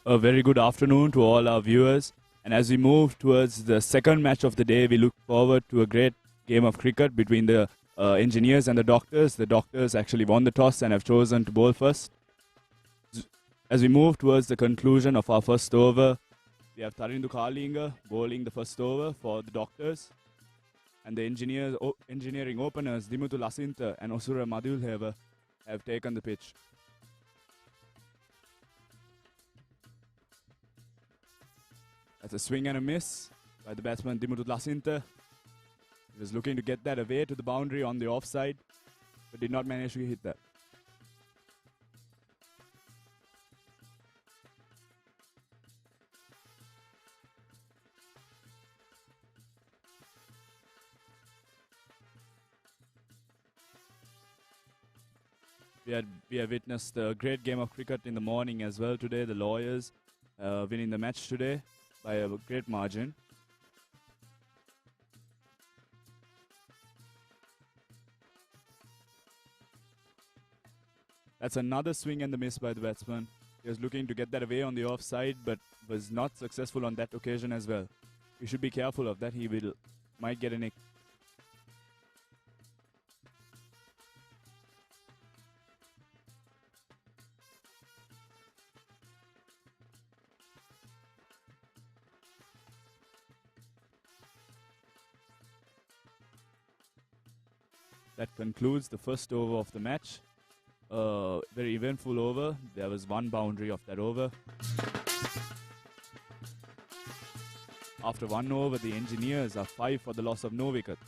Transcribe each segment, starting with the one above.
A very good afternoon to all our viewers. And as we move towards the second match of the day, we look forward to a great game of cricket between the engineers and the doctors. The doctors actually won the toss and have chosen to bowl first. As we move towards the conclusion of our first over, we have Tarindu Kalinga bowling the first over for the doctors. And the engineering openers, Dimutu Lasinta and Osura Madhulheva, have taken the pitch. That's a swing and a miss by the batsman Dimutu Lasinta. He was looking to get that away to the boundary on the offside, but did not manage to hit that. We have witnessed a great game of cricket in the morning as well today. The Lawyers winning the match today by a great margin. That's another swing and the miss by the batsman. He was looking to get that away on the offside, but was not successful on that occasion as well. You should be careful of that. He might get a nick. That concludes the first over of the match. Very eventful over. There was one boundary of that over. After one over, the engineers are 5 for the loss of no wicket.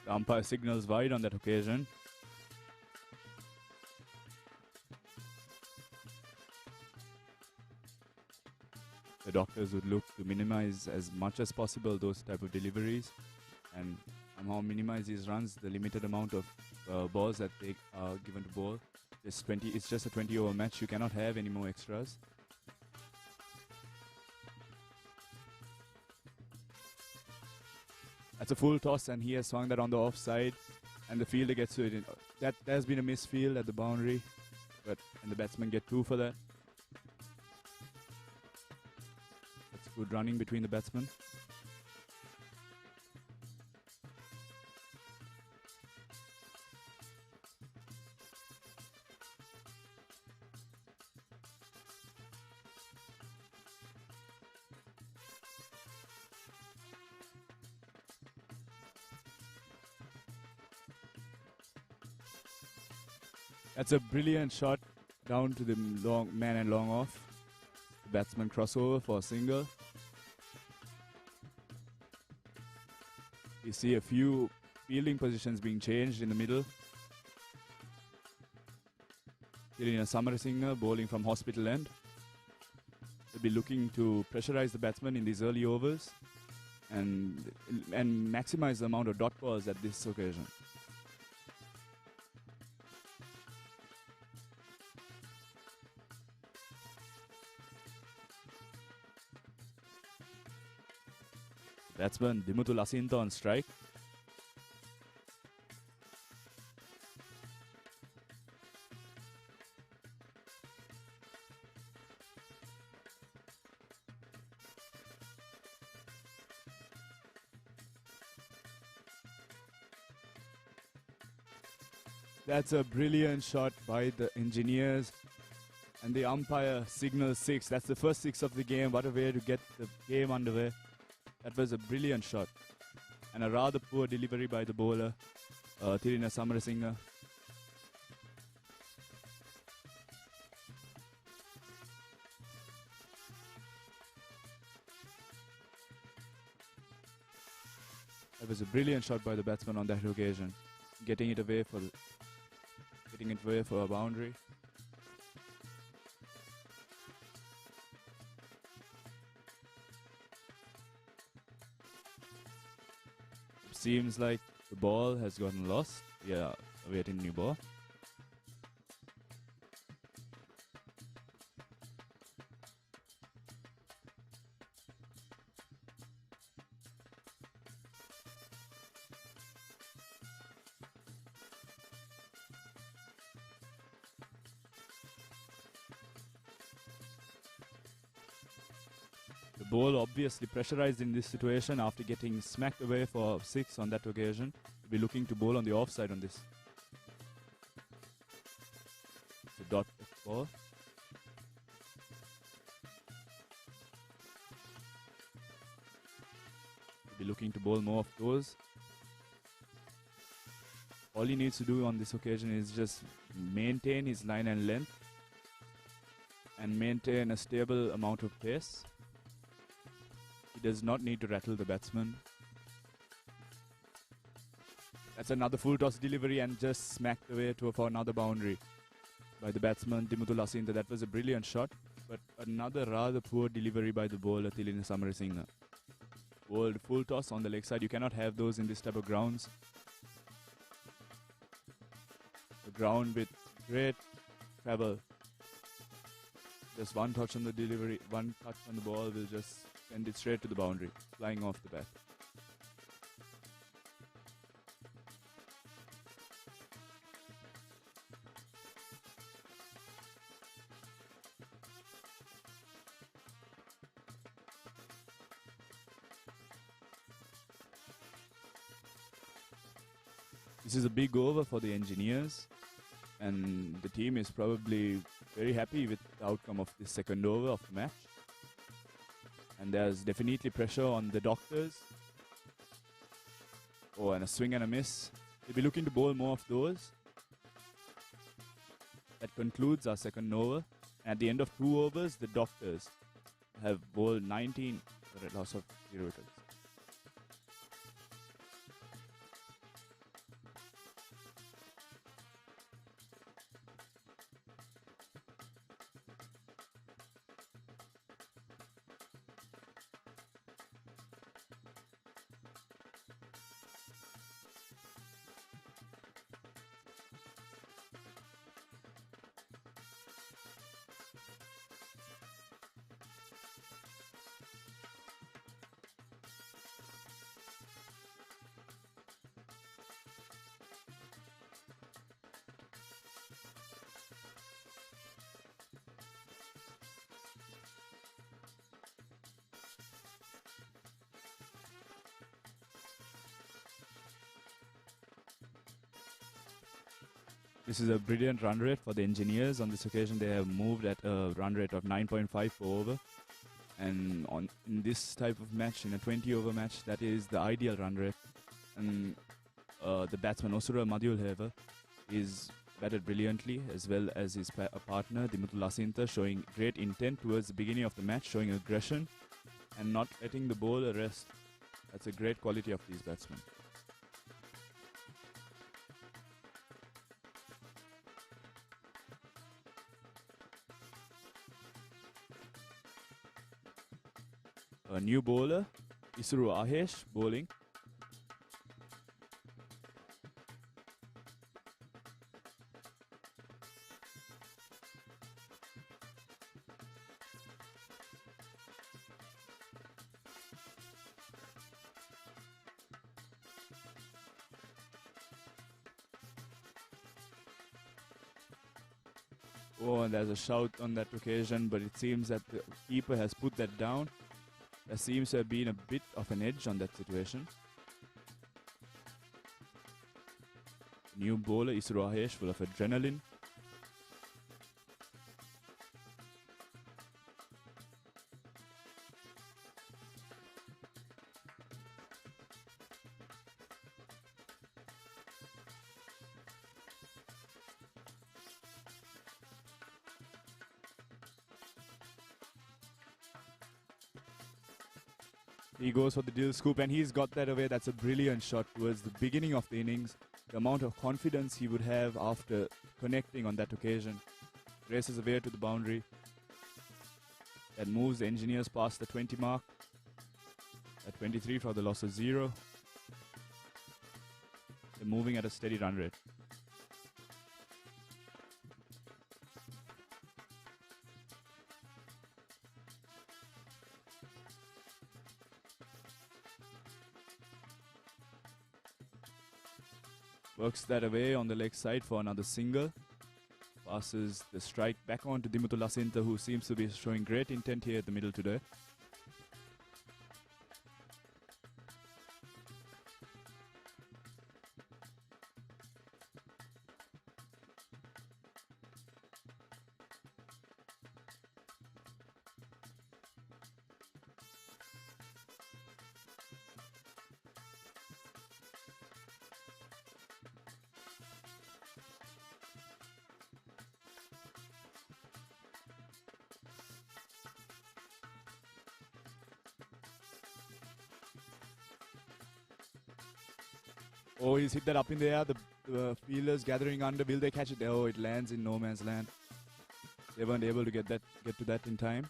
The umpire signals wide on that occasion. The doctors would look to minimize as much as possible those type of deliveries and somehow minimize these runs, the limited amount of balls that they are given to bowl. It's just a 20-over match. You cannot have any more extras. That's a full toss, and he has swung that on the offside, and the fielder gets to it. That has been a misfield at the boundary, and the batsmen get 2 for that. That's good running between the batsmen. That's a brilliant shot down to the long man and long off. The batsman crossover for a single. You see a few fielding positions being changed in the middle. Kirina Samarasinghe bowling from Hospital End. They'll be looking to pressurize the batsman in these early overs and maximize the amount of dot balls at this occasion. Batsman Dimutu Lasinta on strike. That's a brilliant shot by the engineers. And the umpire signals 6. That's the first 6 of the game. What a way to get the game underway. That was a brilliant shot. And a rather poor delivery by the bowler, Thilina Samarasinha. That was a brilliant shot by the batsman on that occasion, getting it away for a boundary. It seems like the ball has gotten lost. Yeah, awaiting new ball. The ball obviously pressurized in this situation after getting smacked away for 6 on that occasion. We'll be looking to bowl on the offside on this. It's a dot ball. We'll be looking to bowl more of those. All he needs to do on this occasion is just maintain his line and length and maintain a stable amount of pace. He does not need to rattle the batsman. That's another full toss delivery and just smacked away for another boundary by the batsman Dimuthhu Lasintha. That was a brilliant shot, but another rather poor delivery by the bowler Thilina Samarasinha. Bowled full toss on the leg side. You cannot have those in this type of grounds. The ground with great travel. Just one touch on the delivery, one touch on the ball will just send it straight to the boundary, flying off the bat. This is a big over for the engineers, and the team is probably very happy with the outcome of this second over of the match. And there's definitely pressure on the doctors. Oh, and a swing and a miss. They'll be looking to bowl more of those. That concludes our second over. And at the end of 2 overs, the doctors have bowled 19 for a loss of 0 wickets. This is a brilliant run rate for the engineers. On this occasion, they have moved at a run rate of 9.5 per over. And in this type of match, in a 20-over match, that is the ideal run rate. And the batsman Osura Madhulheva is batted brilliantly, as well as his partner Dimuthhu Lasintha, showing great intent towards the beginning of the match, showing aggression and not letting the bowler rest. That's a great quality of these batsmen. A new bowler, Isuru Ahesh, bowling. Oh, and there's a shout on that occasion, but it seems that the keeper has put that down. There seems to have been a bit of an edge on that situation. New bowler Isurahesh, full of adrenaline. He goes for the deal scoop and he's got that away. That's a brilliant shot towards the beginning of the innings. The amount of confidence he would have after connecting on that occasion. Races away to the boundary. That moves the Engineers past the 20 mark. At 23 for the loss of 0. They're moving at a steady run rate. Works that away on the leg side for another single. Passes the strike back on to Dimutu Lasinta, who seems to be showing great intent here at the middle today. Oh, he's hit that up in the air. The fielders gathering under. Will they catch it? Oh, it lands in no man's land. They weren't able to get to that in time.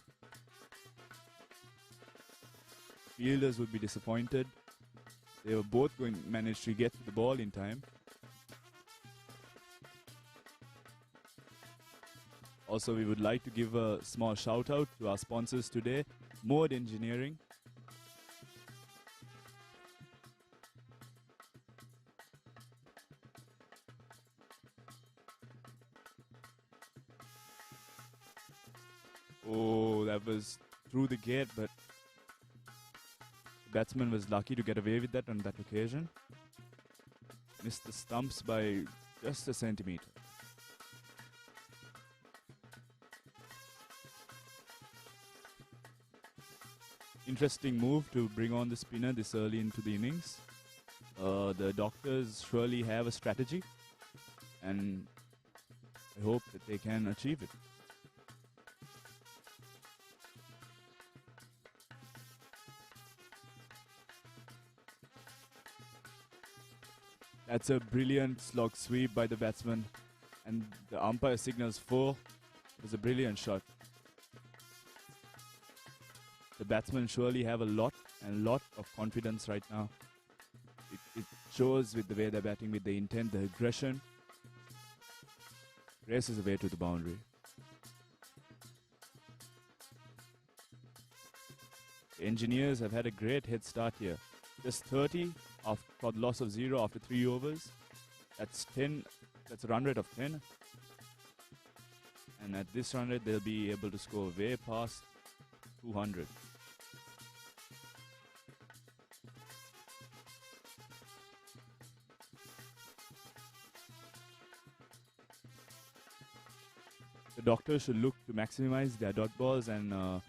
Fielders would be disappointed. They were both going to manage to get to the ball in time. Also, we would like to give a small shout out to our sponsors today, Mode Engineering. Oh, that was through the gate, but the batsman was lucky to get away with that on that occasion. Missed the stumps by just a centimetre. Interesting move to bring on the spinner this early into the innings. The Doctors surely have a strategy, and I hope that they can achieve it. That's a brilliant slog sweep by the batsman, and the umpire signals 4. It was a brilliant shot. The batsmen surely have a lot of confidence right now. It shows with the way they're batting, with the intent, the aggression. Races away to the boundary. The Engineers have had a great head start here. Just 30 for the loss of 0 after 3 overs. That's 10. That's a run rate of 10. And at this run rate, they'll be able to score way past 200. The Doctors should look to maximize their dot balls and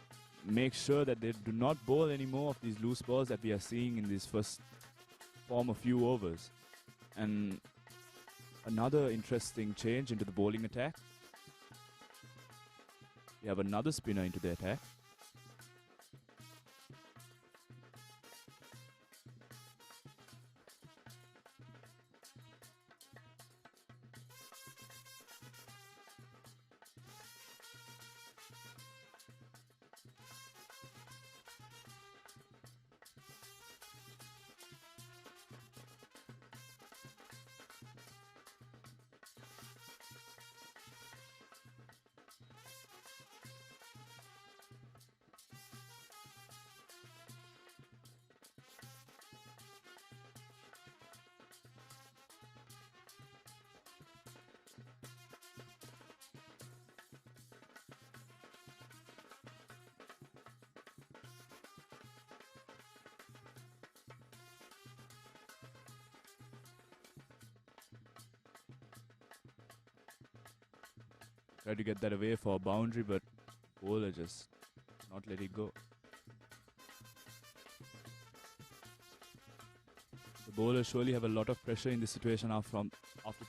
make sure that they do not bowl any more of these loose balls that we are seeing in this first form of few overs. And another interesting change into the bowling attack. We have another spinner into the attack. Tried to get that away for a boundary, but bowler just not let it go. The bowlers surely have a lot of pressure in this situation. After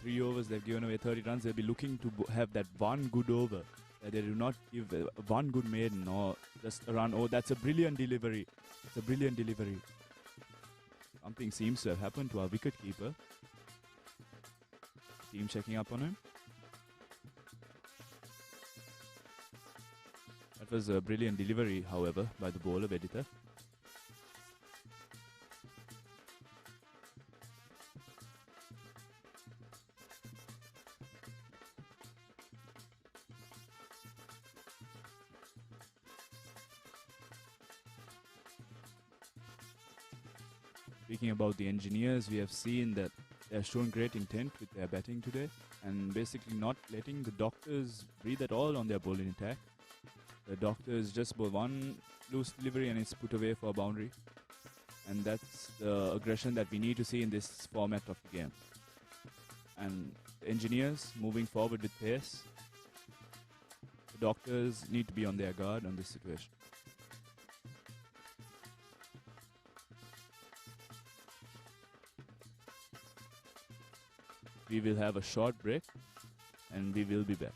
3 overs, they've given away 30 runs. They'll be looking to have that one good over. They do not give one good maiden or just a run. Oh, that's a brilliant delivery. It's a brilliant delivery. Something seems to have happened to our wicketkeeper. Team checking up on him. That was a brilliant delivery, however, by the bowler, Veditha. Speaking about the engineers, we have seen that they have shown great intent with their batting today and basically not letting the doctors breathe at all on their bowling attack. The doctors just bowl one loose delivery and it's put away for a boundary. And that's the aggression that we need to see in this format of the game. And the engineers moving forward with pace. The doctors need to be on their guard on this situation. We will have a short break and we will be back.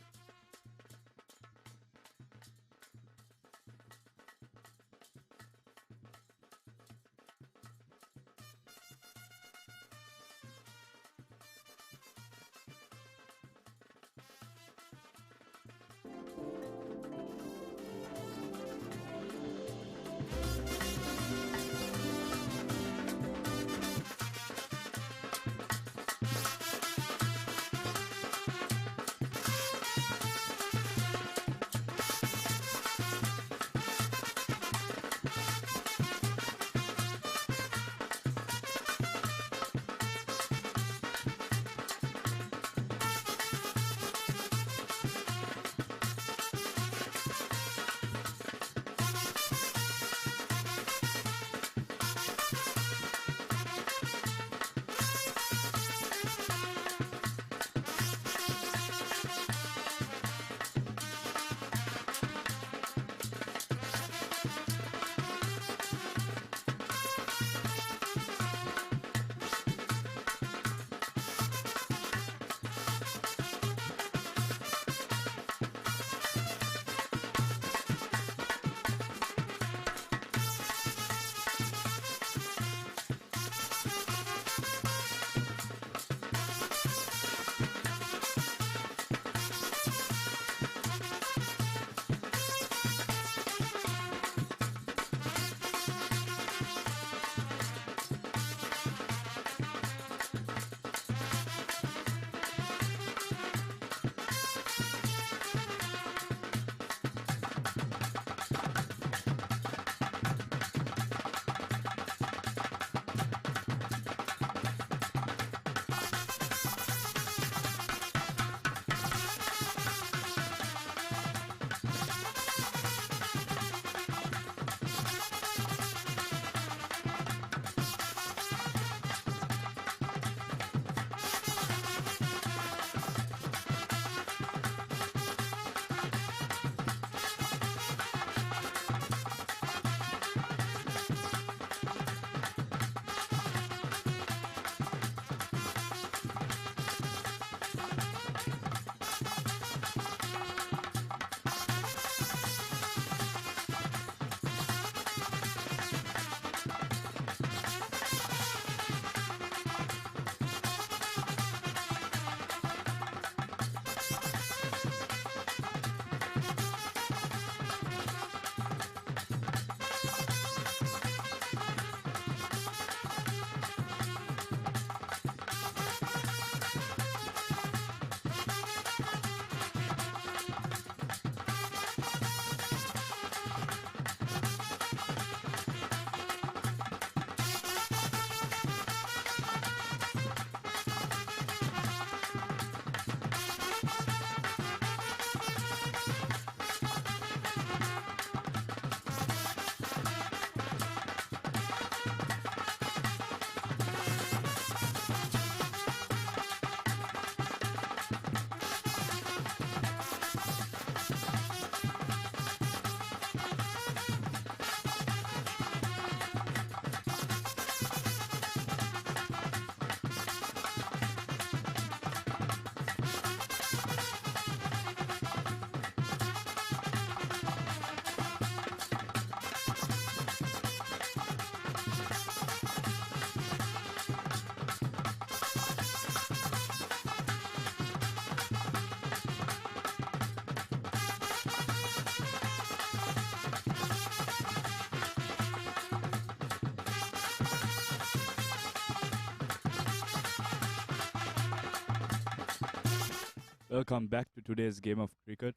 Welcome back to today's game of cricket.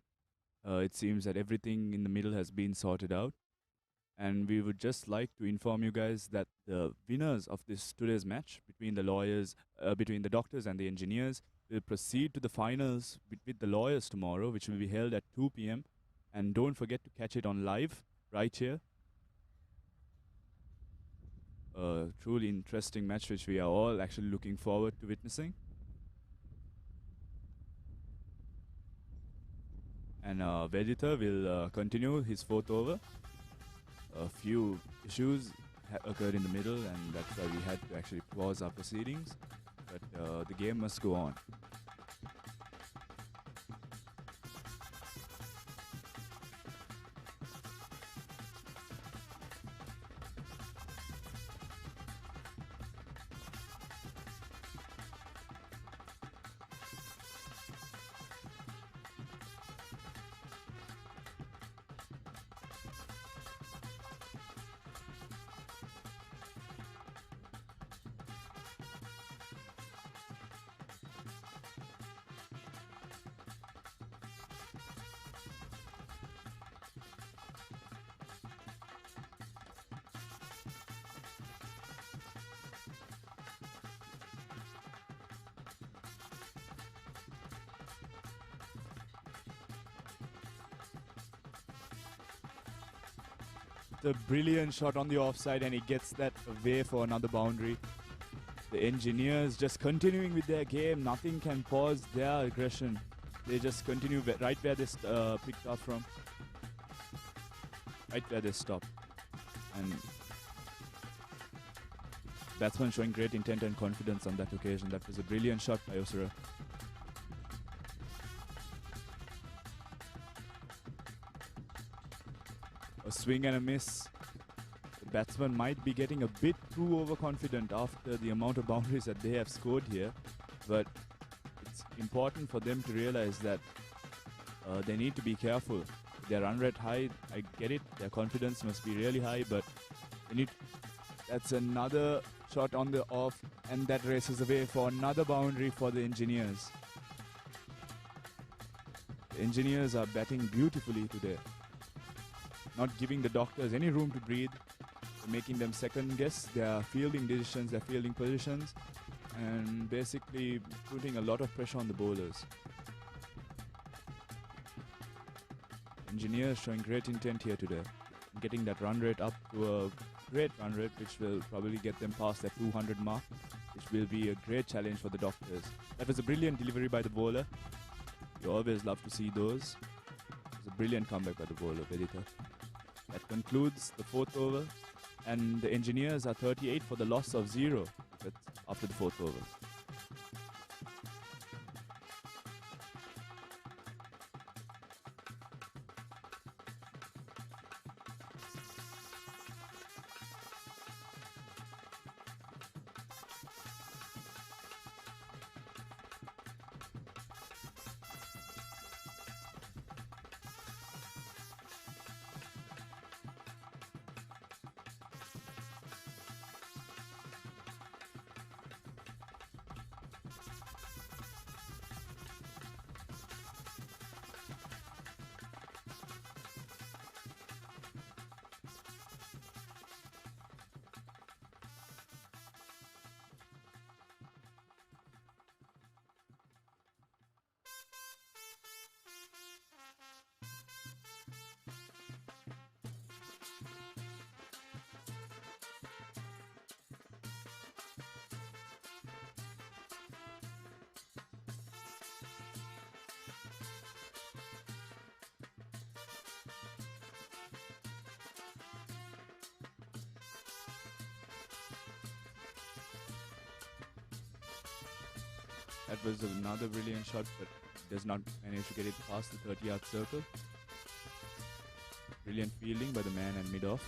It seems that everything in the middle has been sorted out. And we would just like to inform you guys that the winners of this today's match between between the doctors and the engineers will proceed to the finals with the lawyers tomorrow, which will be held at 2 p.m. And don't forget to catch it on live right here. A truly interesting match which we are all actually looking forward to witnessing. And Vegeta will continue his fourth over. A few issues occurred in the middle, and that's why we had to actually pause our proceedings. But the game must go on. The brilliant shot on the offside, and he gets that away for another boundary. The engineers just continuing with their game. Nothing can pause their aggression. They just continue right where they picked up from. Right where they stopped. And batsman showing great intent and confidence on that occasion. That was a brilliant shot by Osura. A swing and a miss. The batsman might be getting a bit too overconfident after the amount of boundaries that they have scored here. But it's important for them to realize that they need to be careful. Their run rate high, I get it. Their confidence must be really high, but they need. That's another shot on the off, and that races away for another boundary for the engineers. The engineers are batting beautifully today. Not giving the doctors any room to breathe, making them second guess their fielding decisions, their fielding positions, and basically putting a lot of pressure on the bowlers. Engineers showing great intent here today, getting that run rate up to a great run rate, which will probably get them past that 200 mark, which will be a great challenge for the doctors. That was a brilliant delivery by the bowler. You always love to see those. It was a brilliant comeback by the bowler, Vedita. That concludes the fourth over, and the engineers are 38 for the loss of 0 after the fourth over. That was another brilliant shot, but does not manage to get it past the 30-yard circle. Brilliant fielding by the man and mid-off.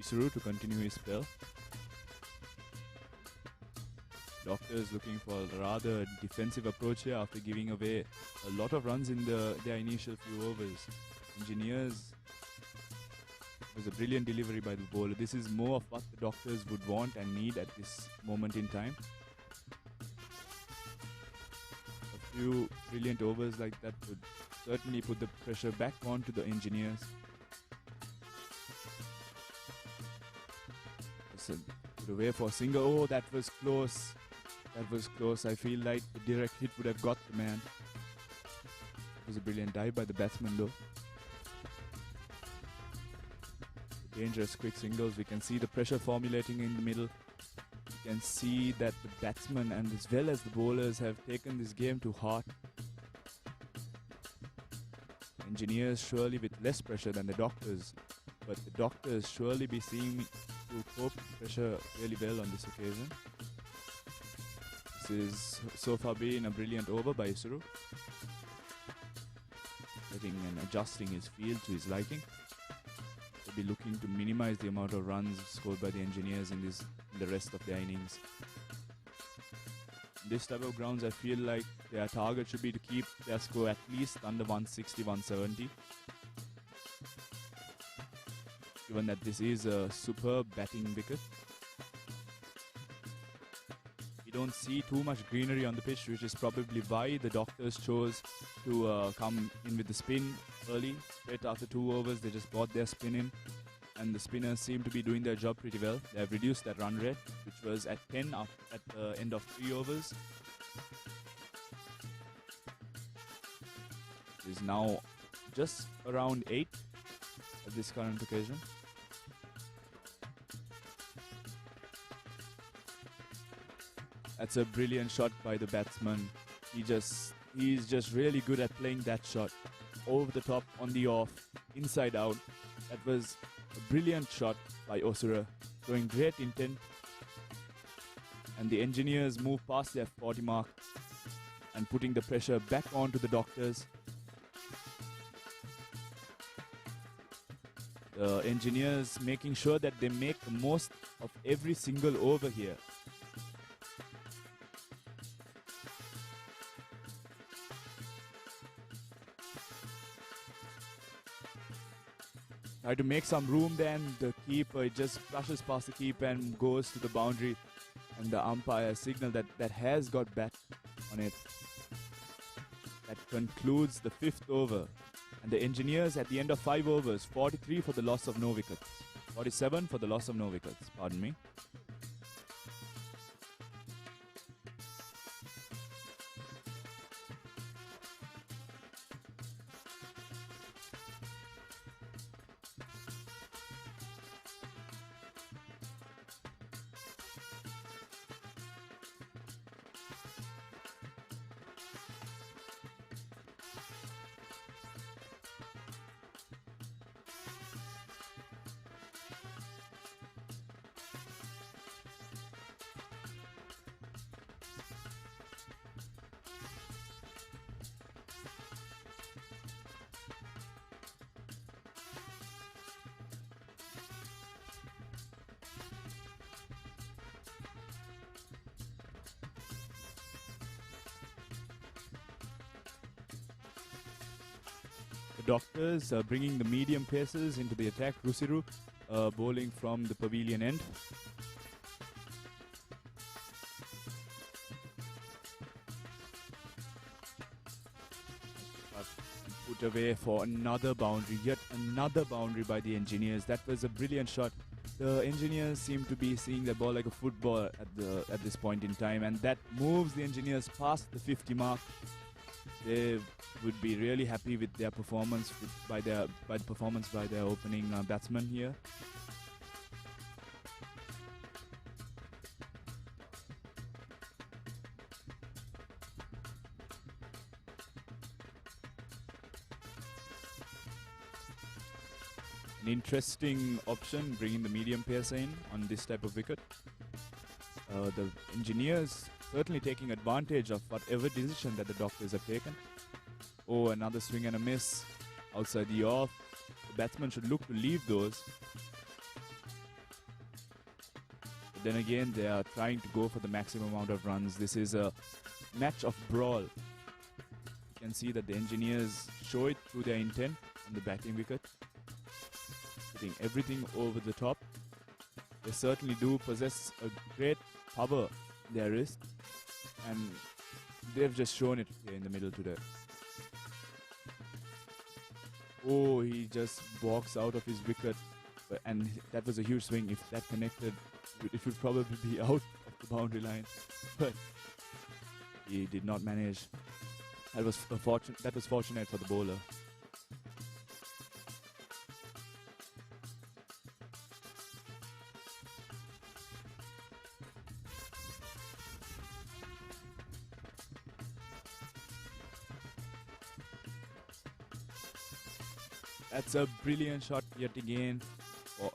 Isuru to continue his spell. Doctor is looking for a rather defensive approach here after giving away a lot of runs in their initial few overs. Engineers, was a brilliant delivery by the bowler. This is more of what the doctors would want and need at this moment in time. few brilliant overs like that would certainly put the pressure back onto the engineers. So, put away for a single. Oh, that was close. That was close. I feel like the direct hit would have got the man. It was a brilliant dive by the batsman though. Dangerous quick singles. We can see the pressure formulating in the middle. You can see that the batsmen and as well as the bowlers have taken this game to heart. Engineers surely with less pressure than the doctors, but the doctors surely be seeing to cope with pressure really well on this occasion. This is so far been a brilliant over by Isuru, setting and adjusting his field to his liking. They'll be looking to minimize the amount of runs scored by the engineers in the rest of their innings. In this type of grounds, I feel like their target should be to keep their score at least under 160, 170. Given that this is a superb batting wicket. We don't see too much greenery on the pitch, which is probably why the doctors chose to come in with the spin early. Straight after 2 overs, they just brought their spin in. And the spinners seem to be doing their job pretty well. They have reduced that run rate, which was at 10 at the end of 3 overs. It is now just around 8 at this current occasion. That's a brilliant shot by the batsman. He's just really good at playing that shot. Over the top, on the off, inside out. That was a brilliant shot by Osura, showing great intent. And the engineers move past their 40 mark and putting the pressure back onto the doctors. The engineers making sure that they make the most of every single over here. Try to make some room, then the keeper just flushes past the keeper and goes to the boundary, and the umpire signal that has got bat on it. That concludes the 5th over, and the engineers at the end of 5 overs, 43 for the loss of no wickets, 47 for the loss of no wickets, pardon me. The doctors bringing the medium paces into the attack. Rusiru bowling from the pavilion end. And put away for another boundary, yet another boundary by the engineers. That was a brilliant shot. The engineers seem to be seeing the ball like a football at this point in time, and that moves the engineers past the 50 mark. They would be really happy with their performance by the performance by their opening batsman here. An interesting option, bringing the medium pacer in on this type of wicket. The engineers certainly taking advantage of whatever decision that the doctors have taken. Oh, another swing and a miss outside the off. The batsman should look to leave those. But then again, they are trying to go for the maximum amount of runs. This is a match of brawl. You can see that the engineers show it through their intent on the batting wicket. Hitting everything over the top. They certainly do possess a great power in their wrist. And They've just shown it here in the middle today. Oh, he just walks out of his wicket, and that was a huge swing. If that connected, it would probably be out of the boundary line, but he did not manage. That was fortunate for the bowler. That's a brilliant shot yet again. Oh.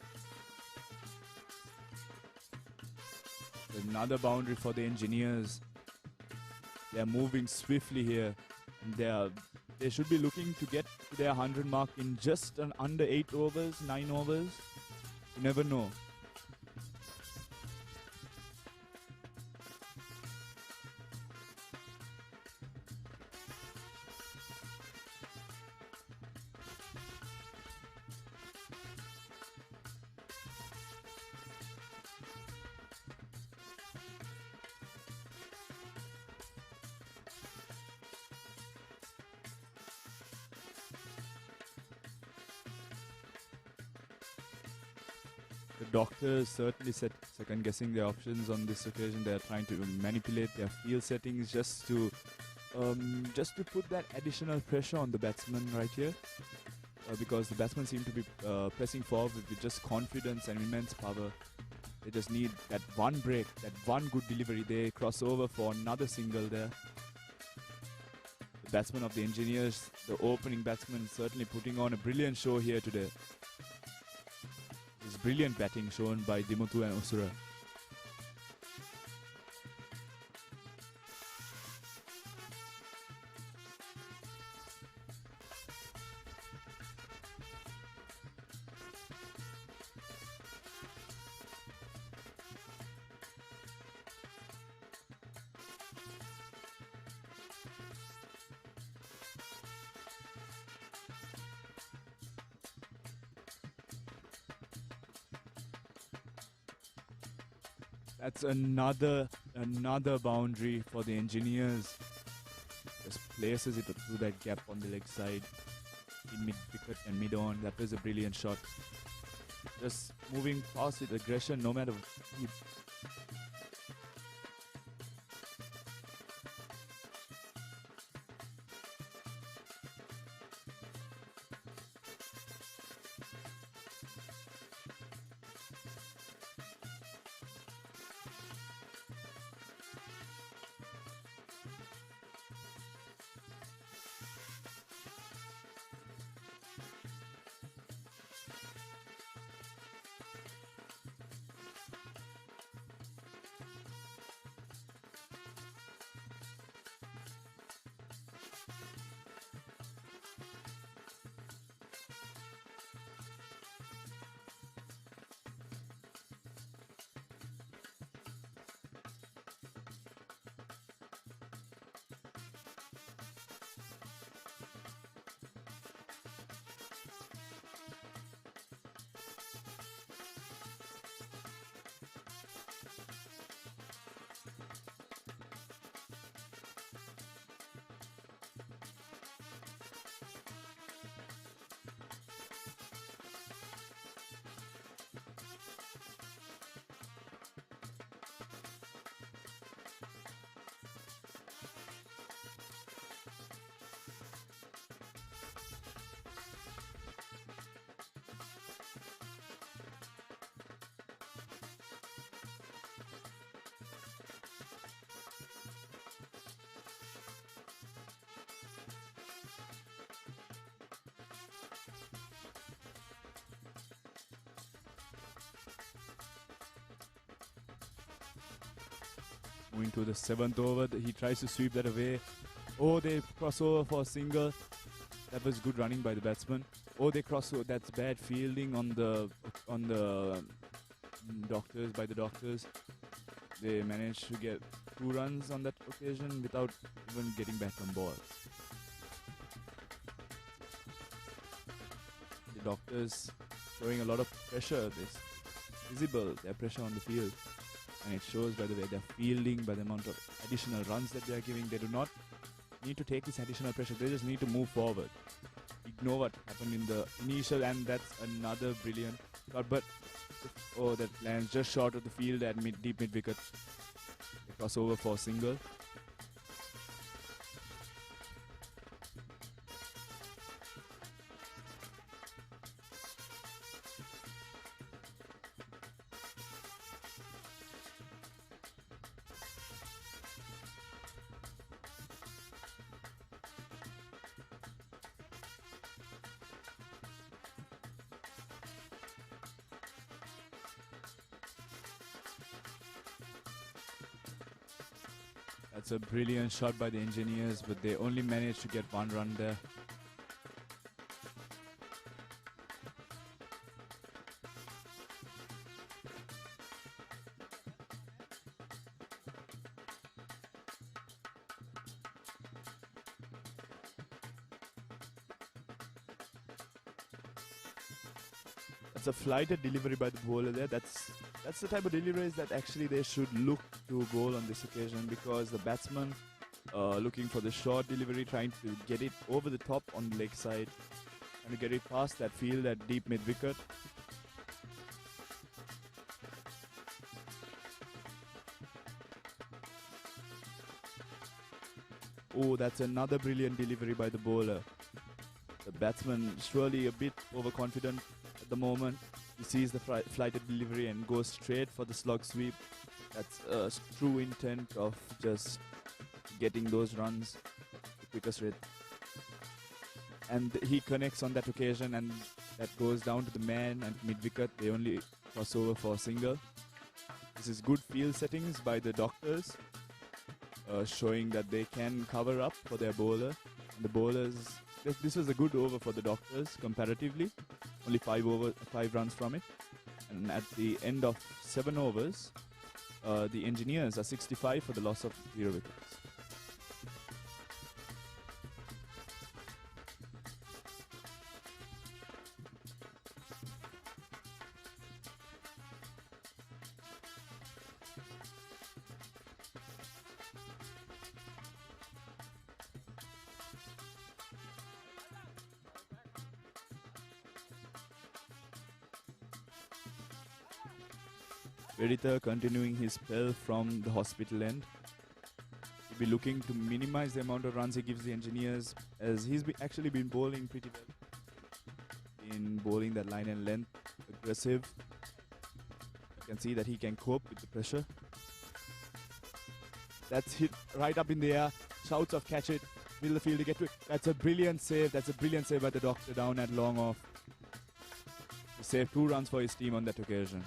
Another boundary for the Engineers. They're moving swiftly here. And they should be looking to get to their 100 mark in just under 8 overs, 9 overs. You never know. The Doctors certainly second guessing their options on this occasion. They are trying to manipulate their field settings just to put that additional pressure on the batsman right here, because the batsmen seem to be pressing forward with just confidence and immense power. They just need that one break, that one good delivery. They cross over for another single there. The batsman of the Engineers, the opening batsman, certainly putting on a brilliant show here today. Brilliant batting shown by Dimuthu and Usura. That's another boundary for the Engineers. Just places it through that gap on the leg side in mid-wicket and mid-on. That was a brilliant shot. Just moving past with aggression, no matter what. Moving to the 7th over, he tries to sweep that away. Oh, they cross over for a single. That was good running by the batsman. Oh, they cross over. That's bad fielding on the Doctors, by the Doctors. They managed to get 2 runs on that occasion without even getting back on ball. The Doctors showing a lot of pressure. This visible, their pressure on the field. And it shows by the way they're fielding, by the amount of additional runs that they're giving. They do not need to take this additional pressure. They just need to move forward. Ignore what happened in the initial, and that's another brilliant shot. But oh, that lands just short of the field at deep mid wicket. They cross over for a single. That's a brilliant shot by the engineers, but they only managed to get one run there. That's a flighted delivery by the bowler there. That's the type of deliveries that actually they should look to bowl on this occasion, because the batsman looking for the short delivery, trying to get it over the top on the leg side, trying to get it past that field at deep mid wicket. Oh, that's another brilliant delivery by the bowler. The batsman surely a bit overconfident at the moment. He sees the flighted delivery and goes straight for the slog sweep. That's a true intent of just getting those runs the quickest rate. And he connects on that occasion, and that goes down to the man and mid wicket. They only cross over for a single. This is good field settings by the Doctors, showing that they can cover up for their bowler. And the bowlers, this was a good over for the Doctors comparatively. Only 5 runs from it. And at the end of 7 overs, the engineers are 65 for the loss of 0 wickets. Veritha continuing his spell from the hospital end. He'll be looking to minimize the amount of runs he gives the engineers, as he's actually been bowling pretty well. In bowling that line and length, aggressive. You can see that he can cope with the pressure. That's hit right up in the air. Shouts of catch it. Middle of the field to get to it. That's a brilliant save. That's a brilliant save by the Doctor down at long off. He saved 2 runs for his team on that occasion.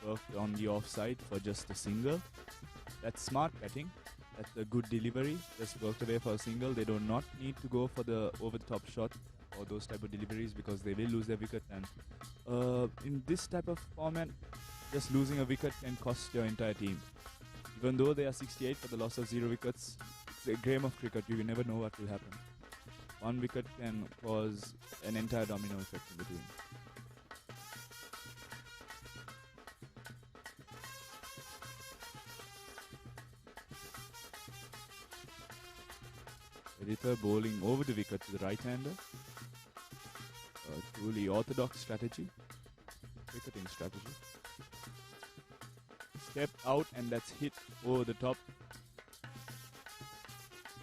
Worked on the offside for just a single. That's smart batting. That's a good delivery. Just worked away for a single. They do not need to go for the over-the-top shot or those type of deliveries, because they will lose their wicket. And in this type of format, just losing a wicket can cost your entire team. Even though they are 68 for the loss of 0 wickets, it's a game of cricket. You will never know what will happen. 1 wicket can cause an entire domino effect in the team. Veritha bowling over the wicket to the right-hander. A truly orthodox strategy. Cricketing strategy. Stepped out, and that's hit over the top.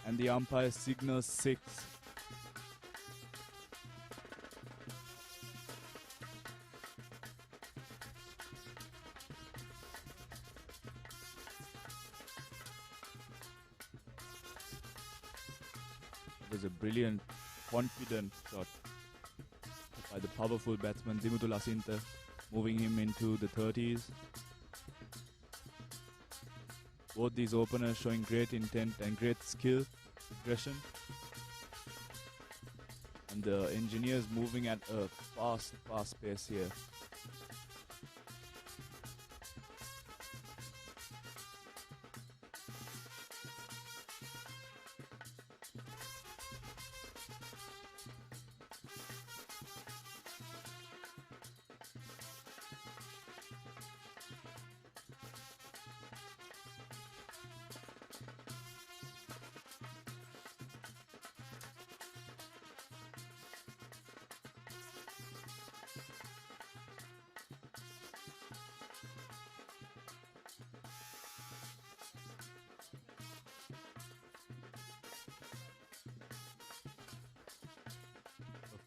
And the umpire signals 6. It was a brilliant, confident shot by the powerful batsman Dimuthul Asinta, moving him into the 30s. Both these openers showing great intent and great skill, aggression. And the engineers moving at a fast pace here.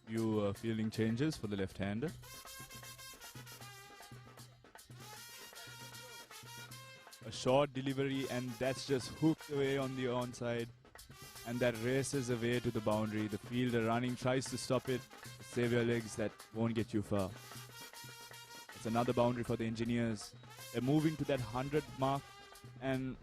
Few fielding changes for the left-hander. A short delivery, and that's just hooked away on the onside, and that races away to the boundary. The fielder running tries to stop it, save your legs, that won't get you far. It's another boundary for the engineers. They're moving to that 100 mark, and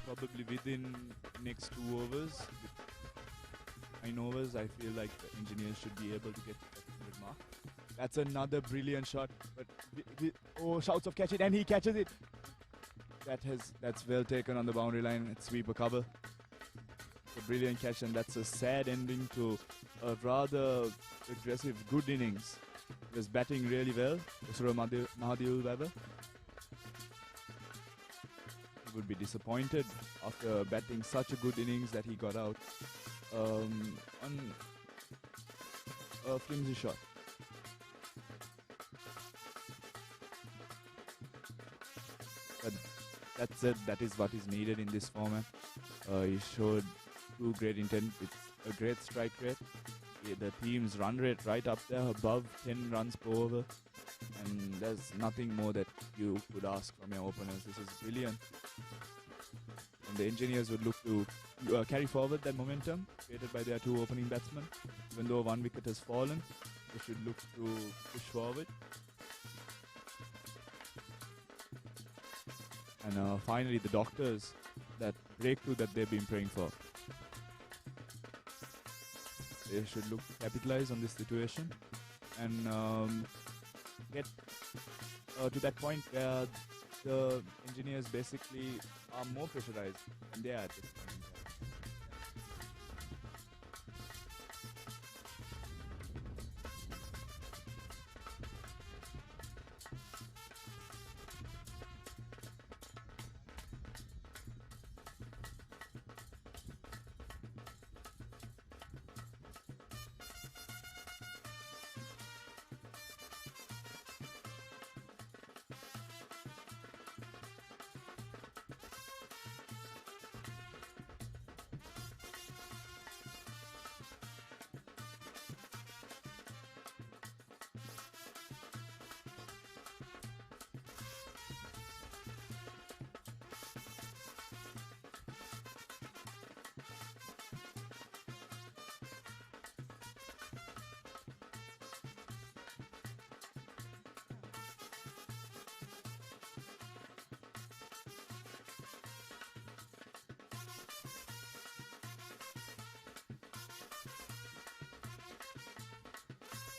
probably within next 2 overs, 9 overs, I feel like the engineers should be able to get to that 100 mark. That's another brilliant shot, but oh, shouts of catch it, and he catches it. That's well taken on the boundary line. It's sweeper cover. It's a brilliant catch, and that's a sad ending to a rather aggressive, good innings. He was batting really well, Usura Mahadiul Weber. Would be disappointed after batting such a good innings that he got out on a flimsy shot. But that said, that is what is needed in this format. He showed 2 great intent with a great strike rate. The team's run rate right up there, above 10 runs per over. And there's nothing more that you could ask from your openers. This is brilliant. And the engineers would look to carry forward that momentum created by their 2 opening batsmen. Even though 1 wicket has fallen, they should look to push forward. And finally, the doctors, that breakthrough that they've been praying for. They should look to capitalize on this situation and get to that point where the engineers basically are more pressurized than they are at this point in time.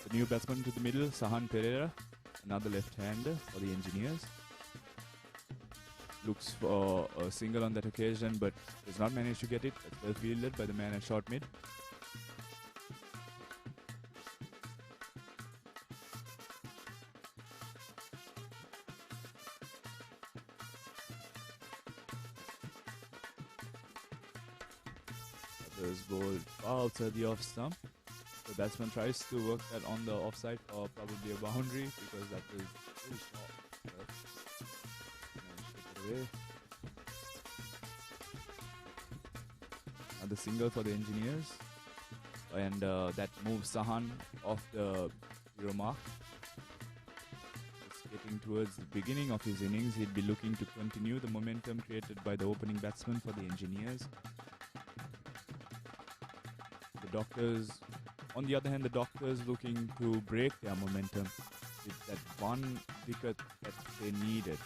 The new batsman to the middle, Sahan Pereira, another left-hander for the engineers. Looks for a single on that occasion, but does not manage to get it. That's well fielded by the man at short mid. That was bowled far outside the off stump. The batsman tries to work that on the offside for probably a boundary because that is very short. Away. Another single for the engineers, and that moves Sahan off the 0 mark. This getting towards the beginning of his innings, he'd be looking to continue the momentum created by the opening batsman for the Engineers. The Doctors, on the other hand, the Doctors looking to break their momentum with that one wicket that they needed.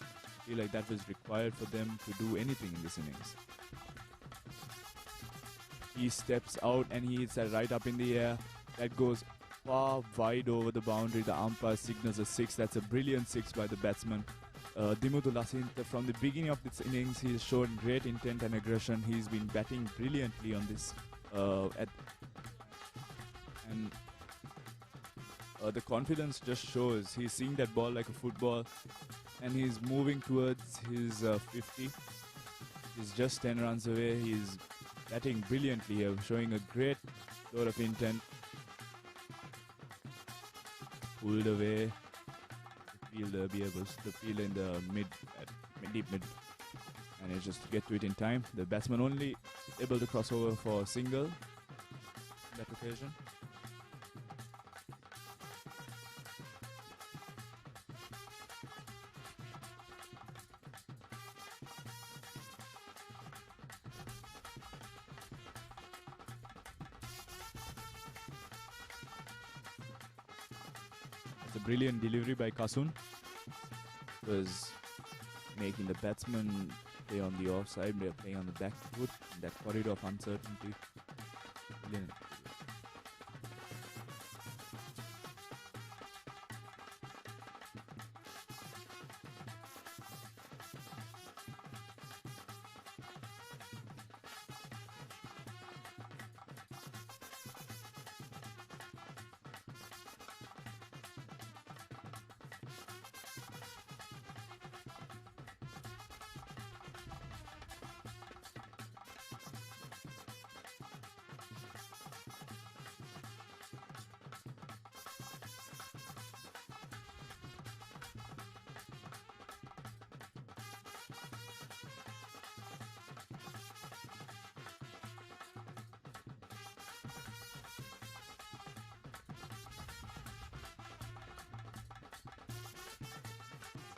I feel like that was required for them to do anything in this innings. He steps out and he hits that right up in the air. That goes far wide over the boundary. The umpire signals a six. That's a brilliant six by the batsman. Dimutu Lasintha, from the beginning of this innings, he's shown great intent and aggression. He's been batting brilliantly on this. The confidence just shows. He's seeing that ball like a football and he's moving towards his 50. He's just 10 runs away. He's batting brilliantly here, showing a great sort of intent. Pulled away. The fielder in the deep mid, and it's just to get to it in time. The batsman only able to cross over for a single on that occasion. It's a brilliant delivery by Kasun. Was making the batsman play on the offside, they're playing on the back foot, in that corridor of uncertainty. Brilliant.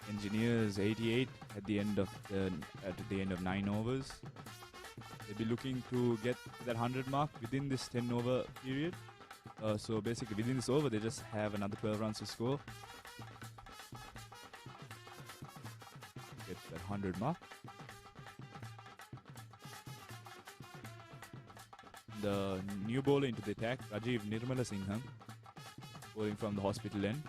Engineers 88 at the end of 9 overs. They'll be looking to get that 100 mark within this 10 over period. So basically within this over they just have another 12 runs to score. Get that 100 mark. The new bowler into the attack, Rajiv Nirmalasingham, bowling from the hospital end.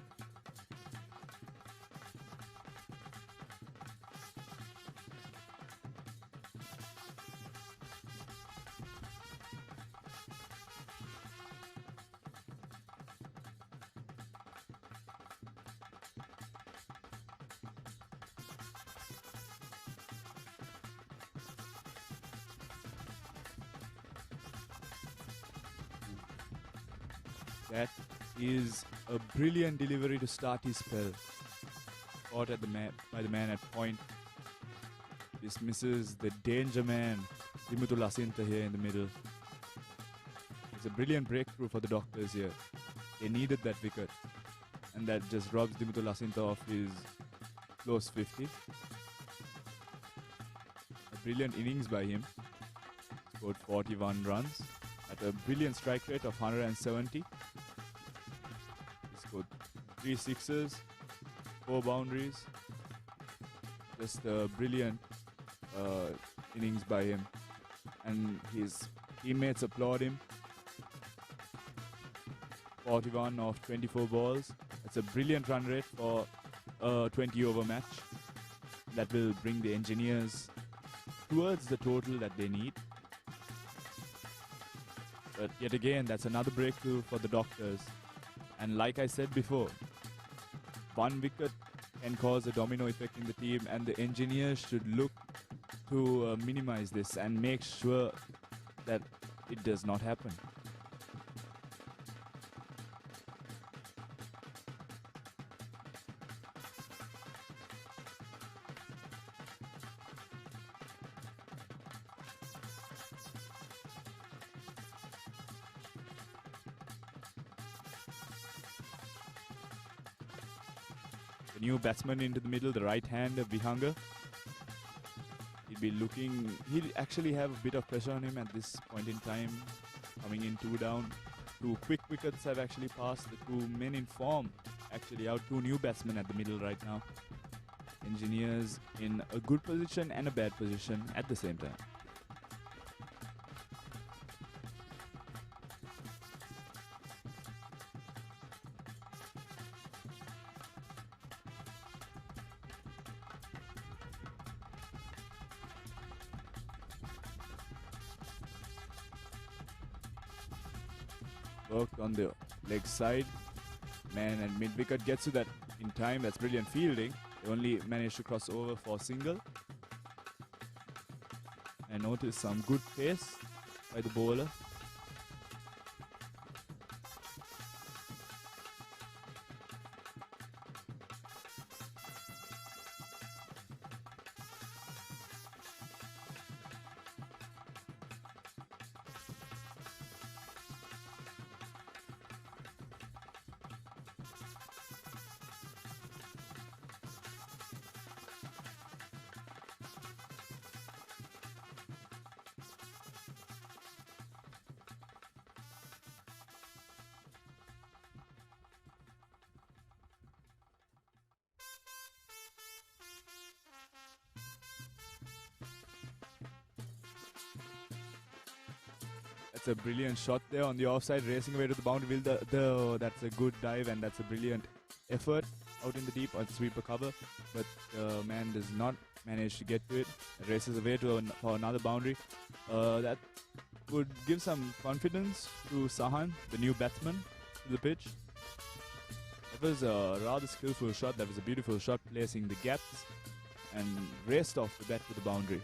That is a brilliant delivery to start his spell. Caught at by the man at point. This misses the danger man, Dimutu Lasintha, here in the middle. It's a brilliant breakthrough for the Doctors here. They needed that wicket. And that just robs Dimutu Lasintha of his close 50. A brilliant innings by him. Scored 41 runs at a brilliant strike rate of 170. Scored 3 sixes, 4 boundaries. Just a brilliant innings by him. And his teammates applaud him. 41 of 24 balls. That's a brilliant run rate for a 20 over match. That will bring the Engineers towards the total that they need. But yet again, that's another breakthrough for the Doctors. And like I said before, one wicket can cause a domino effect in the team, and the Engineers should look to minimize this and make sure that it does not happen. The new batsman into the middle, the right-hander Vihanga. He'll actually have a bit of pressure on him at this point in time. Coming in 2 down. 2 quick wickets have actually passed. The 2 men in form actually out. 2 new batsmen at the middle right now. Engineers in a good position and a bad position at the same time. Worked on the leg side. Man and mid wicket gets to that in time. That's brilliant fielding. They only managed to cross over for a single. And notice some good pace by the bowler. That's a brilliant shot there on the offside, racing away to the boundary. That's a good dive and that's a brilliant effort out in the deep on sweeper cover. But the man does not manage to get to it. Races away for another boundary. That would give some confidence to Sahan, the new batsman, to the pitch. That was a rather skillful shot. That was a beautiful shot, placing the gaps and raced off the bat to the boundary.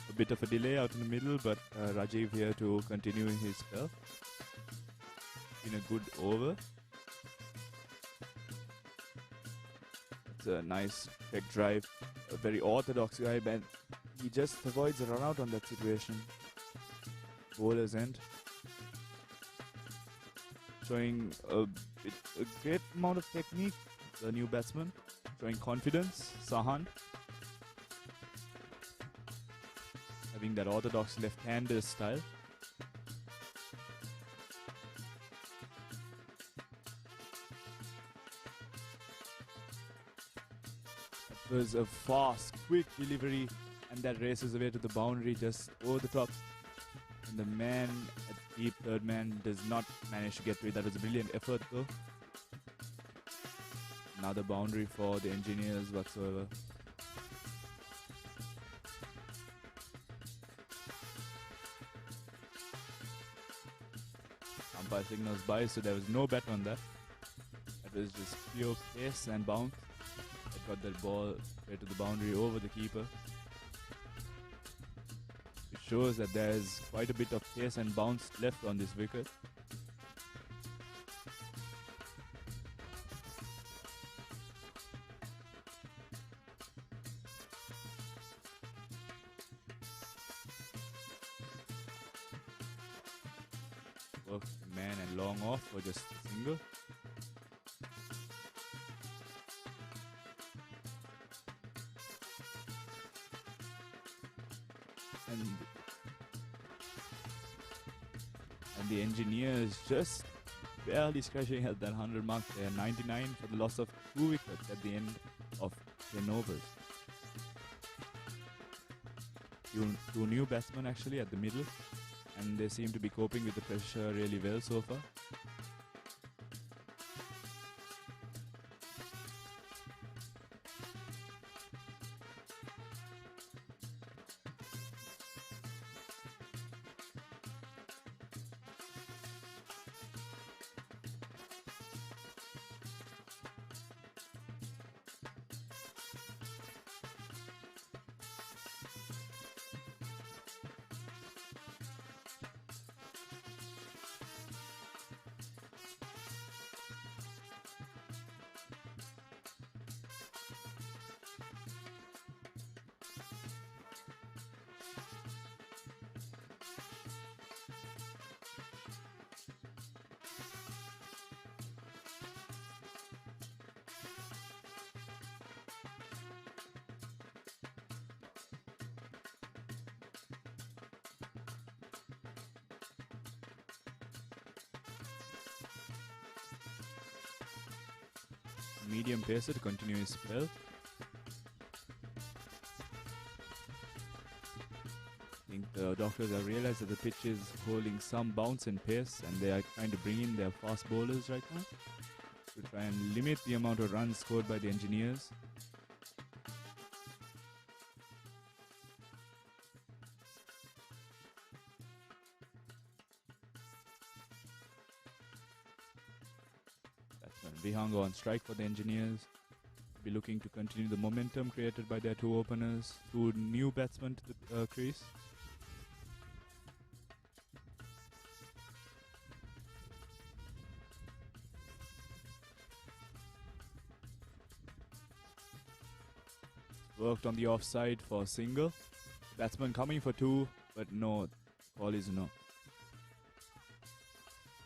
A bit of a delay out in the middle, but Rajiv here to continue his spell. In a good over. It's a nice quick drive. A very orthodox guy, but he just avoids a run out on that situation. Bowler's end. Showing a great amount of technique, the new batsman. Showing confidence, Sahan. Having that orthodox left-hander style. It was a fast, quick delivery, and that races away to the boundary just over the top. And the man at deep third man does not manage to get to it. That was a brilliant effort though. Another boundary for the engineers whatsoever. Umpire signals by, so there was no bet on that. That was just pure pace and bounce. It got that ball straight to the boundary over the keeper. It shows that there's quite a bit of pace and bounce left on this wicket. Work man and long off for just a single. And the engineers just barely scratching at that 100 mark there. 99 for the loss of 2 wickets at the end of 10 overs. Two new batsmen actually at the middle, and they seem to be coping with the pressure really well so far. Medium pacer to continue his spell. I think the doctors have realized that the pitch is holding some bounce and pace, and they are trying to bring in their fast bowlers right now to try and limit the amount of runs scored by the engineers. Vihango on strike for the engineers. Be looking to continue the momentum created by their two openers. Two new batsmen to the crease. Worked on the offside for a single. Batsman coming for 2, but no, call is no.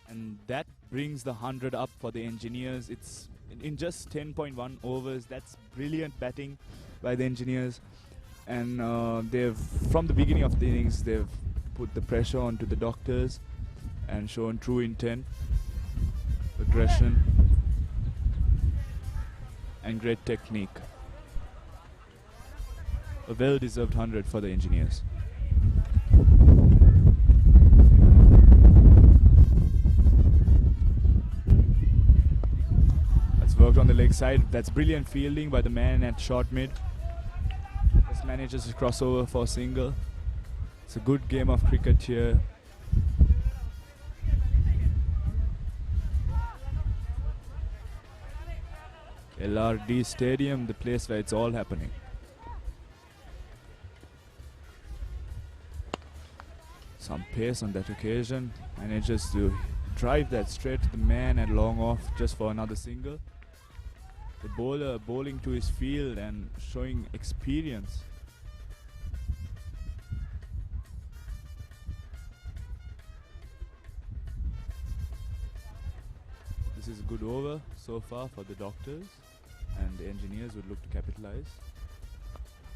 And that brings the 100 up for the engineers. It's in just 10.1 overs. That's brilliant batting by the engineers. And they've, from the beginning of the innings, they've put the pressure onto the doctors and shown true intent, aggression, and great technique. A well-deserved 100 for the engineers. Worked on the leg side. That's brilliant fielding by the man at short mid. Just manages to cross over for a single. It's a good game of cricket here. LRD Stadium, the place where it's all happening. Some pace on that occasion. Manages to drive that straight to the man at long off just for another single. The bowler bowling to his field and showing experience. This is a good over so far for the doctors, and the engineers would look to capitalize.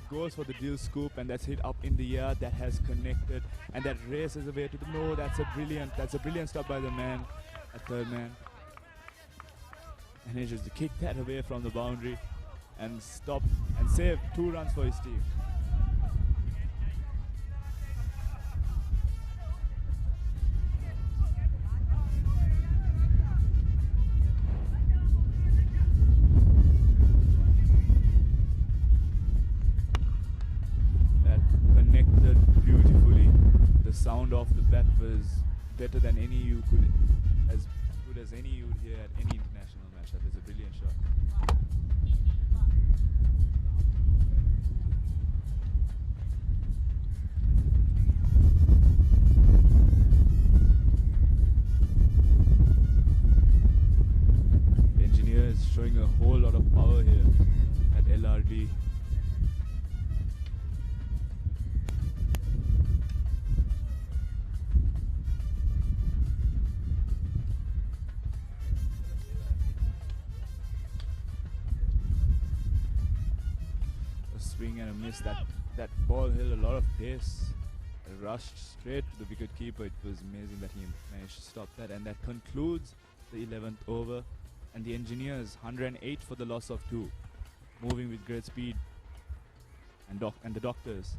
Goes for the deal scoop, and that's hit up in the air. That has connected, and that races away to the no. That's a brilliant stop by the man, a third man. Manages to kick that away from the boundary and stop and save 2 runs for his team. That connected beautifully. The sound of the bat was better than any you could, as good as any you would hear at any international match. That was a brilliant shot. swing and a miss. That ball held a lot of pace. It rushed straight to the wicket keeper. It was amazing that he managed to stop that. And that concludes the 11th over. And the Engineers 108 for the loss of 2, moving with great speed. And the Doctors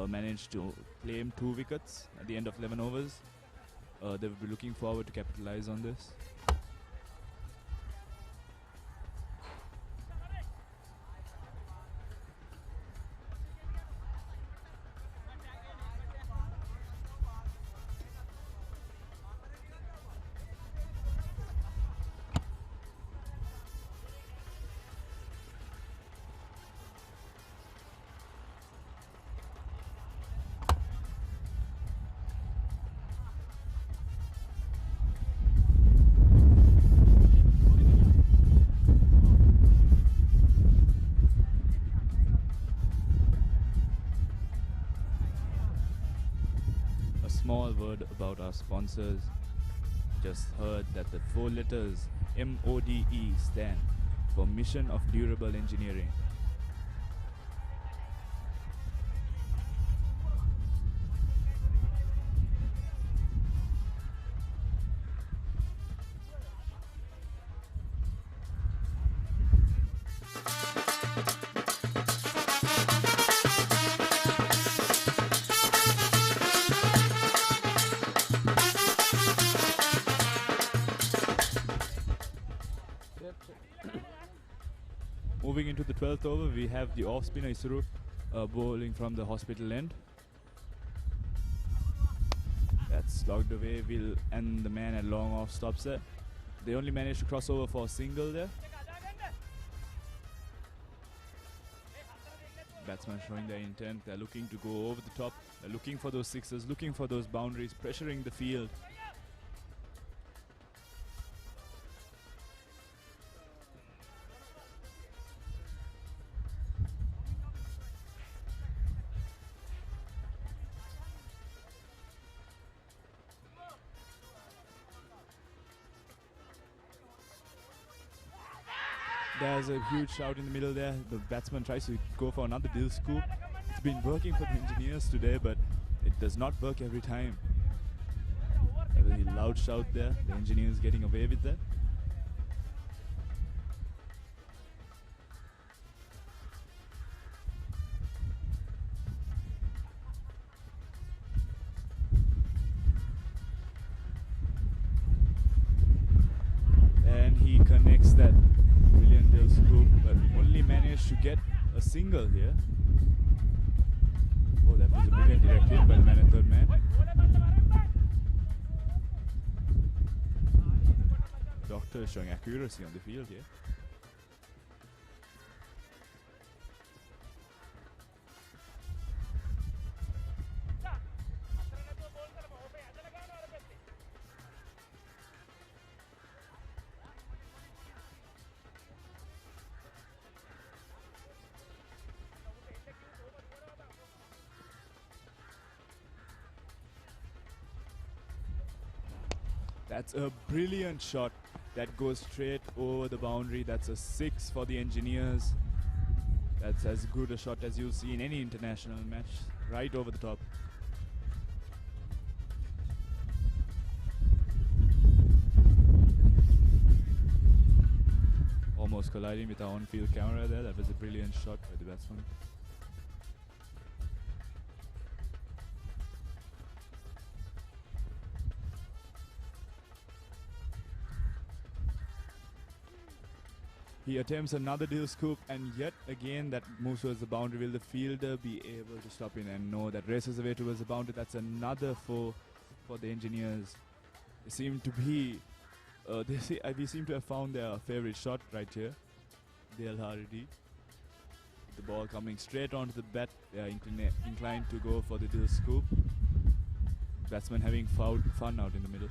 managed to claim 2 wickets at the end of 11 overs. They will be looking forward to capitalize on this. Small word about our sponsors. Just heard that the 4 letters MODE stand for Mission of Durable Engineering. Moving into the 12th over, we have the off-spinner Isuru bowling from the hospital end. That's slogged away, and the man at long off stops there. They only managed to cross over for a single there. Batsmen showing their intent. They're looking to go over the top. They're looking for those sixes, looking for those boundaries, pressuring the field. There's a huge shout in the middle there. The batsman tries to go for another dill scoop. It's been working for the Engineers today, but it does not work every time. A very loud shout there. The Engineers getting away with that. And he connects that brilliant dill scoop, but only managed to get a single here. Oh, that was a brilliant direct hit by the man at third man. Doctor is showing accuracy on the field here. That's a brilliant shot that goes straight over the boundary. That's a 6 for the Engineers. That's as good a shot as you'll see in any international match. Right over the top. Almost colliding with our on-field camera there. That was a brilliant shot by the batsman. He attempts another dill scoop, and yet again that moves towards the boundary. Will the fielder be able to stop in? And no, that races away towards the boundary. That's another 4 for the Engineers. They seem to be, we seem to have found their favorite shot right here. Dale Hardy. The ball coming straight onto the bat. They are inclined to go for the dill scoop. Batsman having fun out in the middle.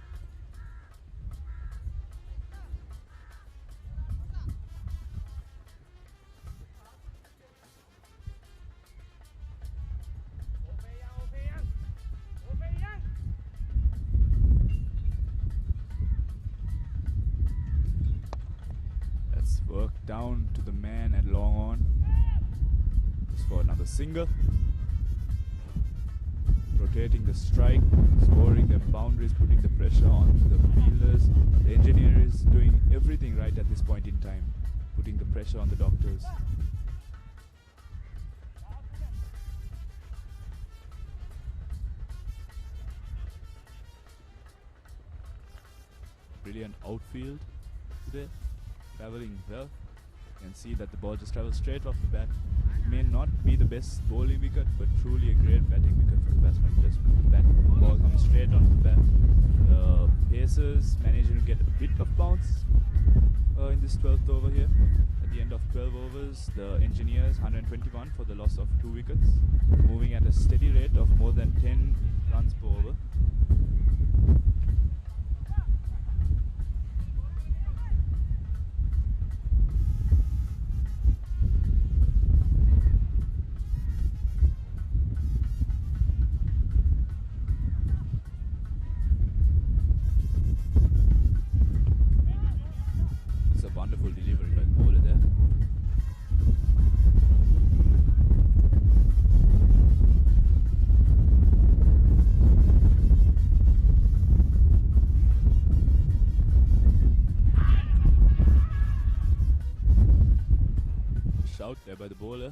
Down to the man at long on. single. Rotating the strike, scoring the boundaries, putting the pressure on the fielders. The engineer is doing everything right at this point in time, putting the pressure on the doctors. Brilliant outfield today, traveling well. You can see that the ball just travels straight off the bat. It may not be the best bowling wicket, but truly a great batting wicket for the batsman. Just the ball comes straight onto the bat. The Pacers managing to get a bit of bounce in this 12th over here. At the end of 12 overs, the Engineers 121 for the loss of 2 wickets, moving at a steady rate of more than 10 runs per over. Wonderful delivery by the bowler there. Shout there by the bowler,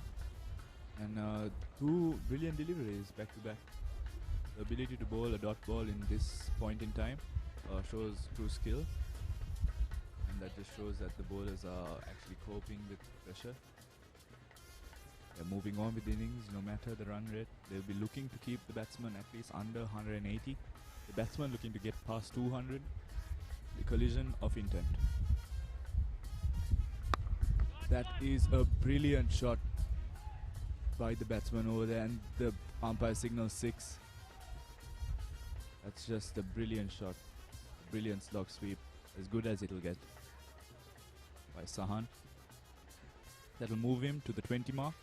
and 2 brilliant deliveries back to back. The ability to bowl a dot ball in this point in time shows true skill. And that just shows that the bowlers are actually coping with pressure. They're moving on with the innings, no matter the run rate. They'll be looking to keep the batsman at least under 180. The batsman looking to get past 200. The collision of intent. That is a brilliant shot by the batsman over there, and the umpire signals 6. That's just a brilliant shot. Brilliant slog sweep, as good as it'll get by Sahan. That'll move him to the 20 mark.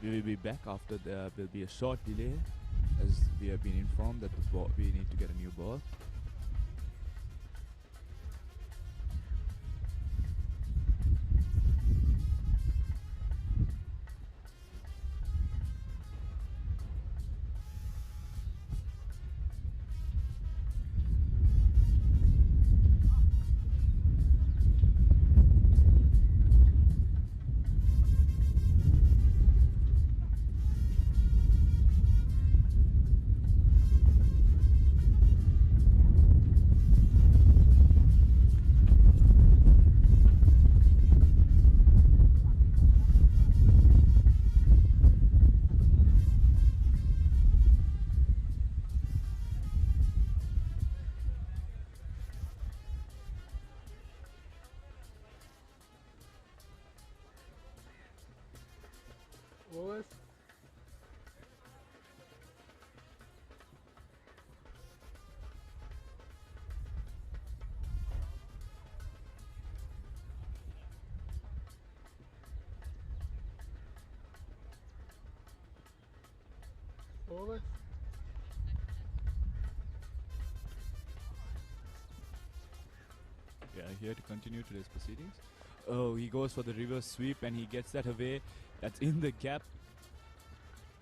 We will be back after there will be a short delay, as we have been informed that we need to get a new ball. Overs. Overs. Yeah, here to continue today's proceedings. Oh, he goes for the reverse sweep and he gets that away. That's in the gap.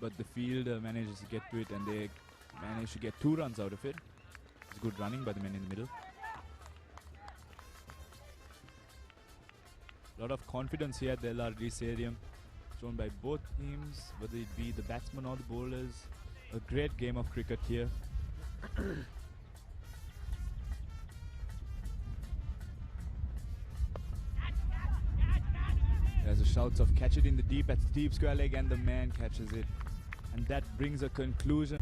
But the fielder manages to get to it and they manage to get 2 runs out of it. It's good running by the men in the middle. A lot of confidence here at the LRD Stadium, shown by both teams, whether it be the batsmen or the bowlers. A great game of cricket here. There's a shouts of catch it in the deep at the deep square leg, and the man catches it. And that brings a conclusion.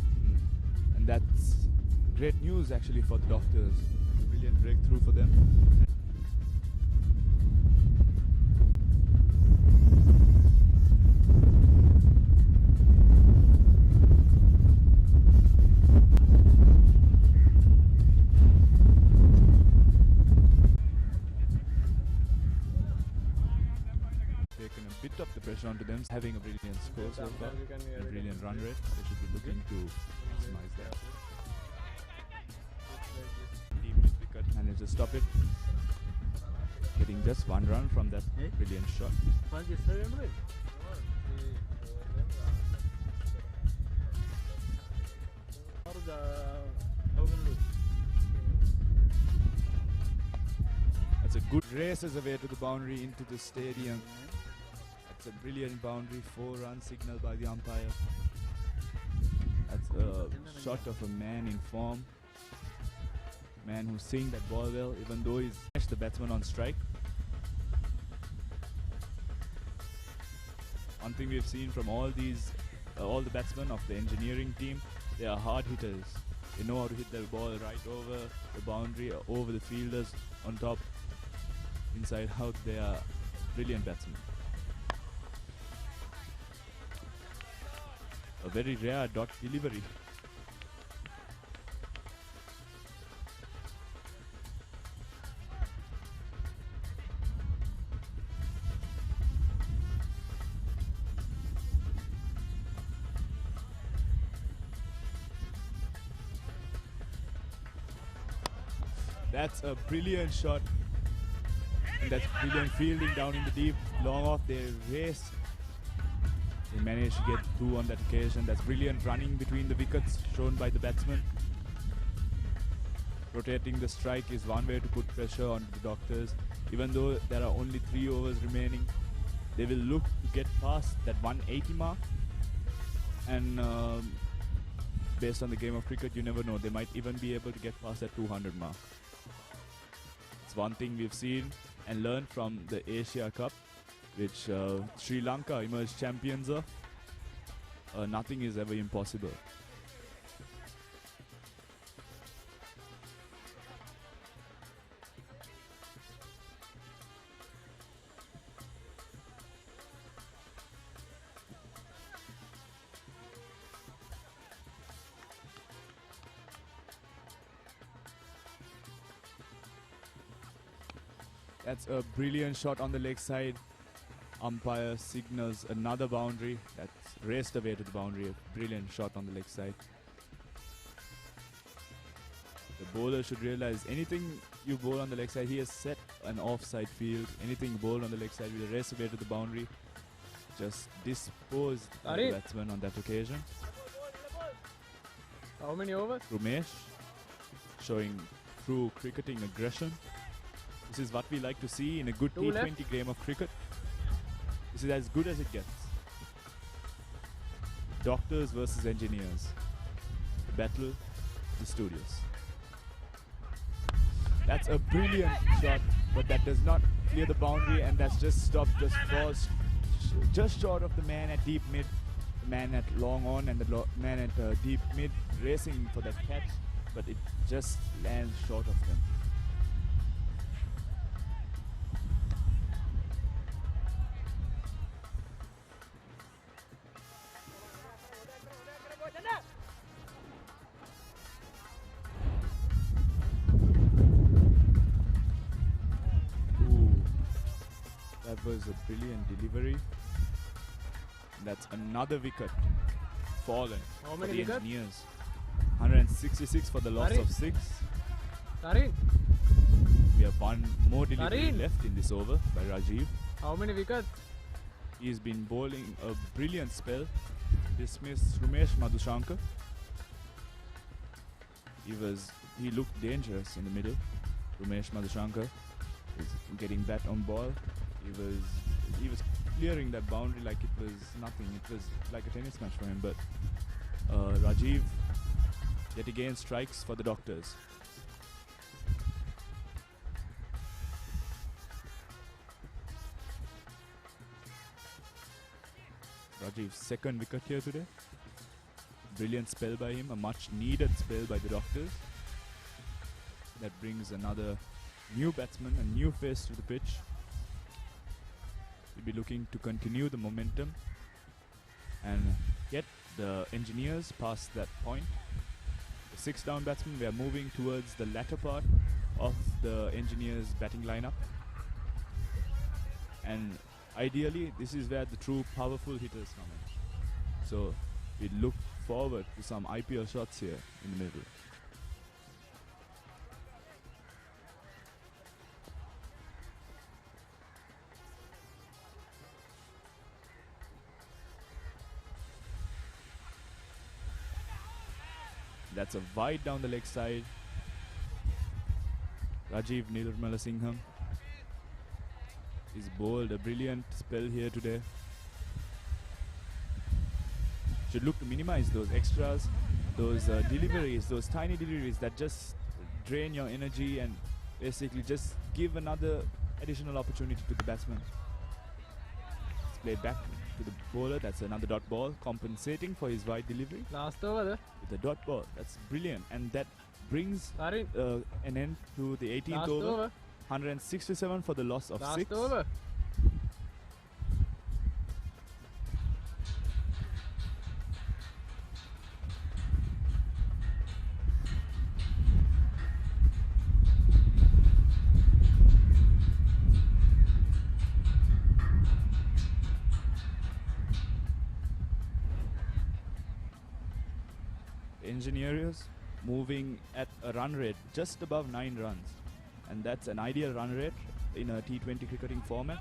And that's great news actually for the Doctors. Brilliant breakthrough for them. Taken a bit of the pressure onto them, having a brilliant score so far, a brilliant run rate. They should be looking to maximize that. to stop it. Getting just one run from that brilliant shot. That's a good races away to the boundary into the stadium. That's a brilliant boundary, 4-run signal by the umpire. That's a shot of a man in form. Man who's seeing that ball well, even though he's the batsman on strike. One thing we've seen from all the batsmen of the engineering team, they are hard hitters. They know how to hit their ball right over the boundary, over the fielders, on top, inside out. They are brilliant batsmen. A very rare dot delivery. That's a brilliant shot. And that's brilliant fielding down in the deep. Long off, they raced. They managed to get through on that occasion. That's brilliant running between the wickets shown by the batsman. Rotating the strike is one way to put pressure on the Doctors. Even though there are only 3 overs remaining, they will look to get past that 180 mark. And based on the game of cricket, you never know. They might even be able to get past that 200 mark. It's one thing we've seen and learned from the Asia Cup, which Sri Lanka emerged champions of. Nothing is ever impossible. That's a brilliant shot on the leg side. Umpire signals another boundary. That's raced away to the boundary. A brilliant shot on the leg side. The bowler should realize anything you bowl on the leg side, he has set an offside field. Anything bowled on the leg side will race away to the boundary. Just disposed by the batsman on that occasion. How many overs? Rumesh showing true cricketing aggression. This is what we like to see in a good T20 game of cricket. This is as good as it gets. Doctors versus engineers. The battle, the studios. That's a brilliant shot, but that does not clear the boundary, and that's just stopped, just falls just short of the man at deep mid, the man at long on, and the man at deep mid racing for that catch, but it just lands short of them. That was a brilliant delivery. That's another wicket fallen for the engineers. 166 for the loss of 6. We have one more delivery left in this over by Rajiv. How many wickets? He's been bowling a brilliant spell. Dismissed Rumesh Madhushankar. He looked dangerous in the middle. Rumesh Madhushankar is getting bat on ball. He was clearing that boundary like it was nothing. It was like a tennis match for him. But Rajiv yet again strikes for the Doctors. Rajiv's second wicket here today. Brilliant spell by him, a much needed spell by the Doctors. That brings another new batsman, a new face to the pitch. We'll be looking to continue the momentum and get the engineers past that point. The 6 down batsmen, we are moving towards the latter part of the engineers' batting lineup. And ideally, this is where the true powerful hitters come in. So we look forward to some IPL shots here in the middle. That's a wide down the leg side. Rajiv Nirmalasingham is bowled a brilliant spell here today. Should look to minimize those extras, those deliveries, those tiny deliveries that just drain your energy and basically just give another additional opportunity to the batsman. It's played back to the bowler. That's another dot ball, compensating for his wide delivery Last over. with a dot ball. That's brilliant, and that brings Tarin. an end to the 18th Last over. over. 167 for the loss of Last 6. over. Engineers moving at a run rate just above 9 runs, and that's an ideal run rate in a T20 cricketing format,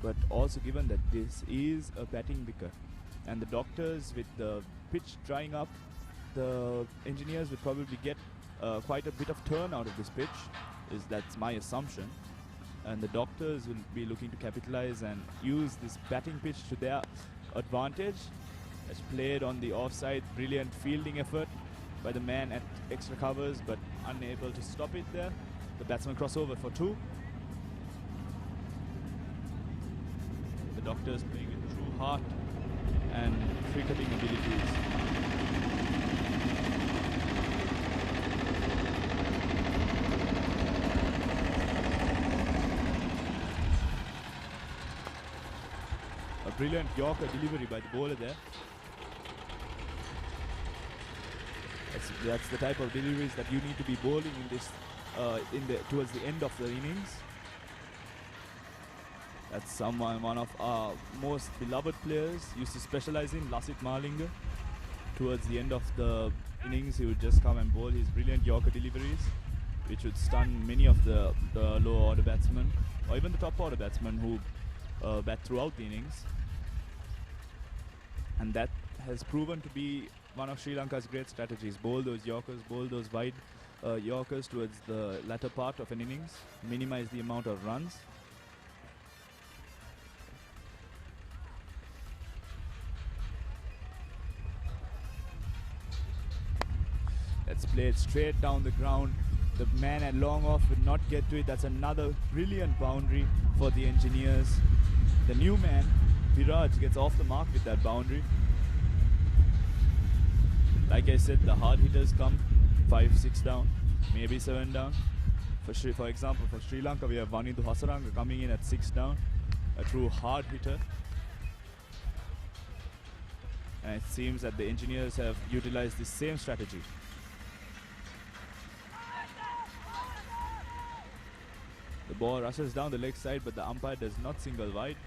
but also given that this is a batting wicket and the doctors, with the pitch drying up, the engineers would probably get quite a bit of turn out of this pitch, that's my assumption, and the doctors will be looking to capitalize and use this batting pitch to their advantage. It's played on the offside, brilliant fielding effort by the man at extra covers, but unable to stop it there. The batsman crossover for 2. The doctors playing with true heart and cricketing abilities. A brilliant Yorker delivery by the bowler there. That's the type of deliveries that you need to be bowling in this, towards the end of the innings. That's one of our most beloved players, used to specialize in, Lasith Malinga. Towards the end of the innings, he would just come and bowl his brilliant Yorker deliveries, which would stun many of the lower order batsmen, or even the top order batsmen who bat throughout the innings. And that has proven to be one of Sri Lanka's great strategies. Bowl those Yorkers, bowl those wide Yorkers towards the latter part of an innings, minimize the amount of runs. That's played straight down the ground. The man at long off would not get to it. That's another brilliant boundary for the engineers. The new man, Viraj, gets off the mark with that boundary. Like I said, the hard hitters come 5, 6 down, maybe 7 down. For example, for Sri Lanka, we have Wanindu Hasaranga coming in at 6 down, a true hard hitter. And it seems that the engineers have utilized the same strategy. The ball rushes down the leg side, but the umpire does not single wide.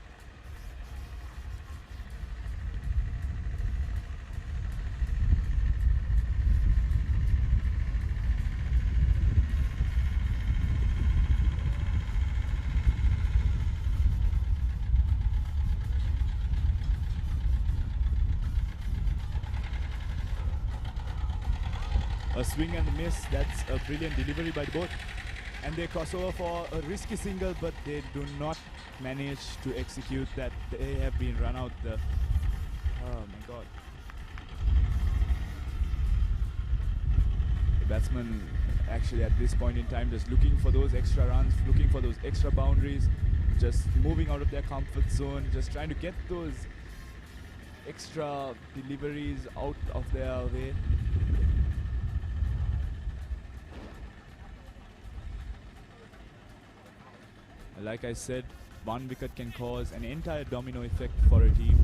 A swing and a miss. That's a brilliant delivery by both. And they cross over for a risky single, but they do not manage to execute that. They have been run out the... Oh my God. The batsman actually at this point in time just looking for those extra runs, looking for those extra boundaries, just moving out of their comfort zone, just trying to get those extra deliveries out of their way. Like I said, one wicket can cause an entire domino effect for a team.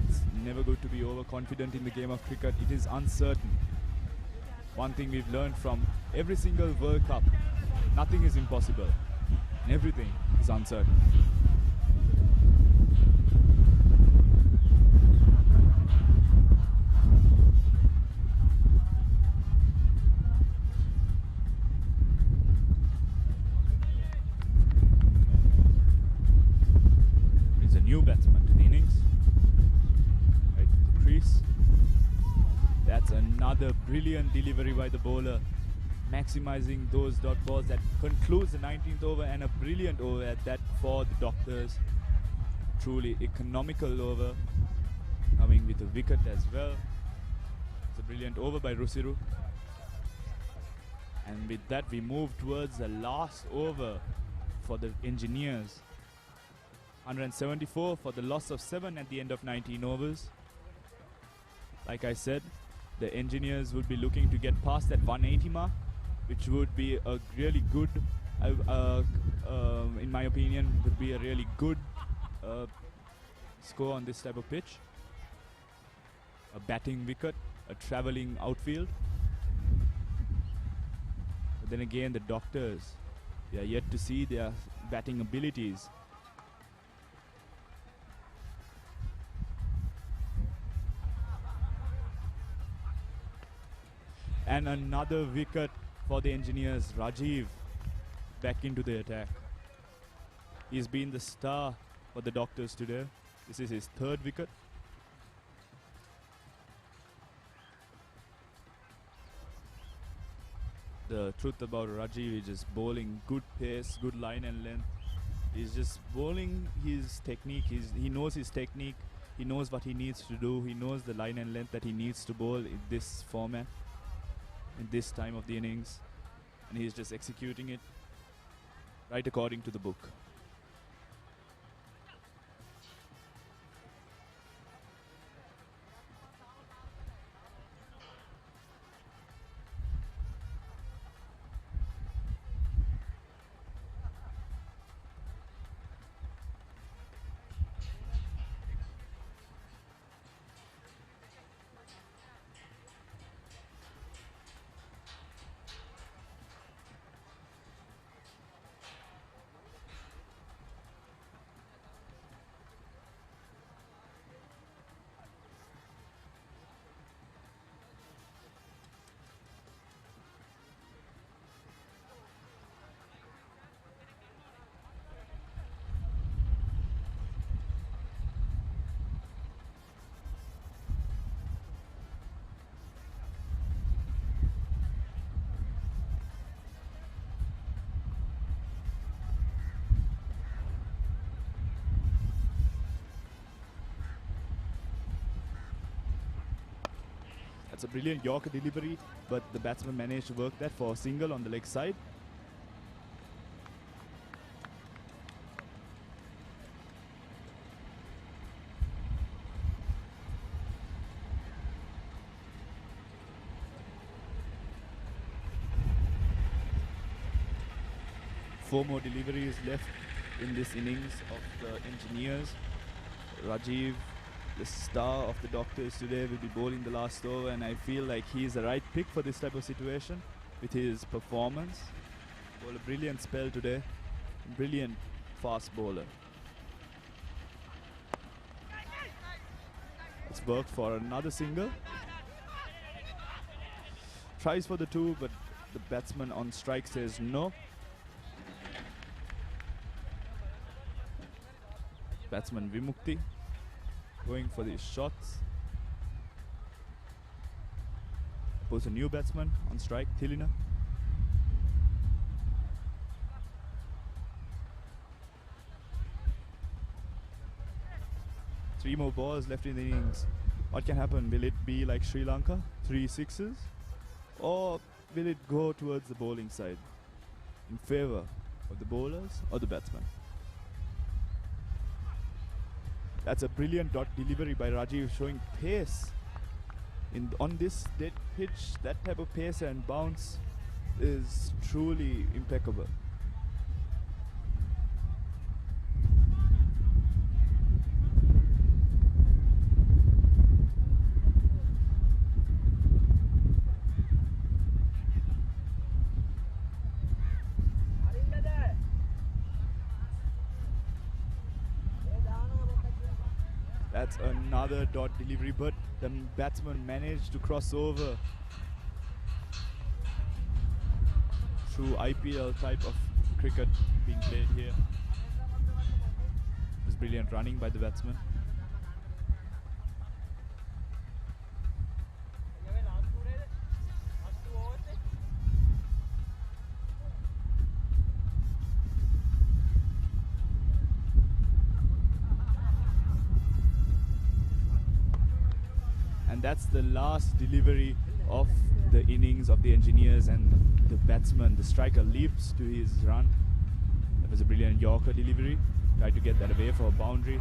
It's never good to be overconfident in the game of cricket. It is uncertain. One thing we've learned from every single World Cup, nothing is impossible. And everything is uncertain. New batsman to the innings, right to the crease. That's another Another brilliant delivery by the bowler, maximizing those dot balls. That concludes the 19th over, and a brilliant over at that for the Doctors. Truly economical over, coming with a wicket as well. It's a brilliant over by Rusiru. And with that, we move towards the last over for the Engineers. 174 for the loss of 7 at the end of 19 overs. Like I said, the Engineers would be looking to get past that 180 mark, which would be a really good, in my opinion, would be a really good score on this type of pitch. A batting wicket, a travelling outfield. But then again, the Doctors, they are yet to see their batting abilities. And another wicket for the Engineers. Rajiv back into the attack. He's been the star for the Doctors today. This is his 3rd wicket. The truth about Rajiv is just bowling good pace, good line and length. He's just bowling his technique. He knows his technique. He knows what he needs to do. He knows the line and length that he needs to bowl in this format, in this time of the innings. And he's just executing it right according to the book. That's a brilliant Yorker delivery, but the batsman managed to work that for a single on the leg side. Four more deliveries left in this innings of the Engineers. Rajiv, the star of the Doctors today, will be bowling the last over, and I feel like he's the right pick for this type of situation with his performance. Bowled a brilliant spell today. Brilliant fast bowler. It's worked for another single. Tries for the 2, but the batsman on strike says no. Batsman Vimukti going for these shots. Pulls a new batsman on strike, Thilina. Three more balls left in the innings. What can happen? Will it be like Sri Lanka, 3 sixes? Or will it go towards the bowling side in favor of the bowlers or the batsmen? That's a brilliant dot delivery by Rajiv, showing pace on this dead pitch. That type of pace and bounce is truly impeccable. That's another dot delivery, but the batsman managed to cross over through IPL type of cricket being played here. It was brilliant running by the batsman. And that's the last delivery of the innings of the Engineers, and the batsman, the striker, leaps to his run. That was a brilliant Yorker delivery. Tried to get that away for a boundary,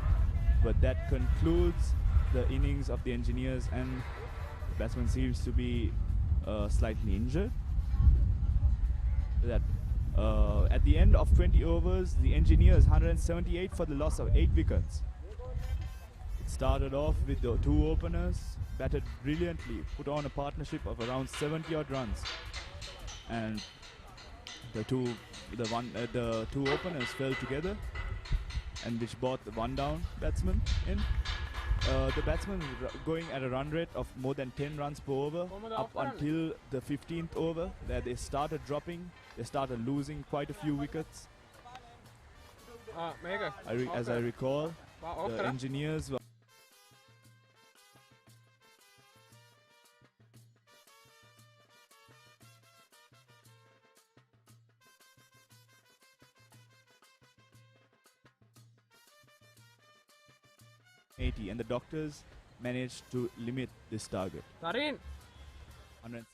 but that concludes the innings of the Engineers, and the batsman seems to be slightly injured. That at the end of 20 overs, the Engineers 178 for the loss of 8 wickets. It started off with the two openers, batted brilliantly, put on a partnership of around 70 odd runs, and the two openers fell together, and which brought the one down batsman in. The batsman going at a run rate of more than 10 runs per over up until the 15th over, where they started dropping. They started losing quite a few wickets. As I recall, the Engineers were and the Doctors managed to limit this target. Tarin! 100.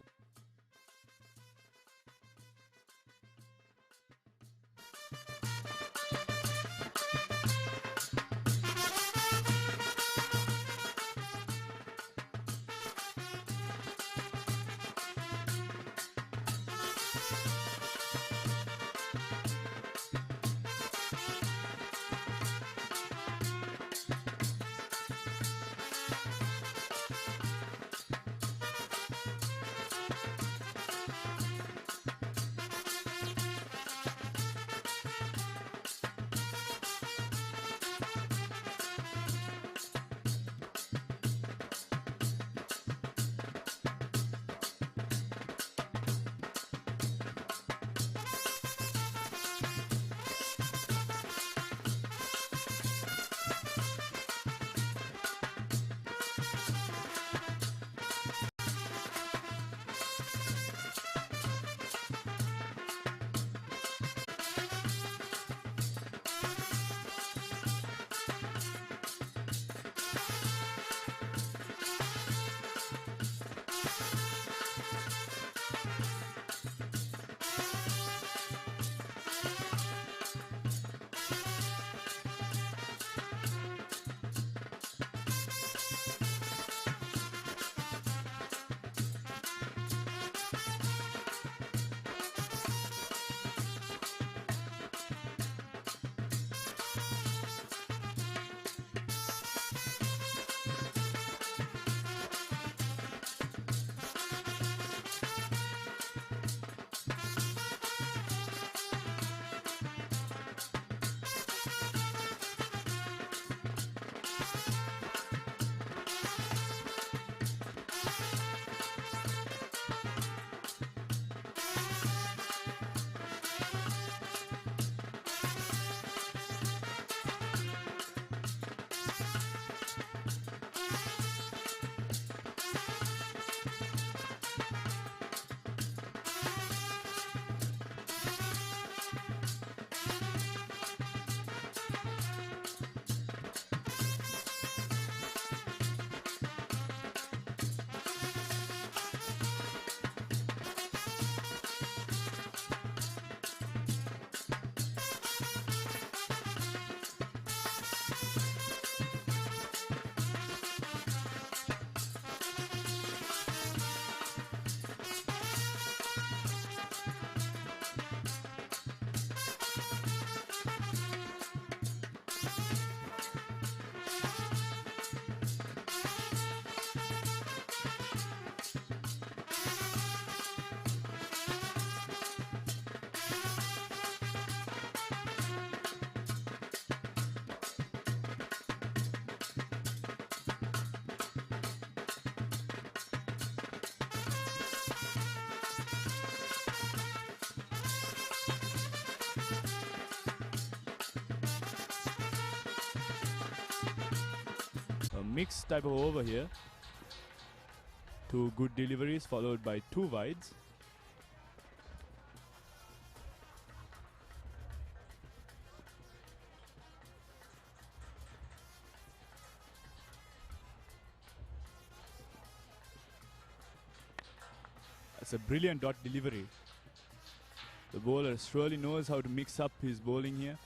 Mixed type of over here. Two good deliveries followed by two wides. It's a brilliant dot delivery. The bowler surely knows how to mix up his bowling here.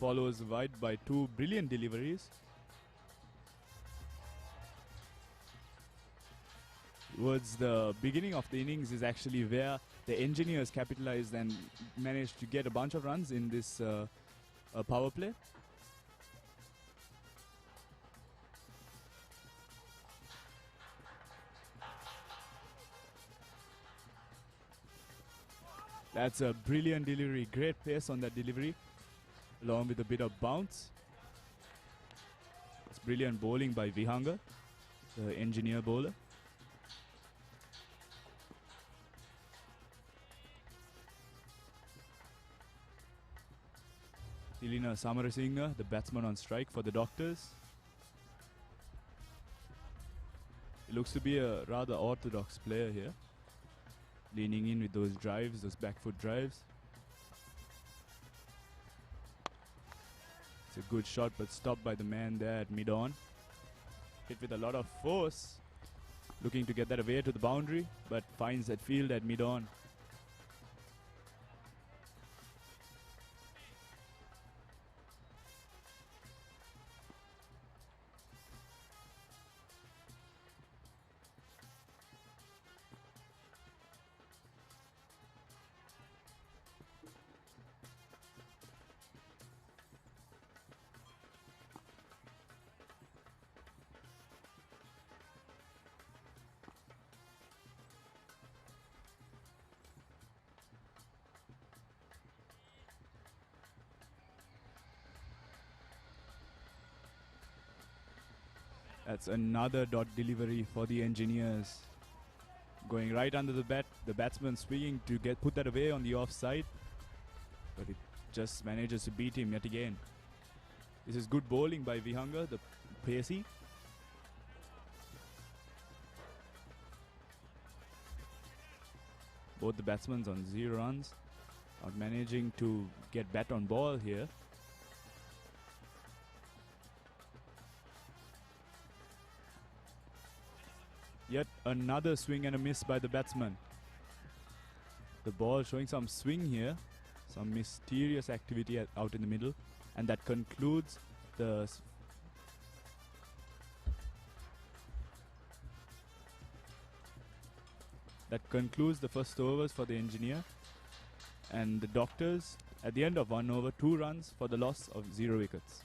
Follows wide by two brilliant deliveries. Towards the beginning of the innings is actually where the engineers capitalized and managed to get a bunch of runs in this power play. That's a brilliant delivery, great pace on that delivery, along with a bit of bounce. It's brilliant bowling by Vihanga, the engineer bowler. Tilina Samarasinghe, the batsman on strike for the Doctors. He looks to be a rather orthodox player here. Leaning in with those drives, those back foot drives. It's a good shot, but stopped by the man there at mid-on. Hit with a lot of force. Looking to get that away to the boundary, but finds that field at mid-on. That's another dot delivery for the engineers. Going right under the bat, the batsman swinging to put that away on the offside, but it just manages to beat him yet again. This is good bowling by Vihanga, the pacey. Both the batsmen on 0 runs, not managing to get bat on ball here. Yet another swing and a miss by the batsman. The ball showing some swing here, some mysterious activity out in the middle, and that concludes the first overs for the engineer. And the Doctors, at the end of 1 over, 2 runs for the loss of 0 wickets.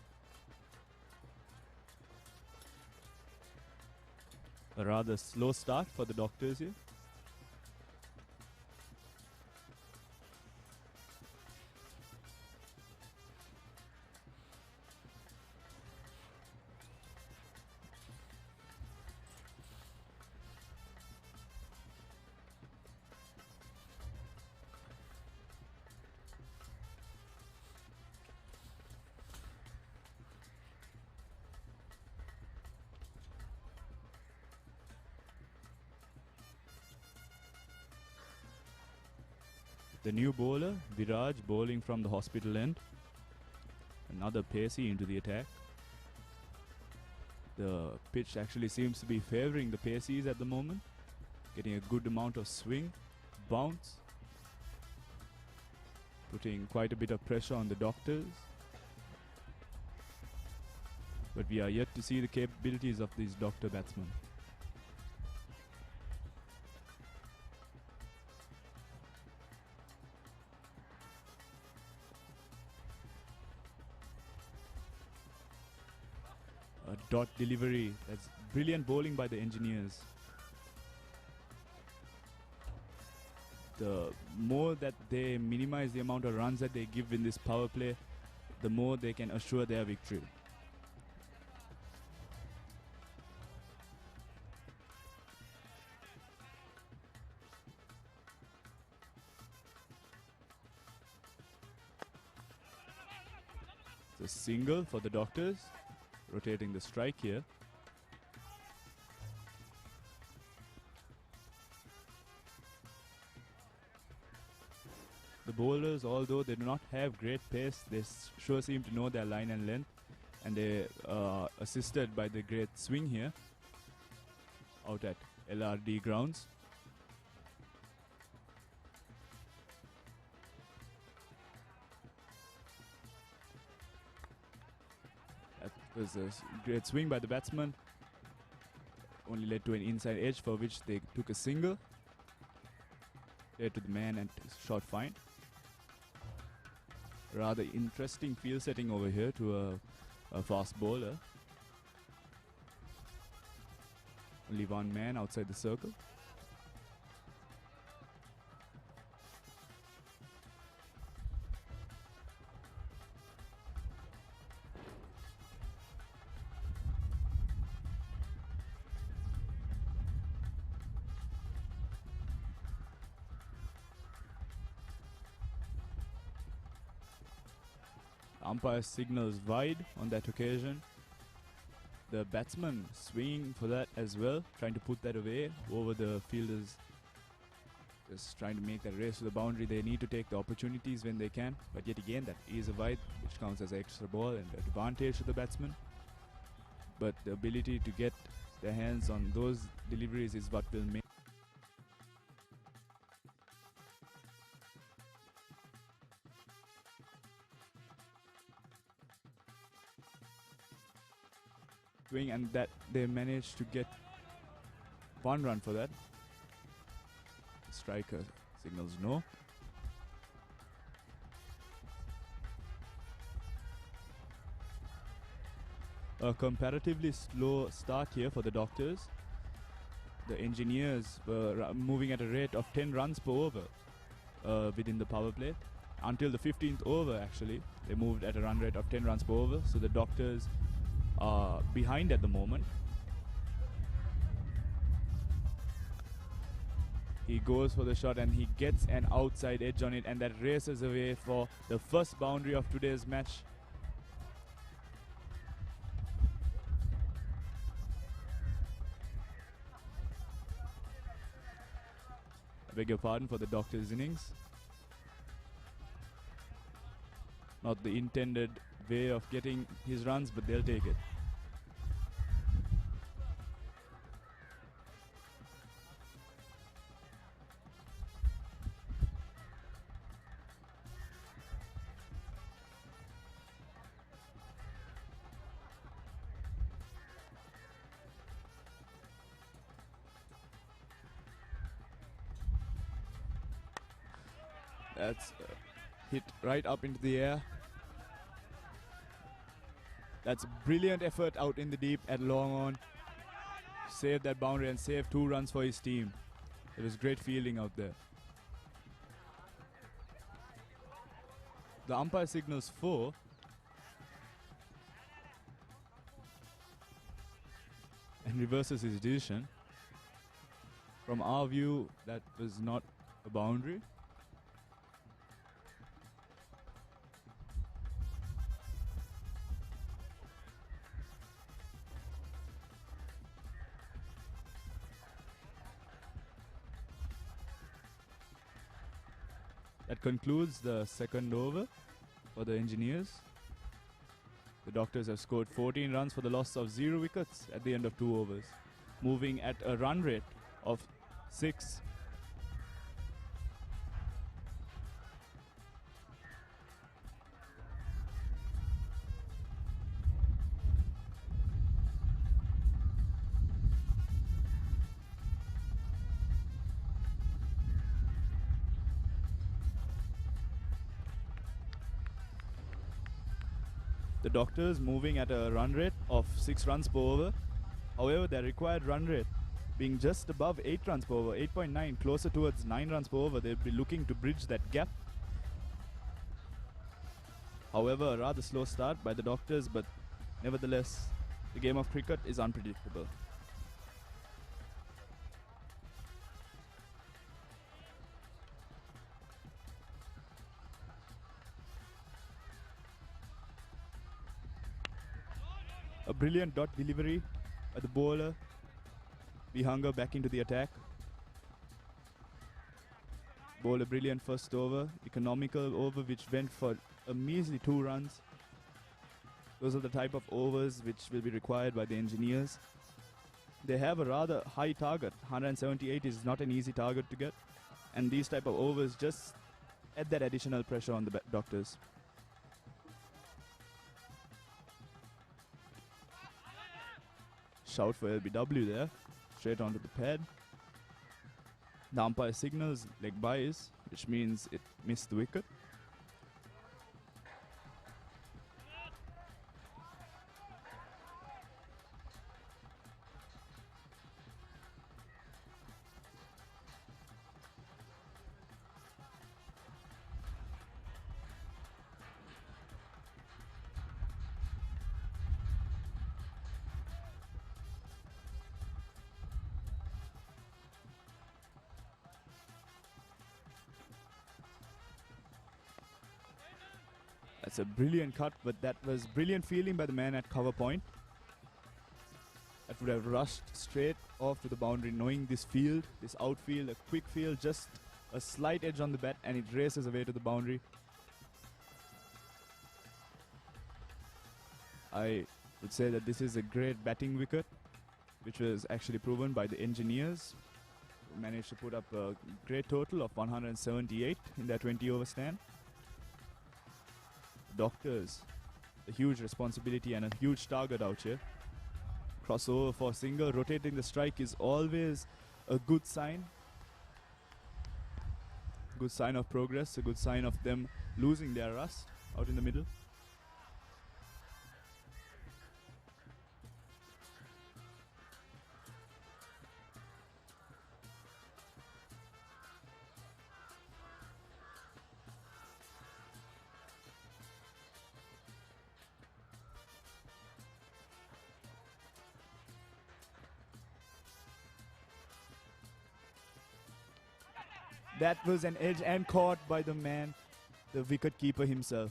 A rather slow start for the Doctors here. The new bowler, Viraj, bowling from the hospital end. Another pacey into the attack. The pitch actually seems to be favouring the paceys at the moment. Getting a good amount of swing, bounce. Putting quite a bit of pressure on the Doctors. But we are yet to see the capabilities of these Doctor batsmen. A dot delivery. That's brilliant bowling by the engineers. The more that they minimize the amount of runs that they give in this power play, the more they can assure their victory. It's a single for the Doctors. Rotating the strike here. The bowlers, although they do not have great pace, they sure seem to know their line and length, and they are assisted by the great swing here out at LRD grounds. It was a great swing by the batsman. Only led to an inside edge for which they took a single. Played to the man and shot fine. Rather interesting field setting over here to a fast bowler. Only one man outside the circle. Umpire signals wide on that occasion. The batsman swinging for that as well, trying to put that away over the fielders. Just trying to make that race to the boundary. They need to take the opportunities when they can. But yet again, that is a wide, which counts as an extra ball and advantage to the batsman. But the ability to get their hands on those deliveries is what will make swing, and that they managed to get 1 run for that. Striker signals no. A comparatively slow start here for the Doctors. The Engineers were moving at a rate of 10 runs per over within the power play. Until the 15th over, actually, they moved at a run rate of 10 runs per over. So the Doctors are behind at the moment. He goes for the shot and he gets an outside edge on it, and that races away for the first boundary of today's match. I beg your pardon for the Doctor's innings. Not the intended way of getting his runs, but they'll take it. That's hit right up into the air. That's brilliant effort out in the deep at long on. Saved that boundary and saved 2 runs for his team. It was great fielding out there. The umpire signals 4. And reverses his decision. From our view, that was not a boundary. That concludes the second over for the Engineers. The Doctors have scored 14 runs for the loss of 0 wickets at the end of 2 overs, moving at a run rate of 6. The Doctors moving at a run rate of 6 runs per over. However, their required run rate being just above 8 runs per over, 8.9, closer towards 9 runs per over. They'll be looking to bridge that gap. However, a rather slow start by the Doctors, but nevertheless, the game of cricket is unpredictable. A brilliant dot delivery by the bowler. Vihanger back into the attack. Bowled a brilliant first over, economical over which went for a measly 2 runs. Those are the type of overs which will be required by the Engineers. They have a rather high target. 178 is not an easy target to get. And these type of overs just add that additional pressure on the Doctors. shout for LBW there. Straight onto the pad. The umpire signals leg bias, which means it missed the wicket. That's a brilliant cut, but that was brilliant fielding by the man at cover point. That would have rushed straight off to the boundary, knowing this field, this outfield, a quick field, just a slight edge on the bat, and it races away to the boundary. I would say that this is a great batting wicket, which was actually proven by the engineers, who managed to put up a great total of 178 in their 20-over stand. Doctors, a huge responsibility and a huge target out here. Crossover for single, rotating the strike is always a good sign. Good sign of progress, a good sign of them losing their rust out in the middle. That was an edge and caught by the man, the wicket keeper himself.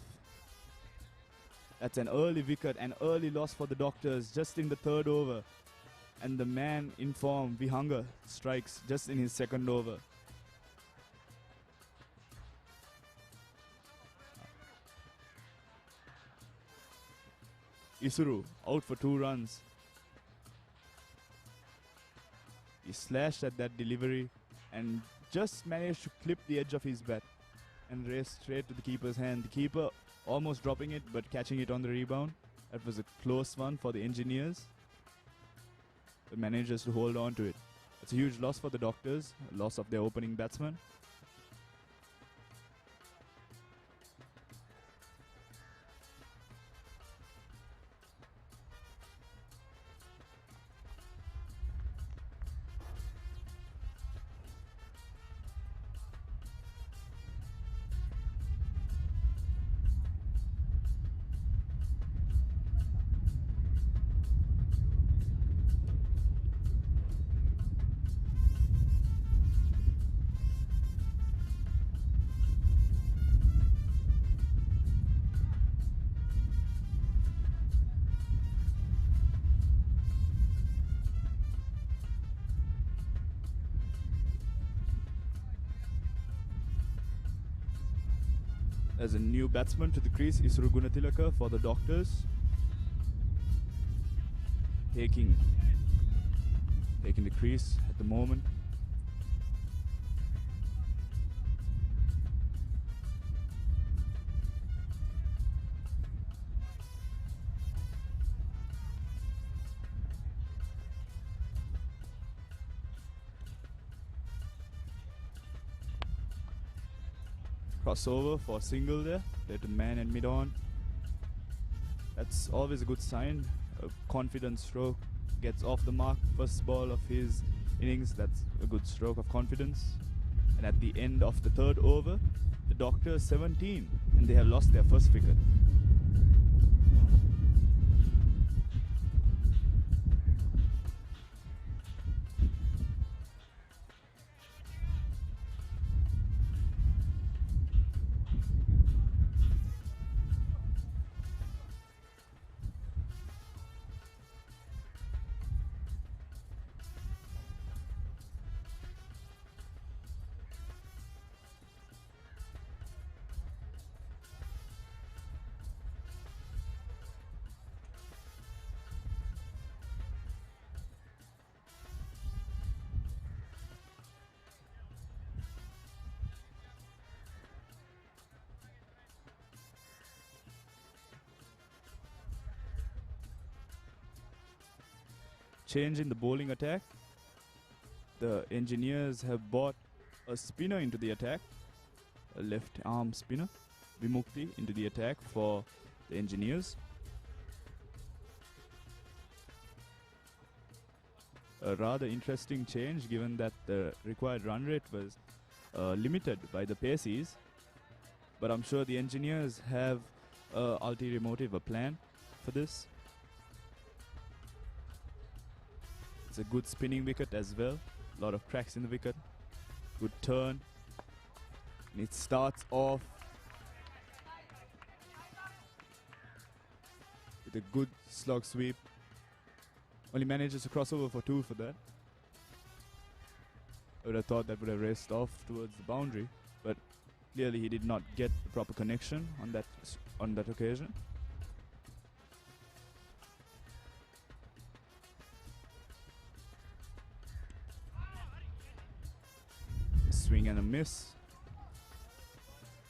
That's an early wicket, an early loss for the Doctors just in the third over. And the man in form, Vihanga, strikes just in his second over. Isuru out for 2 runs. He slashed at that delivery and just managed to clip the edge of his bat and race straight to the keeper's hand. The keeper almost dropping it but catching it on the rebound. That was a close one for the engineers, but manages to hold on to it. It's a huge loss for the Doctors, a loss of their opening batsman. As a new batsman to the crease, Isuru Gunatilaka for the Doctors. Taking the crease at the moment. Crossover for single there. Let the man and mid on. That's always a good sign. A confident stroke. Gets off the mark. First ball of his innings. That's a good stroke of confidence. And at the end of the third over, the Doctors 17. And they have lost their first wicket. change in the bowling attack. The engineers have brought a spinner into the attack, a left arm spinner, Vimukti, into the attack for the engineers. A rather interesting change given that the required run rate was limited by the paces. But I'm sure the engineers have a ulterior motive, a plan for this. It's a good spinning wicket as well. A lot of cracks in the wicket. Good turn. And it starts off with a good slog sweep. Only manages to cross over for 2 for that. I would have thought that would have raced off towards the boundary, but clearly he did not get the proper connection on that occasion. Swing and a miss.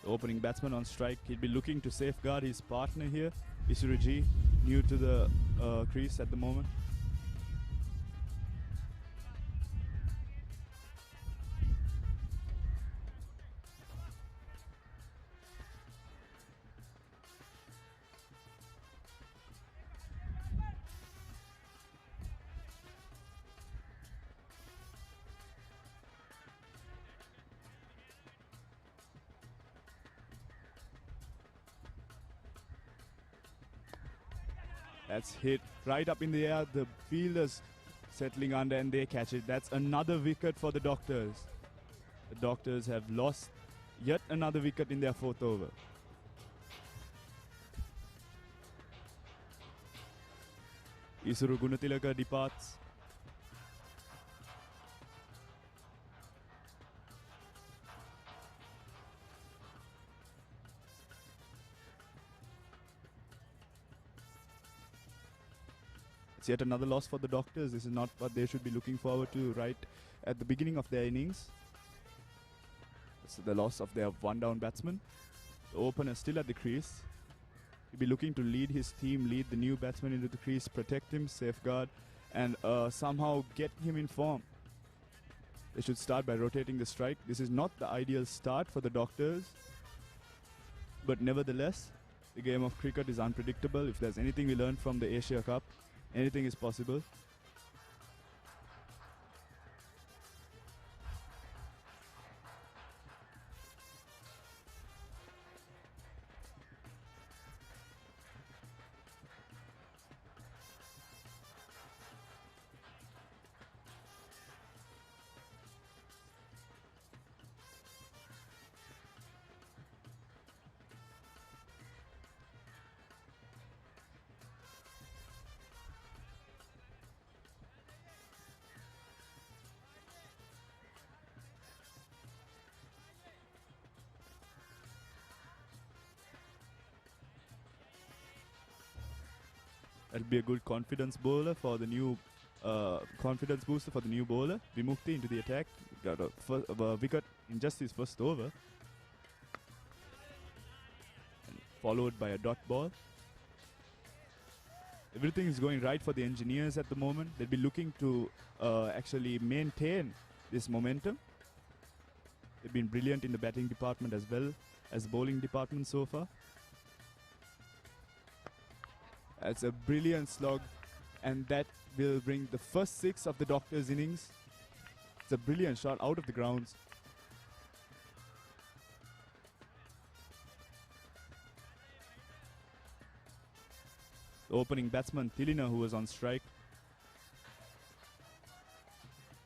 The opening batsman on strike. He'd be looking to safeguard his partner here, Isuruji, new to the crease at the moment. That's hit right up in the air. The fielders settling under and they catch it. That's another wicket for the Doctors. The Doctors have lost yet another wicket in their 4th over. Isuru Gunatilaka departs. It's yet another loss for the Doctors. This is not what they should be looking forward to right at the beginning of their innings. It's the loss of their one-down batsman. The opener still at the crease. He'll be looking to lead his team, lead the new batsman into the crease, protect him, safeguard, and somehow get him in form. They should start by rotating the strike. This is not the ideal start for the Doctors. But nevertheless, the game of cricket is unpredictable. If there's anything we learned from the Asia Cup, anything is possible. That'll be a good confidence bowler for the new confidence booster for the new bowler. Vimukti into the attack. Got a wicket in just his 1st over. And followed by a dot ball. Everything is going right for the engineers at the moment. They'll be looking to actually maintain this momentum. They've been brilliant in the batting department as well as bowling department so far. That's a brilliant slog, and that will bring the first 6 of the Doctors' innings. It's a brilliant shot out of the grounds. The opening batsman, Tilina, who was on strike,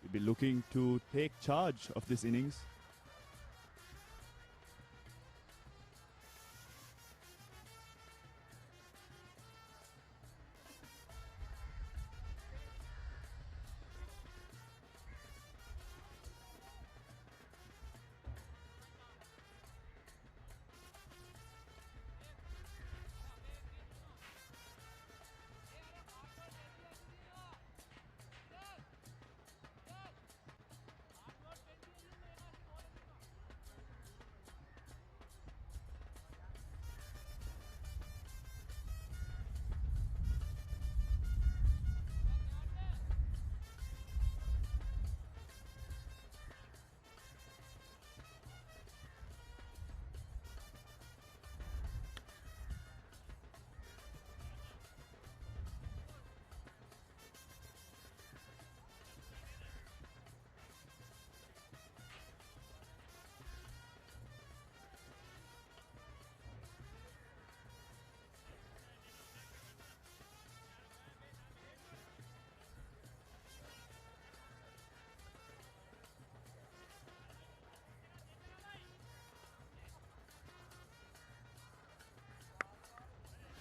will be looking to take charge of this innings.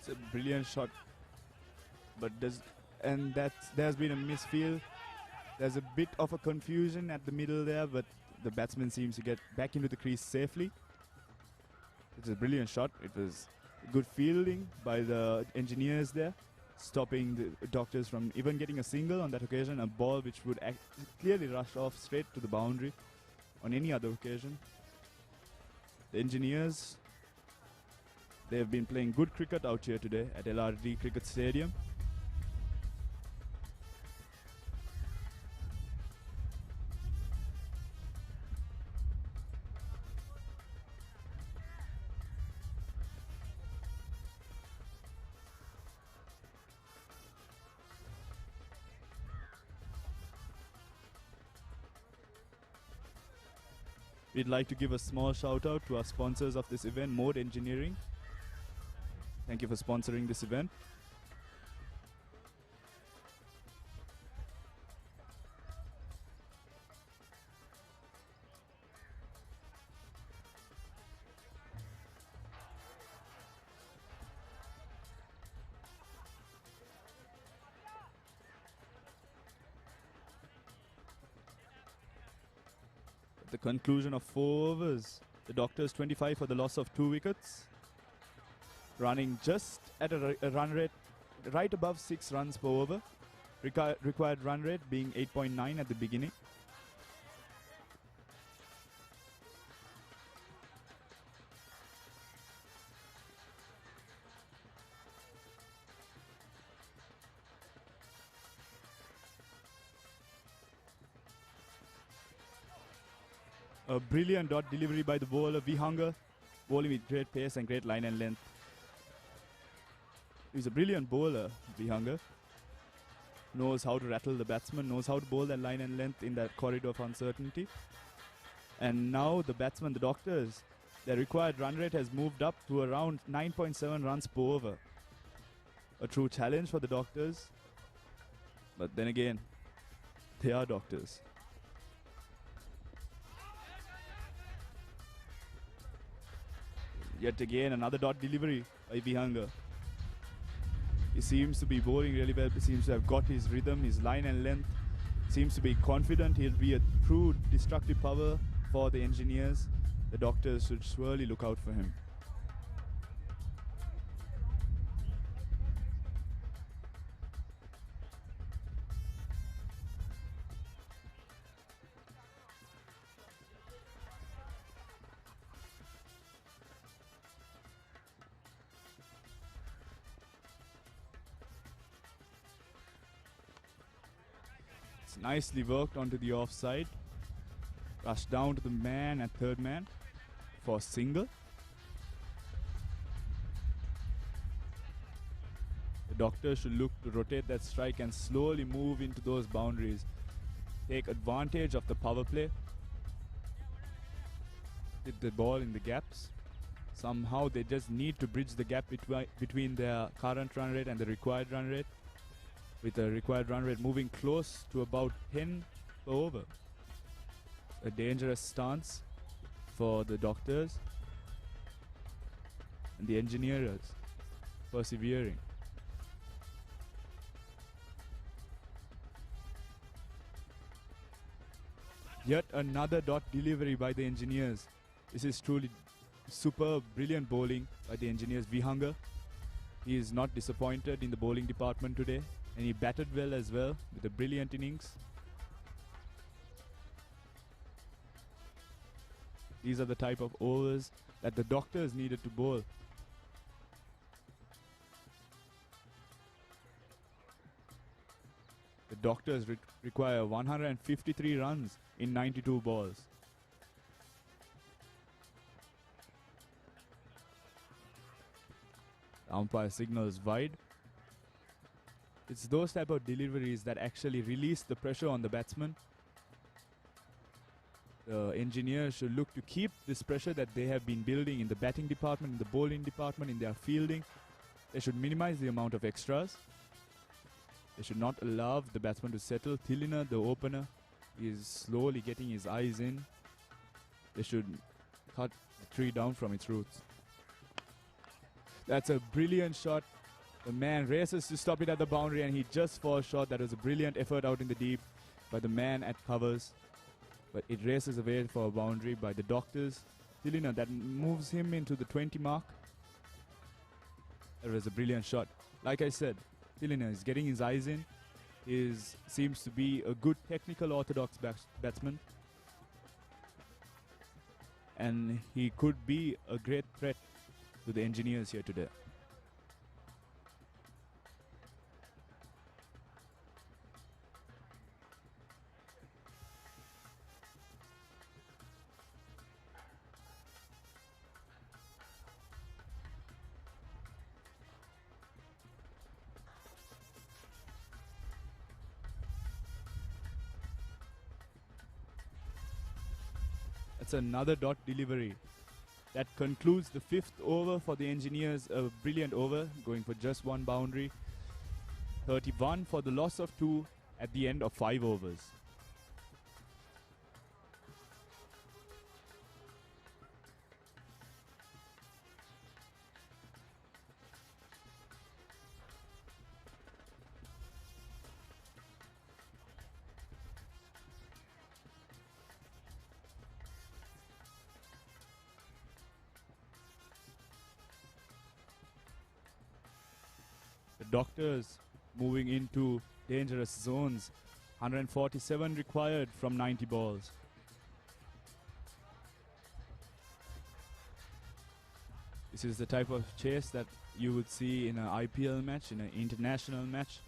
It's a brilliant shot, but there's been a misfield. There's a bit of a confusion at the middle there, but the batsman seems to get back into the crease safely. It's a brilliant shot. It was good fielding by the engineers there, stopping the Doctors from even getting a single on that occasion, a ball which would clearly rush off straight to the boundary on any other occasion. The engineers, they've been playing good cricket out here today at LRD Cricket Stadium. We'd like to give a small shout out to our sponsors of this event, Mode Engineering. Thank you for sponsoring this event. At the conclusion of 4 overs, the Doctors 25 for the loss of 2 wickets, running just at a run rate right above 6 runs per over, required run rate being 8.9 at the beginning. A brilliant dot delivery by the bowler, Vihanger, bowling with great pace and great line and length. He's a brilliant bowler, Vihanger. Knows how to rattle the batsman, knows how to bowl that line and length in that corridor of uncertainty. And now the batsmen, the Doctors, their required run rate has moved up to around 9.7 runs per over. A true challenge for the Doctors. But then again, they are Doctors. Yet again, another dot delivery by Vihanger. He seems to be bowling really well. He seems to have got his rhythm, his line and length. Seems to be confident. He'll be a true destructive power for the engineers. The Doctors should surely look out for him. Nicely worked onto the offside. Rushed down to the man at third man for single. The Doctors should look to rotate that strike and slowly move into those boundaries. Take advantage of the power play. Hit the ball in the gaps. Somehow they just need to bridge the gap between their current run rate and the required run rate, with the required run rate moving close to about 10 per over. A dangerous stance for the Doctors and the engineers persevering. Yet another dot delivery by the engineers. This is truly superb, brilliant bowling by the engineers. Vihanger, he is not disappointed in the bowling department today. And he batted well as well with a brilliant innings. These are the type of overs that the Doctors needed to bowl. The Doctors require 153 runs in 92 balls. The umpire signals wide. It's those type of deliveries that actually release the pressure on the batsman. The engineers should look to keep this pressure that they have been building in the batting department, in the bowling department, in their fielding. They should minimize the amount of extras. They should not allow the batsman to settle. Thilina, the opener, is slowly getting his eyes in. They should cut the tree down from its roots. That's a brilliant shot The man races to stop it at the boundary and he just falls short. That was a brilliant effort out in the deep by the man at covers. But it races away for a boundary by the doctors. Tilina, that moves him into the 20 mark. That was a brilliant shot. Like I said, Tilina is getting his eyes in. Seems to be a good technical orthodox batsman. And he could be a great threat to the engineers here today. That's another dot delivery. That concludes the 5th over for the engineers. A brilliant over, going for just one boundary. 31 for the loss of 2 at the end of 5 overs. The doctors moving into dangerous zones. 147 required from 90 balls. This is the type of chase that you would see in an IPL match, in an international match.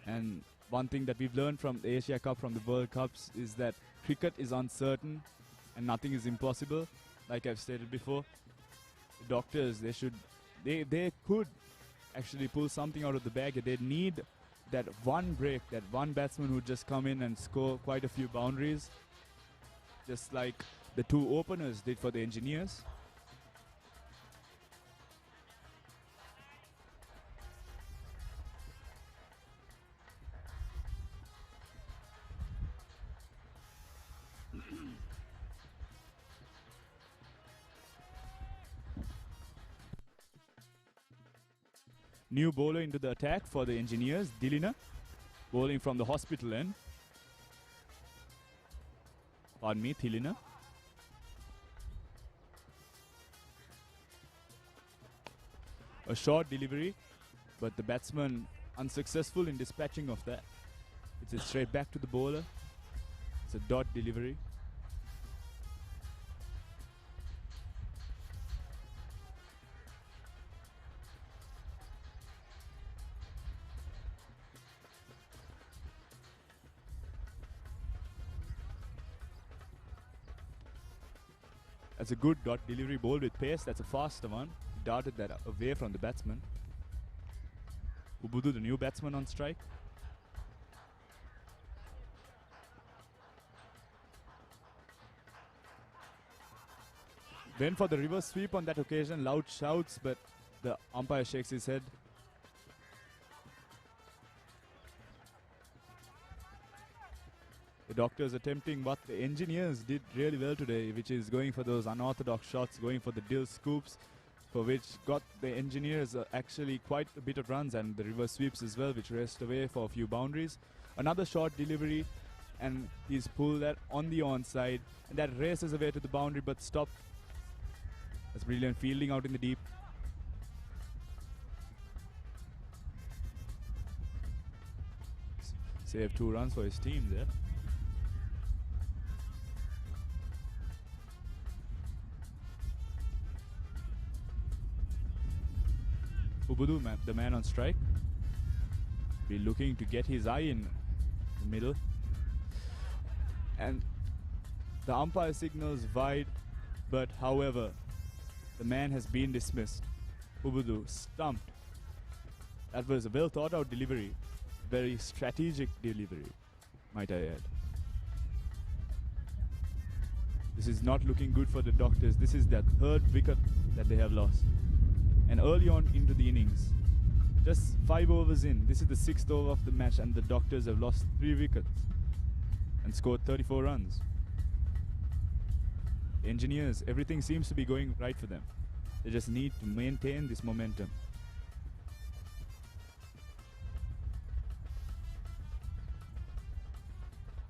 And one thing that we've learned from the Asia Cup, from the World Cups, is that cricket is uncertain and nothing is impossible. Like I've stated before, the doctors, they could actually pull something out of the bag. They need that one break, that one batsman who just come in and score quite a few boundaries, just like the 2 openers did for the engineers. New bowler into the attack for the engineers, Dilina, bowling from the hospital end. Pardon me, Tilina. A short delivery, but the batsman unsuccessful in dispatching of that. It's a straight back to the bowler. It's a dot delivery. That's a good dot delivery ball with pace. That's a faster one. Darted that away from the batsman. Ubudu, the new batsman on strike. Went for the reverse sweep on that occasion. Loud shouts, but the umpire shakes his head. The doctors attempting what the engineers did really well today, which is going for those unorthodox shots, going for the dill scoops, for which got the engineers actually quite a bit of runs, and the reverse sweeps as well, which raced away for a few boundaries. Another short delivery, and he's pulled that on the onside, and that races away to the boundary but stopped. That's brilliant fielding out in the deep. Saved 2 runs for his team there. Ubudu, the man on strike, be looking to get his eye in the middle. And the umpire signals wide, but however, the man has been dismissed. Ubudu stumped. That was a well thought out delivery. Very strategic delivery, might I add. This is not looking good for the doctors. This is their 3rd wicket that they have lost. And early on into the innings, just 5 overs in, this is the 6th over of the match, and the doctors have lost 3 wickets and scored 34 runs. The engineers, everything seems to be going right for them. They just need to maintain this momentum.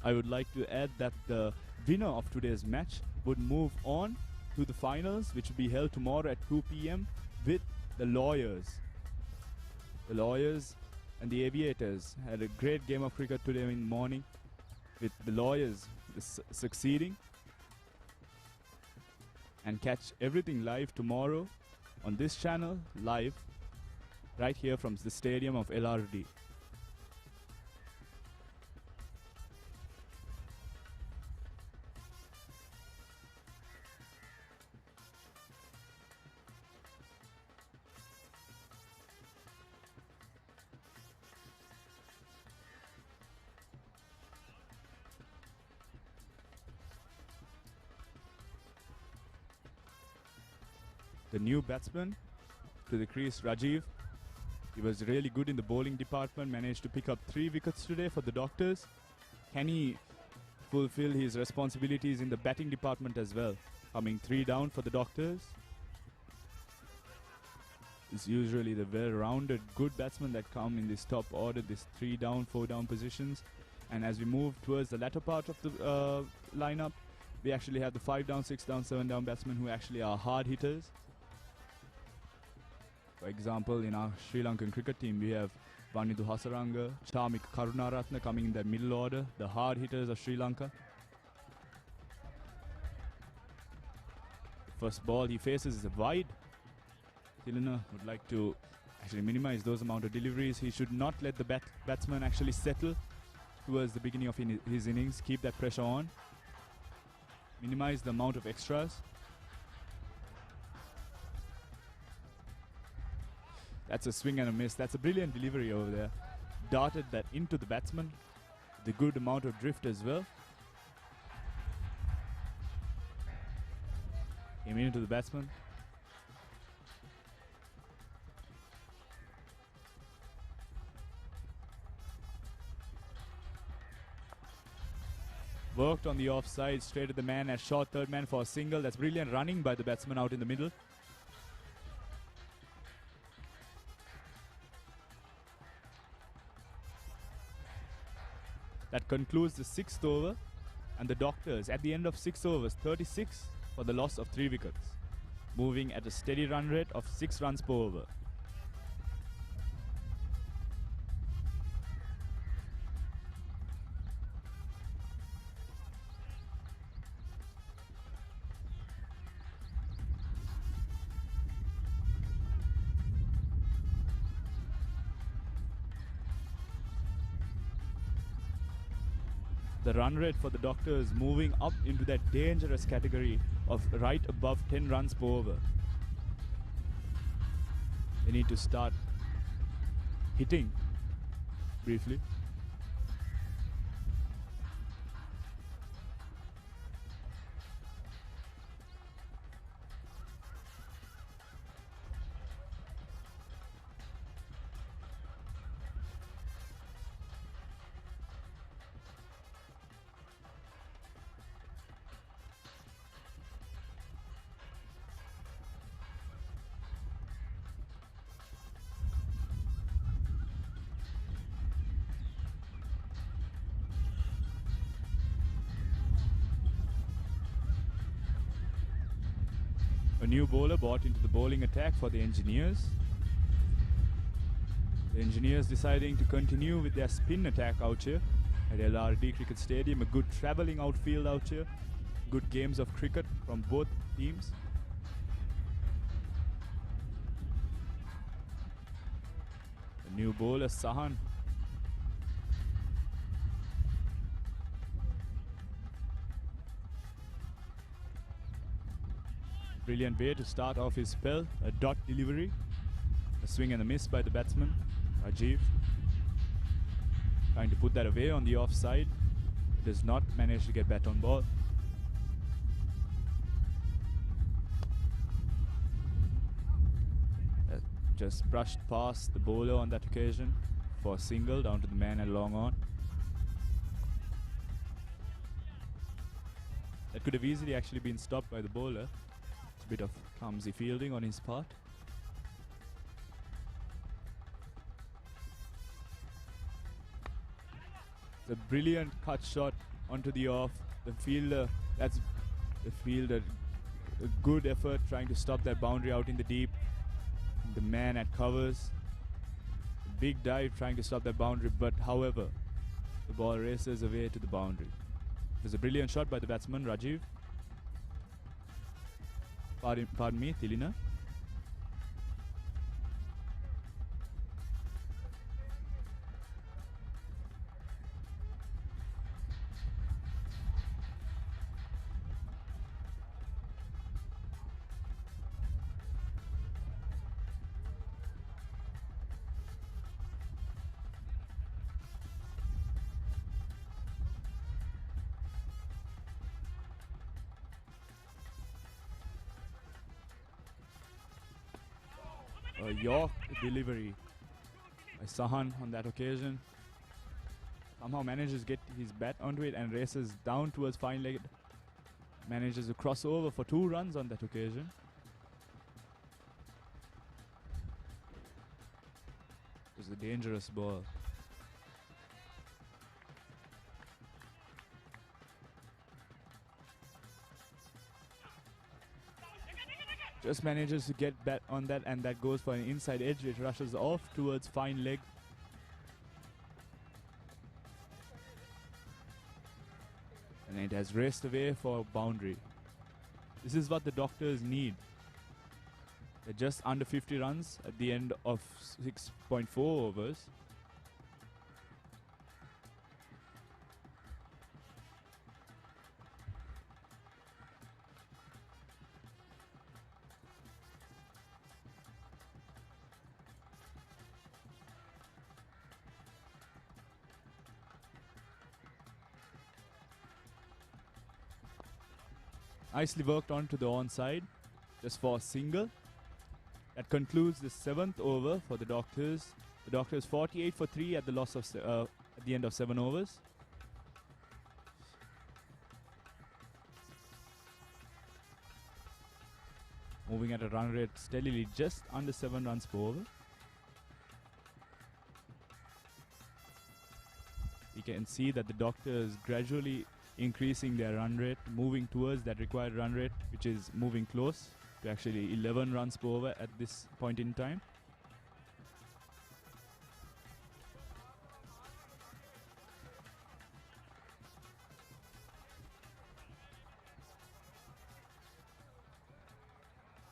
I would like to add that the winner of today's match would move on to the finals, which will be held tomorrow at 2 p.m. with the Lawyers. The Lawyers and the Aviators had a great game of cricket today in the morning, with the Lawyers succeeding. And catch everything live tomorrow on this channel, live, right here from the stadium of LRD. The new batsman to the crease, Rajiv. He was really good in the bowling department, managed to pick up 3 wickets today for the Doctors. Can he fulfill his responsibilities in the batting department as well? Coming 3 down for the Doctors. It's usually the well-rounded, good batsmen that come in this top order, this 3 down, 4 down positions. And as we move towards the latter part of the lineup, we actually have the 5 down, 6 down, 7 down batsmen who actually are hard hitters. For example, in our Sri Lankan cricket team, we have Vanidhu Hasaranga, Chamika Karunaratne coming in the middle order, the hard hitters of Sri Lanka. First ball he faces is a wide. Tilina would like to actually minimize those amount of deliveries. He should not let the batsman actually settle towards the beginning of his innings. Keep that pressure on. Minimize the amount of extras. That's a swing and a miss. That's a brilliant delivery over there. Darted that into the batsman. The good amount of drift as well. Came into the batsman. Worked on the offside, straight at the man as short third man for a single. That's brilliant running by the batsman out in the middle. That concludes the 6th over, and the Doctors at the end of 6 overs, 36 for the loss of 3 wickets, moving at a steady run rate of 6 runs per over. The run rate for the Doctors moving up into that dangerous category of right above 10 runs per over. They need to start hitting briefly. A new bowler brought into the bowling attack for the Engineers. The Engineers deciding to continue with their spin attack out here at LRD Cricket Stadium. A good travelling outfield out here. Good games of cricket from both teams. The new bowler Sahan. Brilliant way to start off his spell. A dot delivery. A swing and a miss by the batsman, Rajiv. Trying to put that away on the offside. Does not manage to get bat on ball. Just brushed past the bowler on that occasion for a single down to the man and long on. That could have easily actually been stopped by the bowler. bit of clumsy fielding on his part. It's a brilliant cut shot onto the off. The fielder, a good effort trying to stop that boundary out in the deep. The man at covers. A big dive trying to stop that boundary, but however, the ball races away to the boundary. It was a brilliant shot by the batsman, Rajiv. Pardon me, Tilina. A York delivery by Sahan on that occasion. Somehow manages to get his bat onto it and races down towards fine leg. Manages to cross over for 2 runs on that occasion. It was a dangerous ball. Just manages to get bat on that, and that goes for an inside edge. It rushes off towards fine leg. And it has raced away for boundary. This is what the Doctors need. They're just under 50 runs at the end of 6.4 overs. Nicely worked on to the onside, just for a single. That concludes the 7th over for the Doctors. The Doctors 48 for 3 at the loss of at the end of 7 overs. Moving at a run rate steadily, just under 7 runs per over. You can see that the Doctors gradually increasing their run rate, moving towards that required run rate, which is moving close to actually 11 runs per over at this point in time.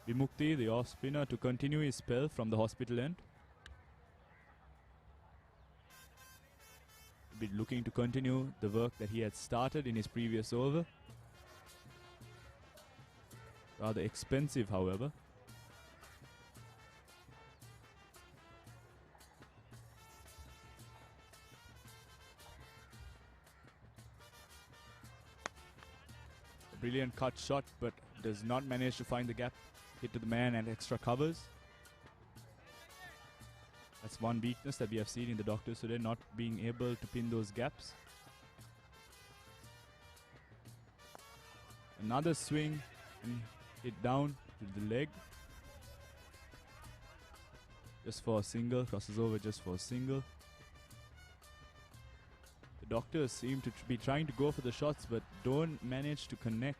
Vimukti, the off spinner, to continue his spell from the hospital end. Be looking to continue the work that he had started in his previous over. Rather expensive, however. A brilliant cut shot, but does not manage to find the gap. Hit to the man and extra covers. That's one weakness that we have seen in the Doctors today, not being able to pin those gaps. Another swing and hit down to the leg. Just for a single, crosses over just for a single. The Doctors seem to be trying to go for the shots but don't manage to connect.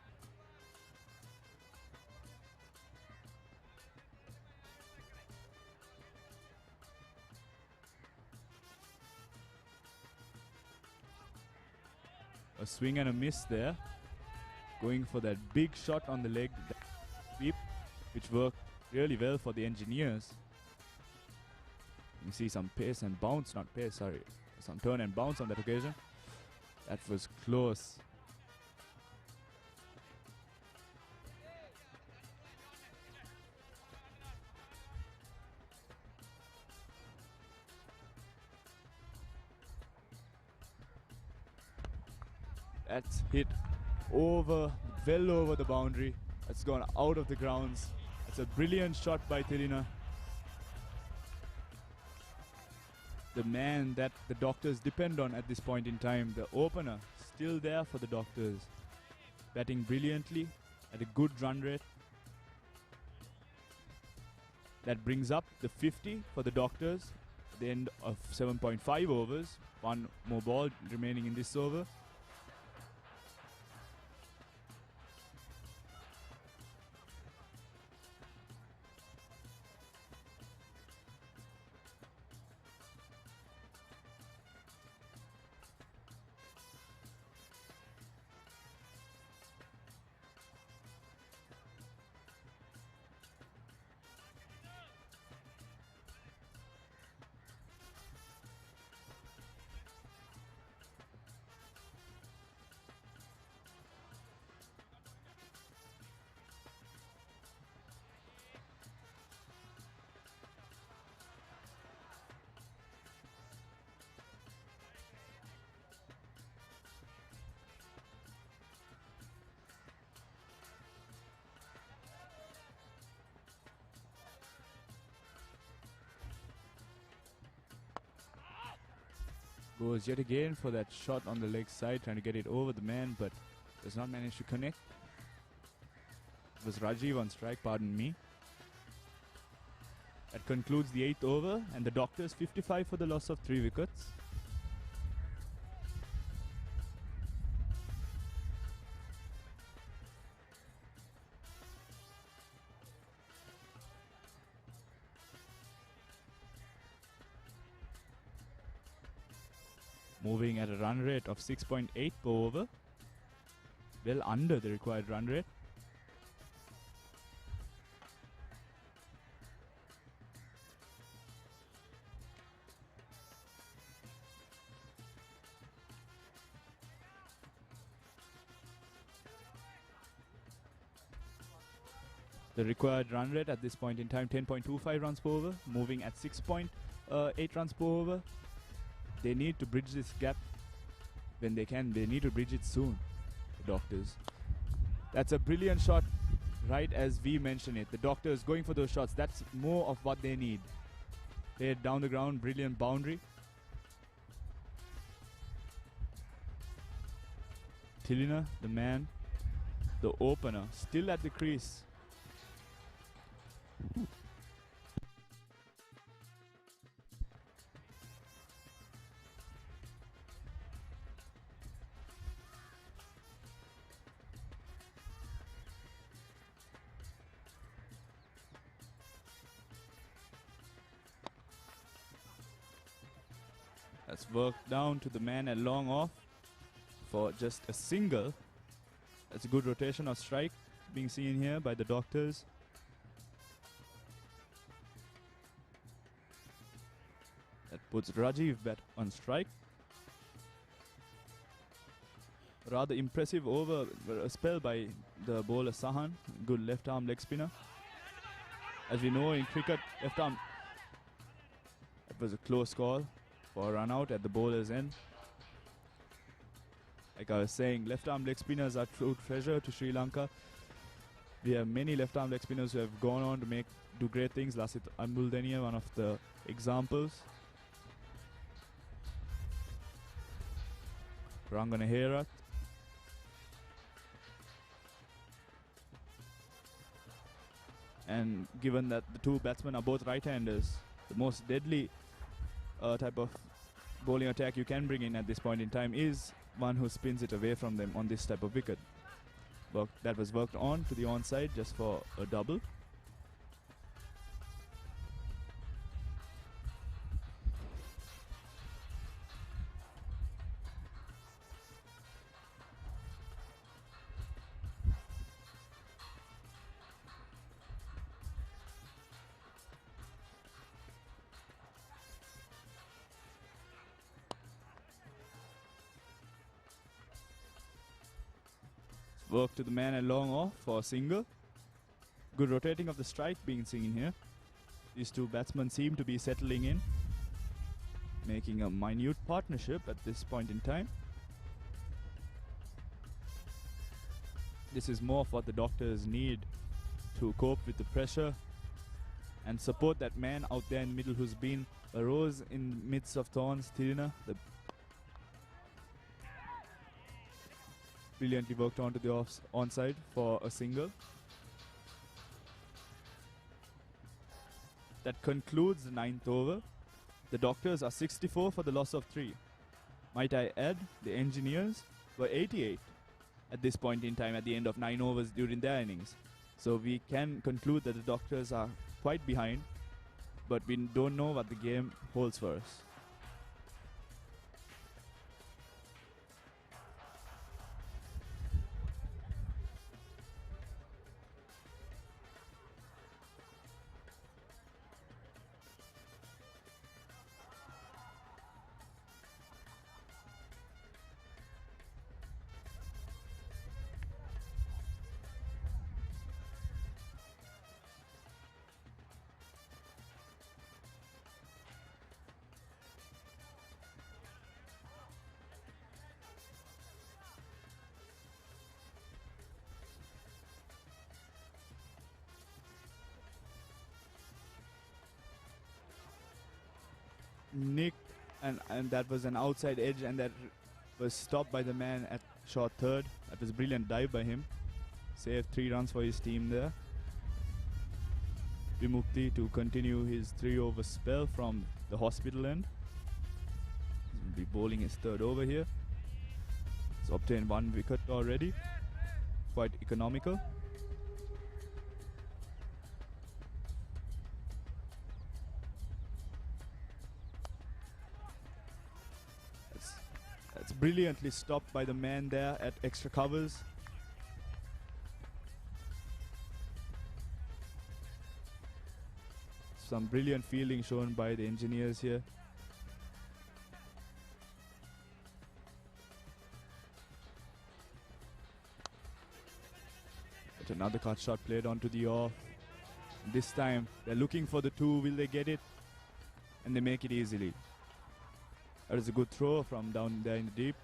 A swing and a miss there. Going for that big shot on the leg, that sweep, which worked really well for the Engineers. You see some pace and bounce, not pace, sorry. Some turn and bounce on that occasion. That was close. That's hit over, well over the boundary. That's gone out of the grounds. That's a brilliant shot by Tilina. The man that the Doctors depend on at this point in time, the opener, still there for the Doctors. Batting brilliantly at a good run rate. That brings up the 50 for the Doctors at the end of 7.5 overs. One more ball remaining in this over. Goes yet again for that shot on the leg side, trying to get it over the man, but does not manage to connect. It was Rajiv on strike, pardon me. That concludes the 8th over, and the Doctors 55 for the loss of 3 wickets. Moving at a run rate of 6.8 per over. Well under the required run rate. The required run rate at this point in time, 10.25 runs per over. Moving at 6.8 runs per over. They need to bridge this gap when they can. They need to bridge it soon, the Doctors. That's a brilliant shot, right as we mentioned it. The Doctors going for those shots. That's more of what they need. They're down the ground, brilliant boundary. Tilina, the man, the opener, still at the crease. That's worked down to the man at long off for just a single. That's a good rotation of strike being seen here by the Doctors. That puts Rajiv back on strike. Rather impressive over a spell by the bowler Sahan. Good left arm leg spinner. As we know in cricket, left arm, it was a close call for a run out at the bowler's end. Like I was saying, left arm leg spinners are true treasure to Sri Lanka. We have many left arm leg spinners who have gone on to do great things. Lasith Ambuldeniya, one of the examples. Rangana Herath. And given that the two batsmen are both right-handers, the most deadly type of bowling attack you can bring in at this point in time is one who spins it away from them on this type of wicket. That was worked on to the onside just for a double. Work to the man and long off for a single. Good rotating of the strike being seen here. These two batsmen seem to be settling in, making a minute partnership at this point in time. This is more of what the Doctors need to cope with the pressure and support that man out there in the middle who's been a rose in midst of thorns. Tilina, the brilliantly worked onto the onside for a single. That concludes the 9th over. The Doctors are 64 for the loss of 3. Might I add, the Engineers were 88 at this point in time at the end of 9 overs during their innings. So we can conclude that the Doctors are quite behind, but we don't know what the game holds for us. Nick, and that was an outside edge, and that was stopped by the man at short third. That was a brilliant dive by him. Saved 3 runs for his team there. Vimukti to continue his 3-over spell from the hospital end. He'll be bowling his 3rd over here. He's obtained 1 wicket already. Quite economical. That's brilliantly stopped by the man there at extra covers. Some brilliant fielding shown by the Engineers here. But another cut shot played onto the off. This time they're looking for the 2. Will they get it? And they make it easily. That is a good throw from down there in the deep.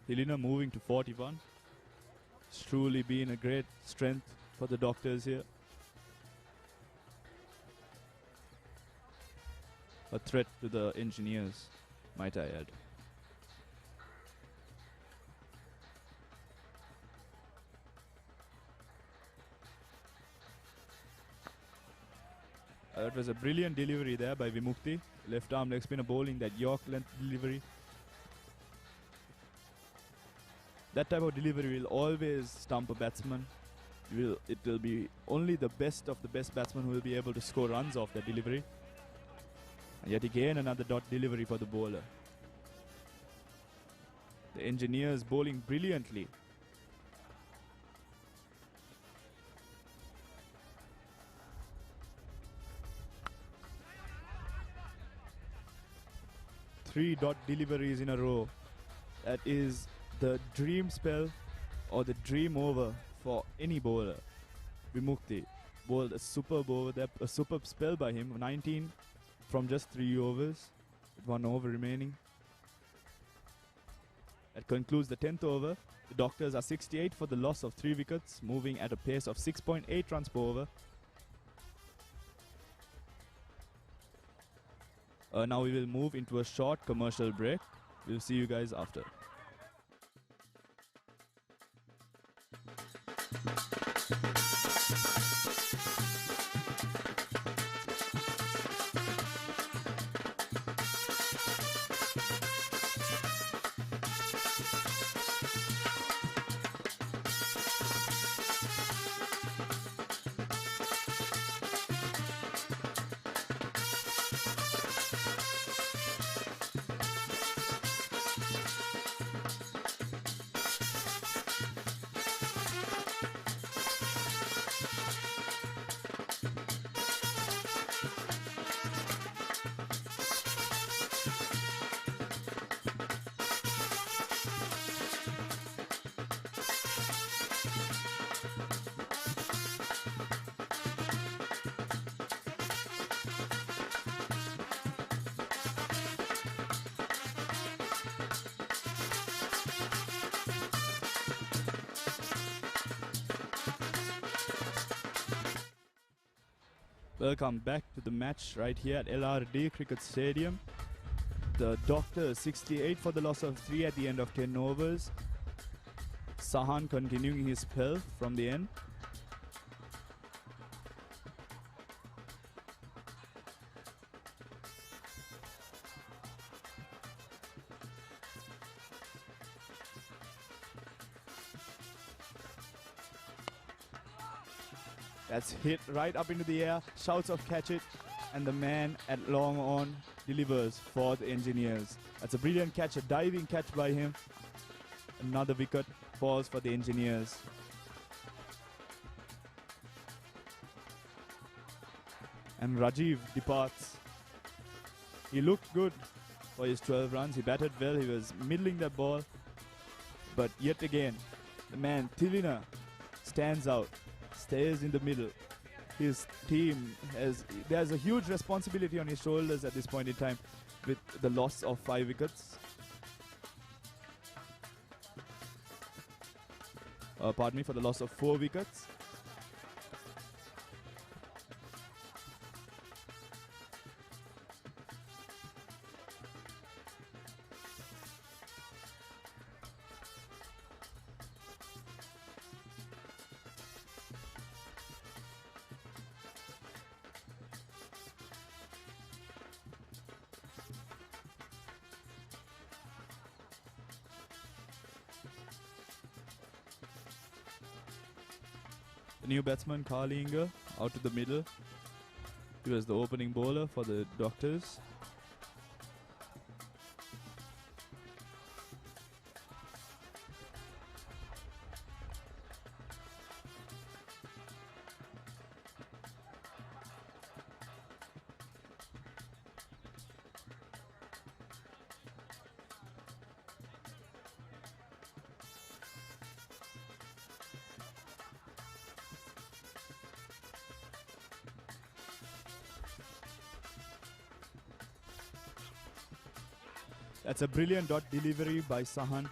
Helena moving to 41. It's truly been a great strength for the Doctors here. A threat to the Engineers, might I add. That was a brilliant delivery there by Vimukti. Left arm leg spinner bowling that York length delivery. That type of delivery will always stump a batsman. It will be only the best of the best batsmen who will be able to score runs off that delivery. And yet again another dot delivery for the bowler. The Engineers bowling brilliantly. Three dot deliveries in a row. That is the dream spell or the dream over for any bowler. Vimukti bowled a superb over there, a superb spell by him. 19 from just 3 overs, with 1 over remaining. That concludes the 10th over. The Doctors are 68 for the loss of 3 wickets, moving at a pace of 6.8 runs per over. Now we will move into a short commercial break. We'll see you guys after. Welcome back to the match right here at LRD Cricket Stadium. The Doctor 68 for the loss of 3 at the end of 10 overs. Sahan continuing his spell from the end. That's hit right up into the air. Shouts of catch it. And the man at long on delivers for the Engineers. That's a brilliant catch, a diving catch by him. Another wicket falls for the Engineers. And Rajiv departs. He looked good for his 12 runs. He batted well. He was middling that ball. But yet again, the man Tilina stands out, stays in the middle. His team there's a huge responsibility on his shoulders at this point in time with the loss of 5 wickets. Pardon me, for the loss of 4 wickets. The new batsman, Carlinger, out to the middle. He was the opening bowler for the Doctors. That's a brilliant dot delivery by Sahan,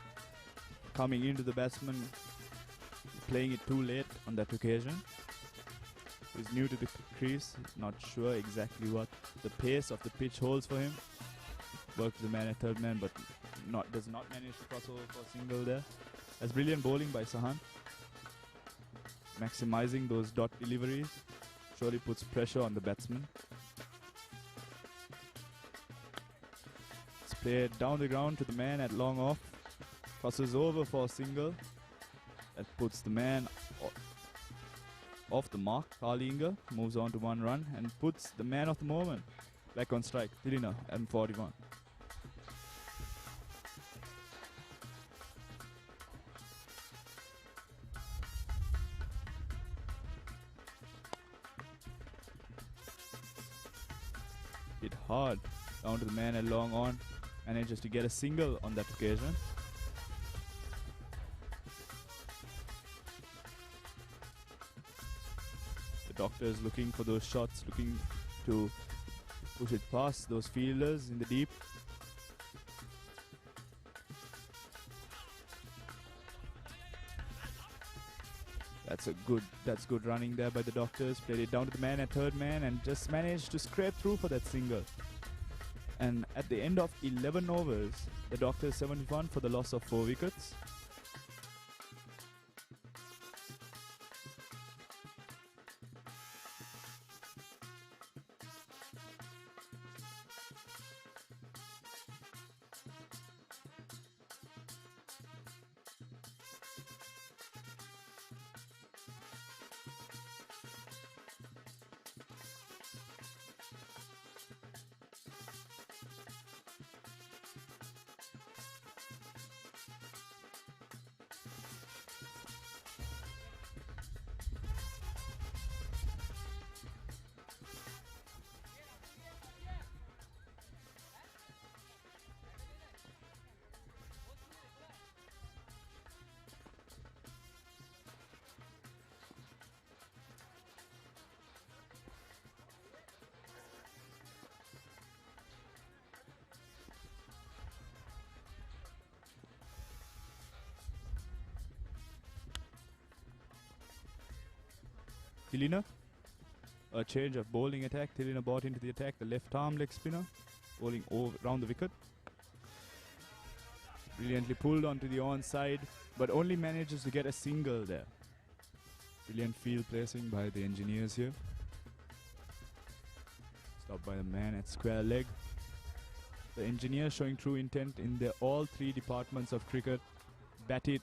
coming into the batsman, playing it too late on that occasion. He's new to the crease, not sure exactly what the pace of the pitch holds for him. Works the man at third man, but does not manage to cross over for a single there. That's brilliant bowling by Sahan. Maximizing those dot deliveries surely puts pressure on the batsman. Played down the ground to the man at long off. Crosses over for a single. That puts the man off the mark. Carlinger moves on to 1 run and puts the man of the moment back on strike. Tilina at 41. Hit hard down to the man at long on. Manages to get a single on that occasion. The Doctor is looking for those shots, looking to push it past those fielders in the deep. That's good running there by the Doctors. Played it down to the man at third man and just managed to scrape through for that single. And at the end of 11 overs, the Doctors 71 for the loss of 4 wickets. Tilina, a change of bowling attack. Tilina brought into the attack, the left arm leg spinner, bowling over round the wicket. Brilliantly pulled onto the onside, but only manages to get a single there. Brilliant field placing by the engineers here. Stopped by the man at square leg. The engineers showing true intent in all three departments of cricket. Batted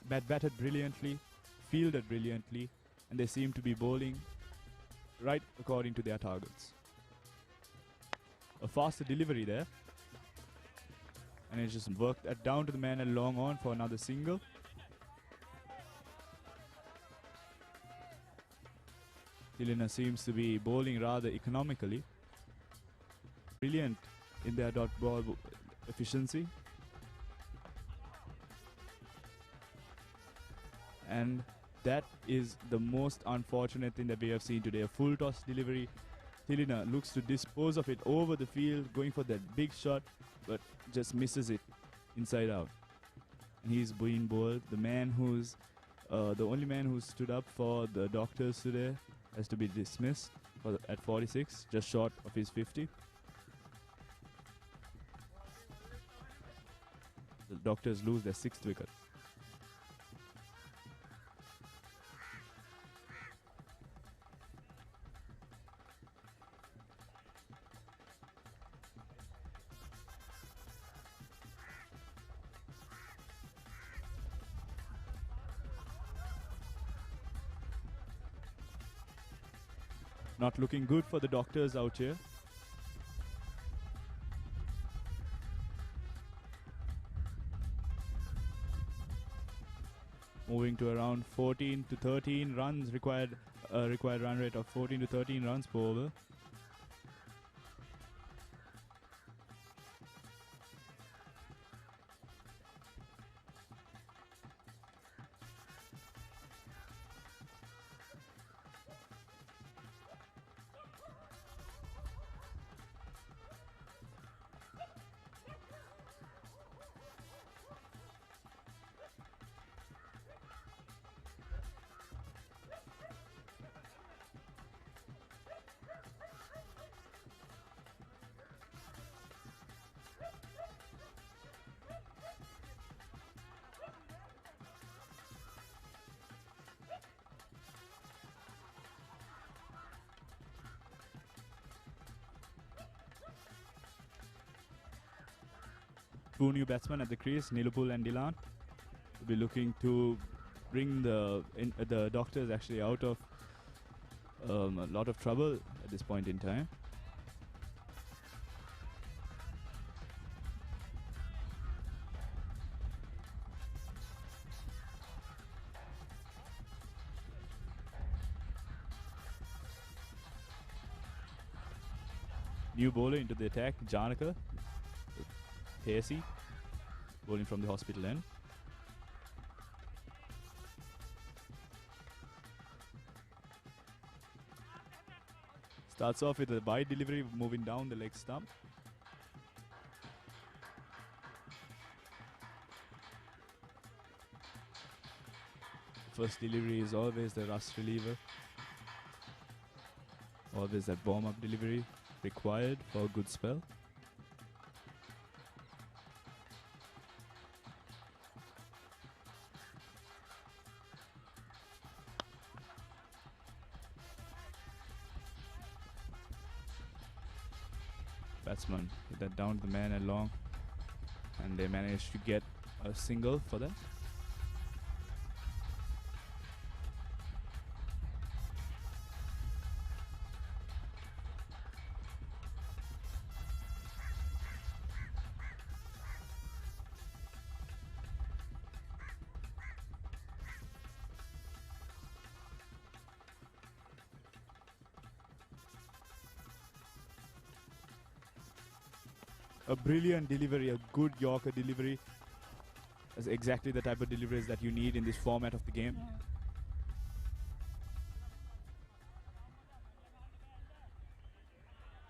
brilliantly, fielded brilliantly, and they seem to be bowling right according to their targets. A faster delivery there. And it just worked that down to the man and long on for another single. Thilina seems to be bowling rather economically. Brilliant in their dot ball efficiency. And that is the most unfortunate thing that we have seen today. A full toss delivery. Thilina looks to dispose of it over the field, going for that big shot, but just misses it inside out. And he's being bowled. The man who's the only man who stood up for the Doctors today has to be dismissed at 46, just short of his 50. The Doctors lose their 6th wicket. Not looking good for the Doctors out here. Moving to around 14 to 13 runs required run rate of 14 to 13 runs per over. Two new batsmen at the crease, Nilupul and Dilan, will be looking to bring the Doctors actually out of a lot of trouble at this point in time. New bowler into the attack, Janaka. Pacey, bowling from the hospital end. Starts off with a wide delivery, moving down the leg stump. First delivery is always the rust reliever. Always that warm-up delivery required for a good spell. Batsman hit that down to the man and long, and they managed to get a single for that. A brilliant delivery, a good Yorker delivery. That's exactly the type of deliveries that you need in this format of the game.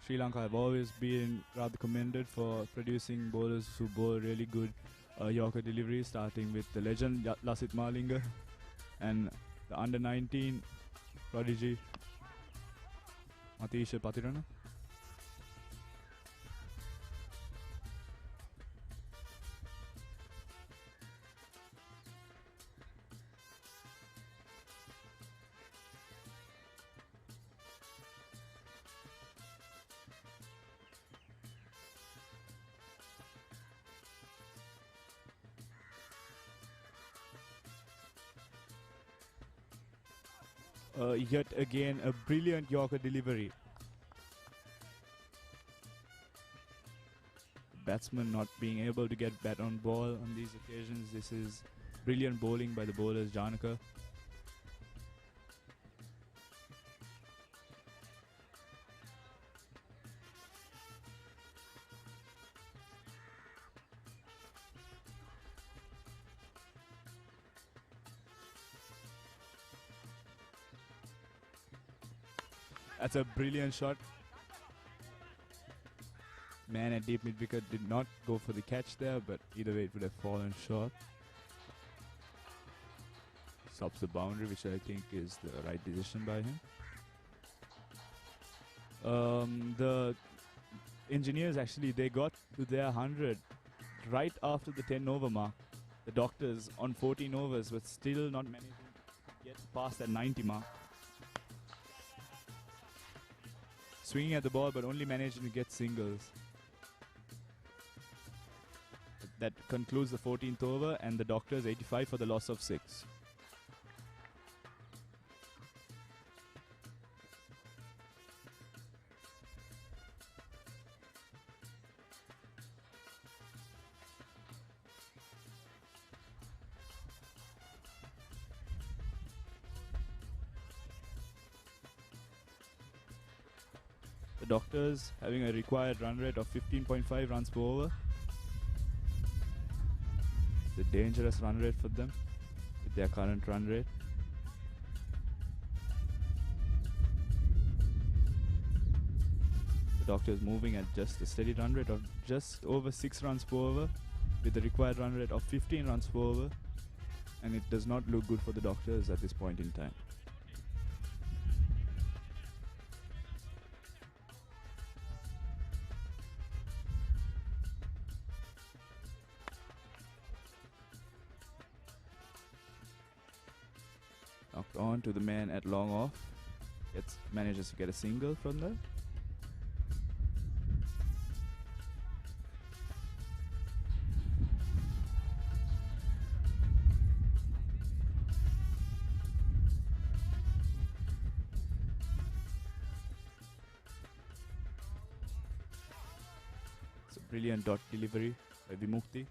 Sri Lanka have always been rather commended for producing bowlers who bowl really good Yorker deliveries, starting with the legend Lasith Malinga and the under-19 prodigy Matisha Patirana. Yet again, a brilliant Yorker delivery. Batsman not being able to get bat on ball on these occasions. This is brilliant bowling by the bowlers, Janaka. That's a brilliant shot. Man at deep mid wicket did not go for the catch there, but either way it would have fallen short. Stops the boundary, which I think is the right decision by him. The engineers actually, they got to their 100 right after the 10 over mark. The doctors on 14 overs but still not managing to get past that 90 mark. Swinging at the ball but only managing to get singles. That concludes the 14th over and the doctors 85 for the loss of 6. The doctors having a required run rate of 15.5 runs per over. It's a dangerous run rate for them with their current run rate. The doctors moving at just a steady run rate of just over 6 runs per over with the required run rate of 15 runs per over, and it does not look good for the doctors at this point in time. Knocked on to the man at long off. Manages to get a single from there. It's a brilliant dot delivery by Vimukti.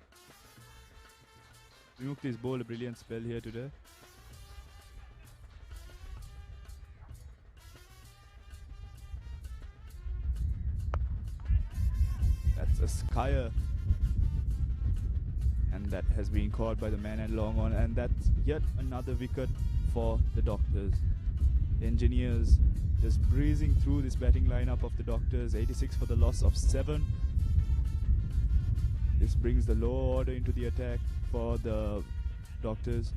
Vimukti's bowled a brilliant spell here today. A skyer, and that has been caught by the man at long on, and that's yet another wicket for the doctors. The engineers just breezing through this batting lineup of the doctors. 86 for the loss of 7. This brings the low order into the attack for the doctors.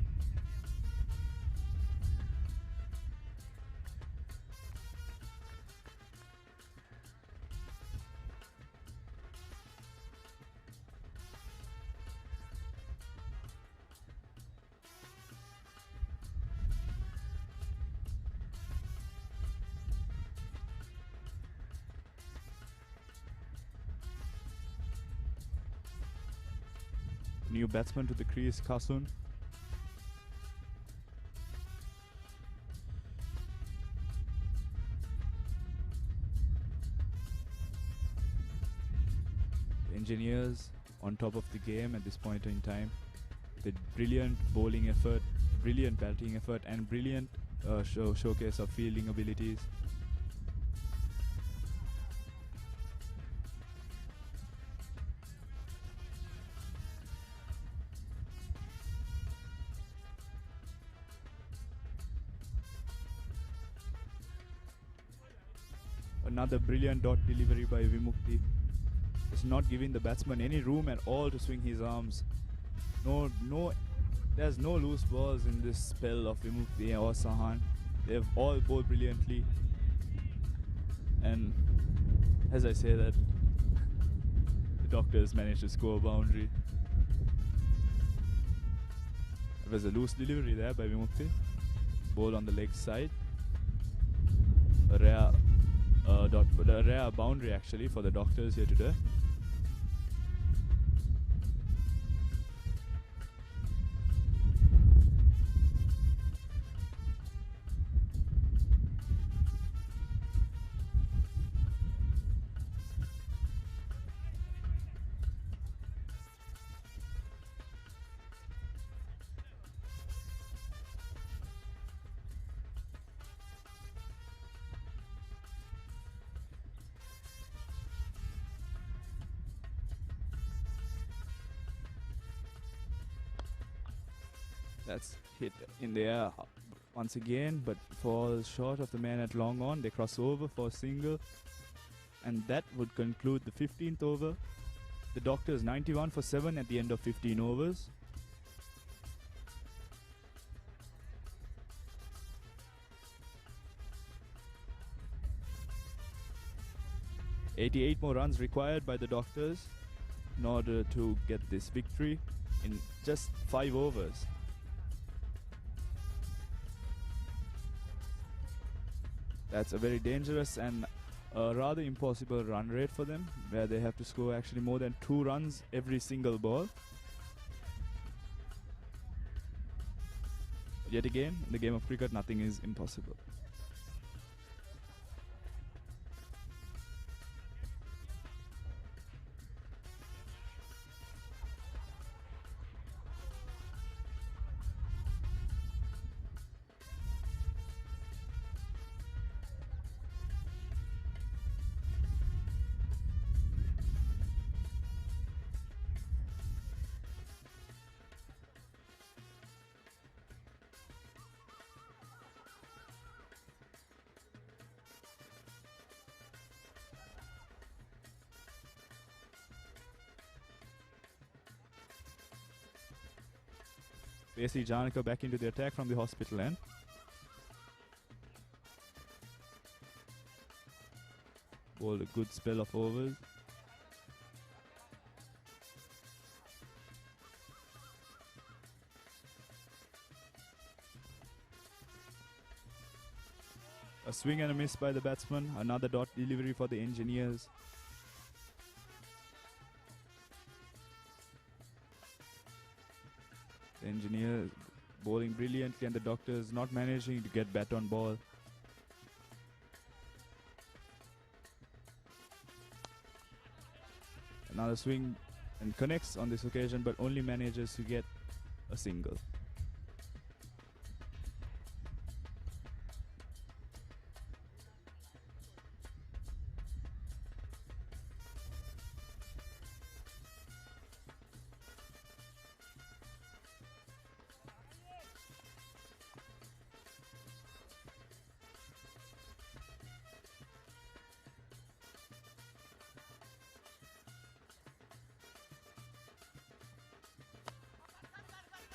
New batsman to the crease, Kasun. The engineers on top of the game at this point in time. With brilliant bowling effort, brilliant batting effort, and brilliant showcase of fielding abilities. Another brilliant dot delivery by Vimukti. It's not giving the batsman any room at all to swing his arms. There's no loose balls in this spell of Vimukti or Sahan. They've all bowled brilliantly. And as I say that, the doctors managed to score a boundary. There was a loose delivery there by Vimukti. Ball on the leg side. A rare boundary actually for the doctors here today. That's hit in the air once again, but falls short of the man at long on. They cross over for a single, and that would conclude the 15th over. The Doctors 91 for 7 at the end of 15 overs. "88 more runs required by the Doctors in order to get this victory in just 5 overs. That's a very dangerous and a rather impossible run rate for them, where they have to score actually more than 2 runs every single ball. Yet again, in the game of cricket, nothing is impossible. Basically, Janaka back into the attack from the hospital end. Bowled a good spell of overs. A swing and a miss by the batsman. Another dot delivery for the Engineers. The Engineers bowling brilliantly and the Doctors not managing to get bat on ball. Another swing and connects on this occasion, but only manages to get a single.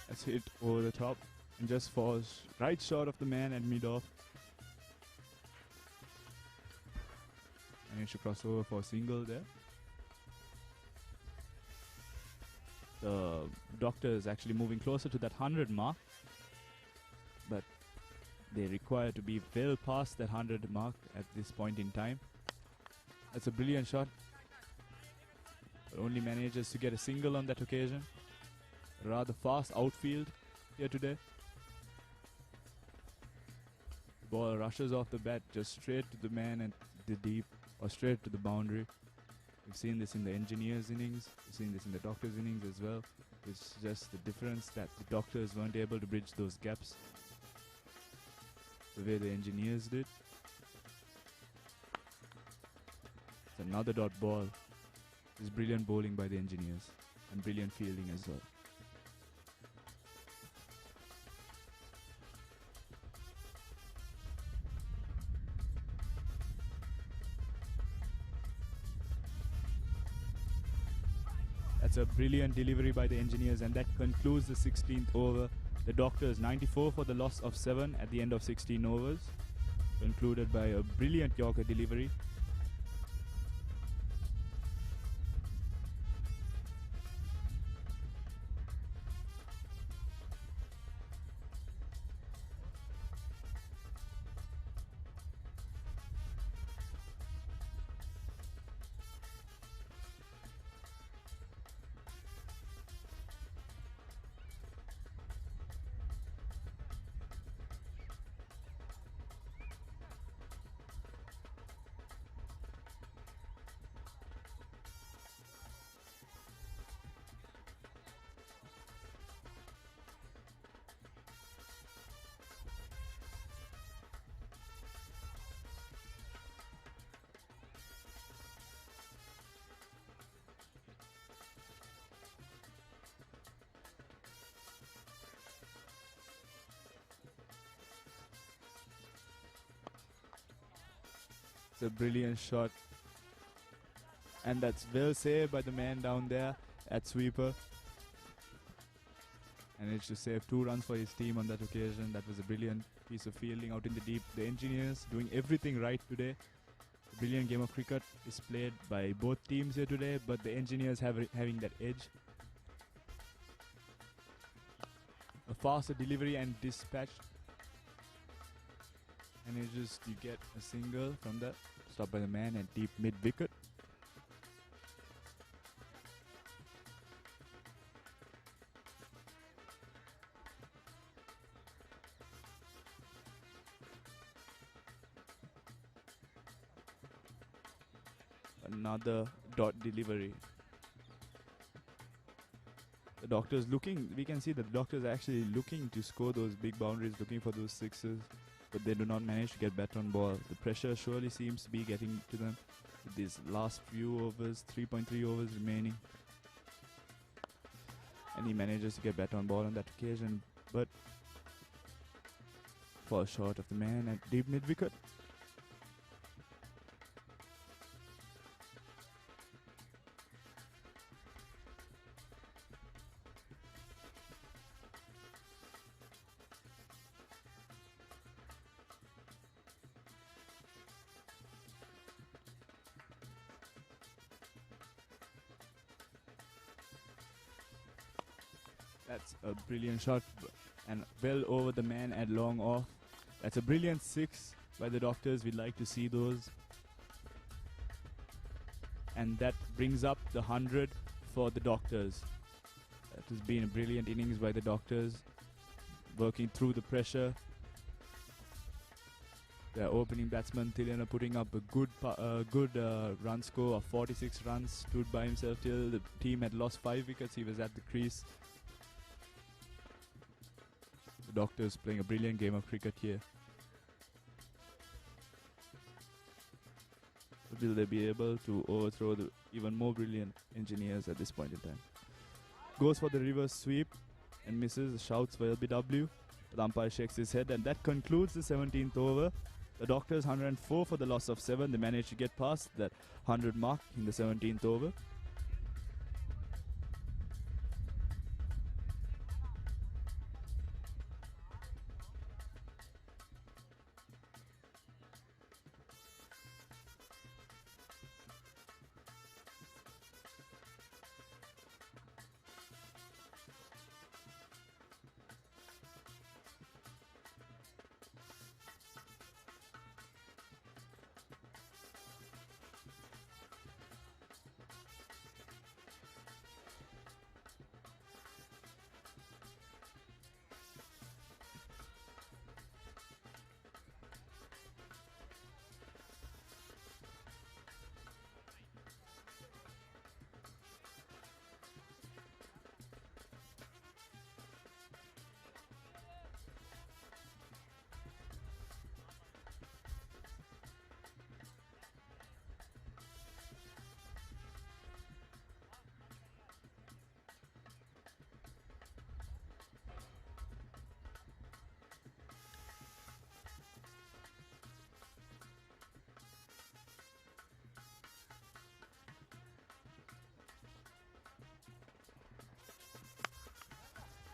That's hit over the top and just falls right short of the man at mid-off. Managed to cross over for a single there. The Doctors actually moving closer to that 100 mark, but they require to be well past that 100 mark at this point in time. That's a brilliant shot, but only manages to get a single on that occasion. Rather fast outfield here today. The ball rushes off the bat just straight to the man at the deep, or straight to the boundary. We've seen this in the Engineers innings, we've seen this in the Doctors innings as well. It's just the difference that the Doctors weren't able to bridge those gaps the way the Engineers did. It's another dot ball. It's brilliant bowling by the Engineers and brilliant fielding as well. That's a brilliant delivery by the Engineers, and that concludes the 16th over. The Doctors 94 for the loss of 7 at the end of 16 overs, concluded by a brilliant Yorker delivery. a brilliant shot. And that's well saved by the man down there at sweeper. Managed to save 2 runs for his team on that occasion. That was a brilliant piece of fielding out in the deep. The engineers doing everything right today. A brilliant game of cricket is played by both teams here today, but the engineers having that edge. A faster delivery and dispatch. Manages to get a single from that. Stopped by the man at deep mid wicket. Another dot delivery. The doctors looking, we can see that the doctors are actually looking to score those big boundaries, looking for those sixes, but they do not manage to get bat on ball. The pressure surely seems to be getting to them with these last few overs, 3.3 overs remaining. And he manages to get bat on ball on that occasion, but falls short of the man at deep mid wicket. That's a brilliant shot and well over the man at long off. That's a brilliant 6 by the doctors. We'd like to see those. And that brings up the 100 for the doctors. That has been a brilliant innings by the doctors, working through the pressure. Their opening batsman Thilana putting up a good run score of 46 runs, stood by himself till the team had lost 5 wickets. He was at the crease. The doctors playing a brilliant game of cricket here. Will they be able to overthrow the even more brilliant engineers at this point in time? Goes for the reverse sweep and misses. Shouts for LBW. The umpire shakes his head, and that concludes the 17th over. The doctors 104 for the loss of 7. They managed to get past that 100 mark in the 17th over.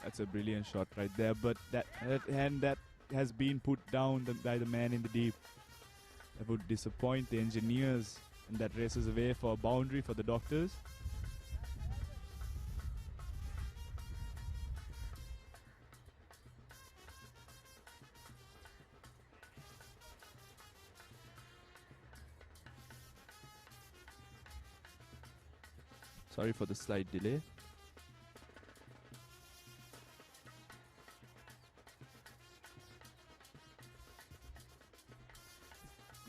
That's a brilliant shot right there, but that has been put down by the man in the deep. That would disappoint the engineers, and that races away for a boundary for the doctors. Sorry for the slight delay.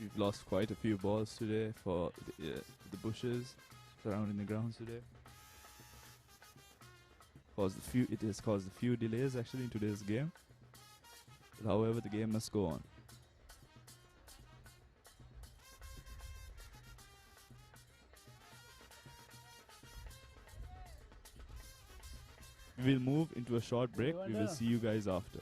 We've lost quite a few balls today for the bushes surrounding the grounds today. It has caused a few delays actually in today's game. But however, the game must go on. We will move into a short break. We will see you guys after.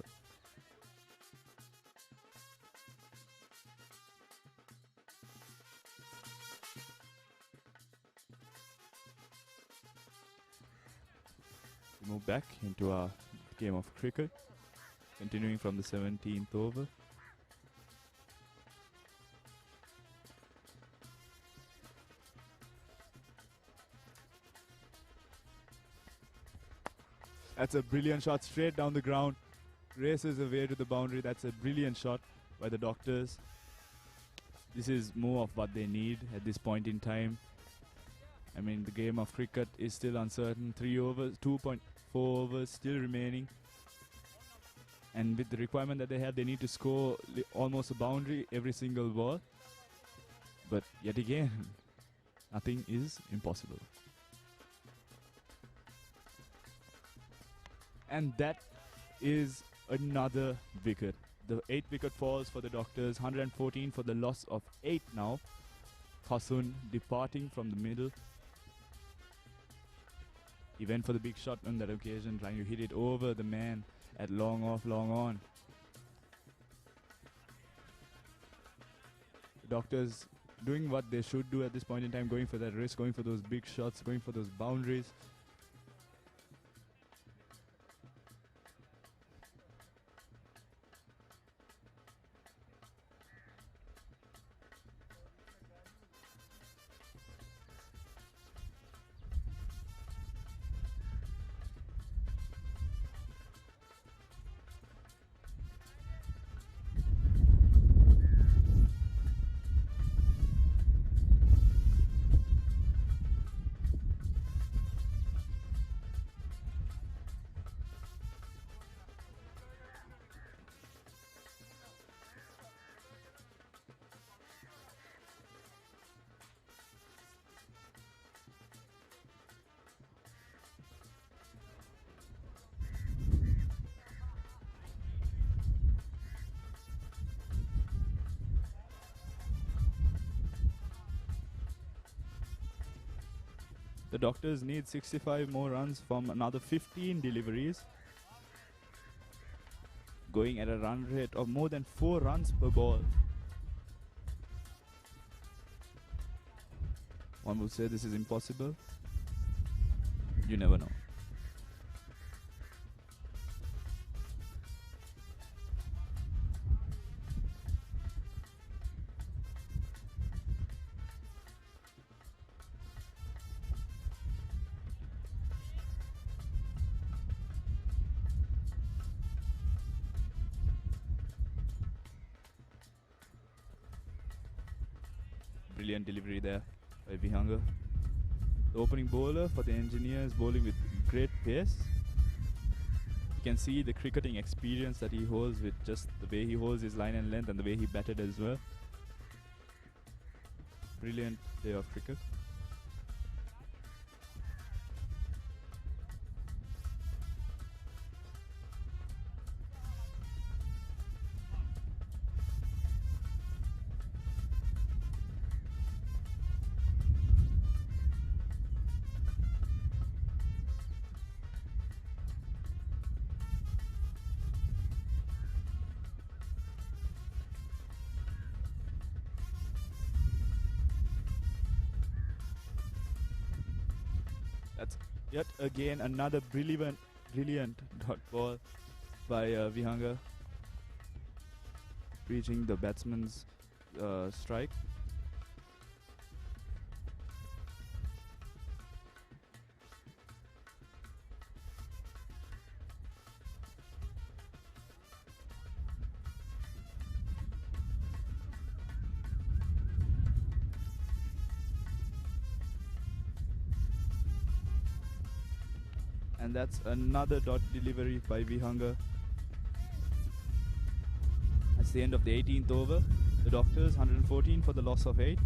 move back into our game of cricket, continuing from the 17th over. That's a brilliant shot straight down the ground. Races away to the boundary. That's a brilliant shot by the Doctors. This is more of what they need at this point in time. I mean, the game of cricket is still uncertain. 3 overs, 2.4 overs still remaining. And with the requirement that they have, they need to score almost a boundary every single ball. But yet again, nothing is impossible. And that is another wicket. The 8th wicket falls for the Doctors. 114 for the loss of 8 now. Qasun departing from the middle. He went for the big shot on that occasion, trying to hit it over the man at long off, long on. The Doctors doing what they should do at this point in time, going for that risk, going for those big shots, going for those boundaries. The Doctors need 65 more runs from another 15 deliveries, going at a run rate of more than 4 runs per ball. One would say this is impossible. You never know. Brilliant delivery there by Vihanga. The opening bowler for the Engineers, bowling with great pace. You can see the cricketing experience that he holds with just the way he holds his line and length and the way he batted as well. Brilliant day of cricket. That's yet again another brilliant dot ball by Vihanga, reaching the batsman's strike. And that's another dot delivery by Vihanga. That's the end of the 18th over. The Doctors 114 for the loss of 8.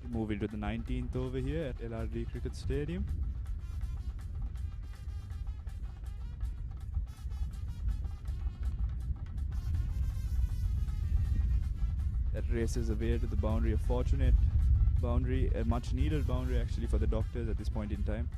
Move into the 19th over here at LRD Cricket Stadium. That races away to the boundary, a fortunate boundary, a much needed boundary actually for the Doctors at this point in time.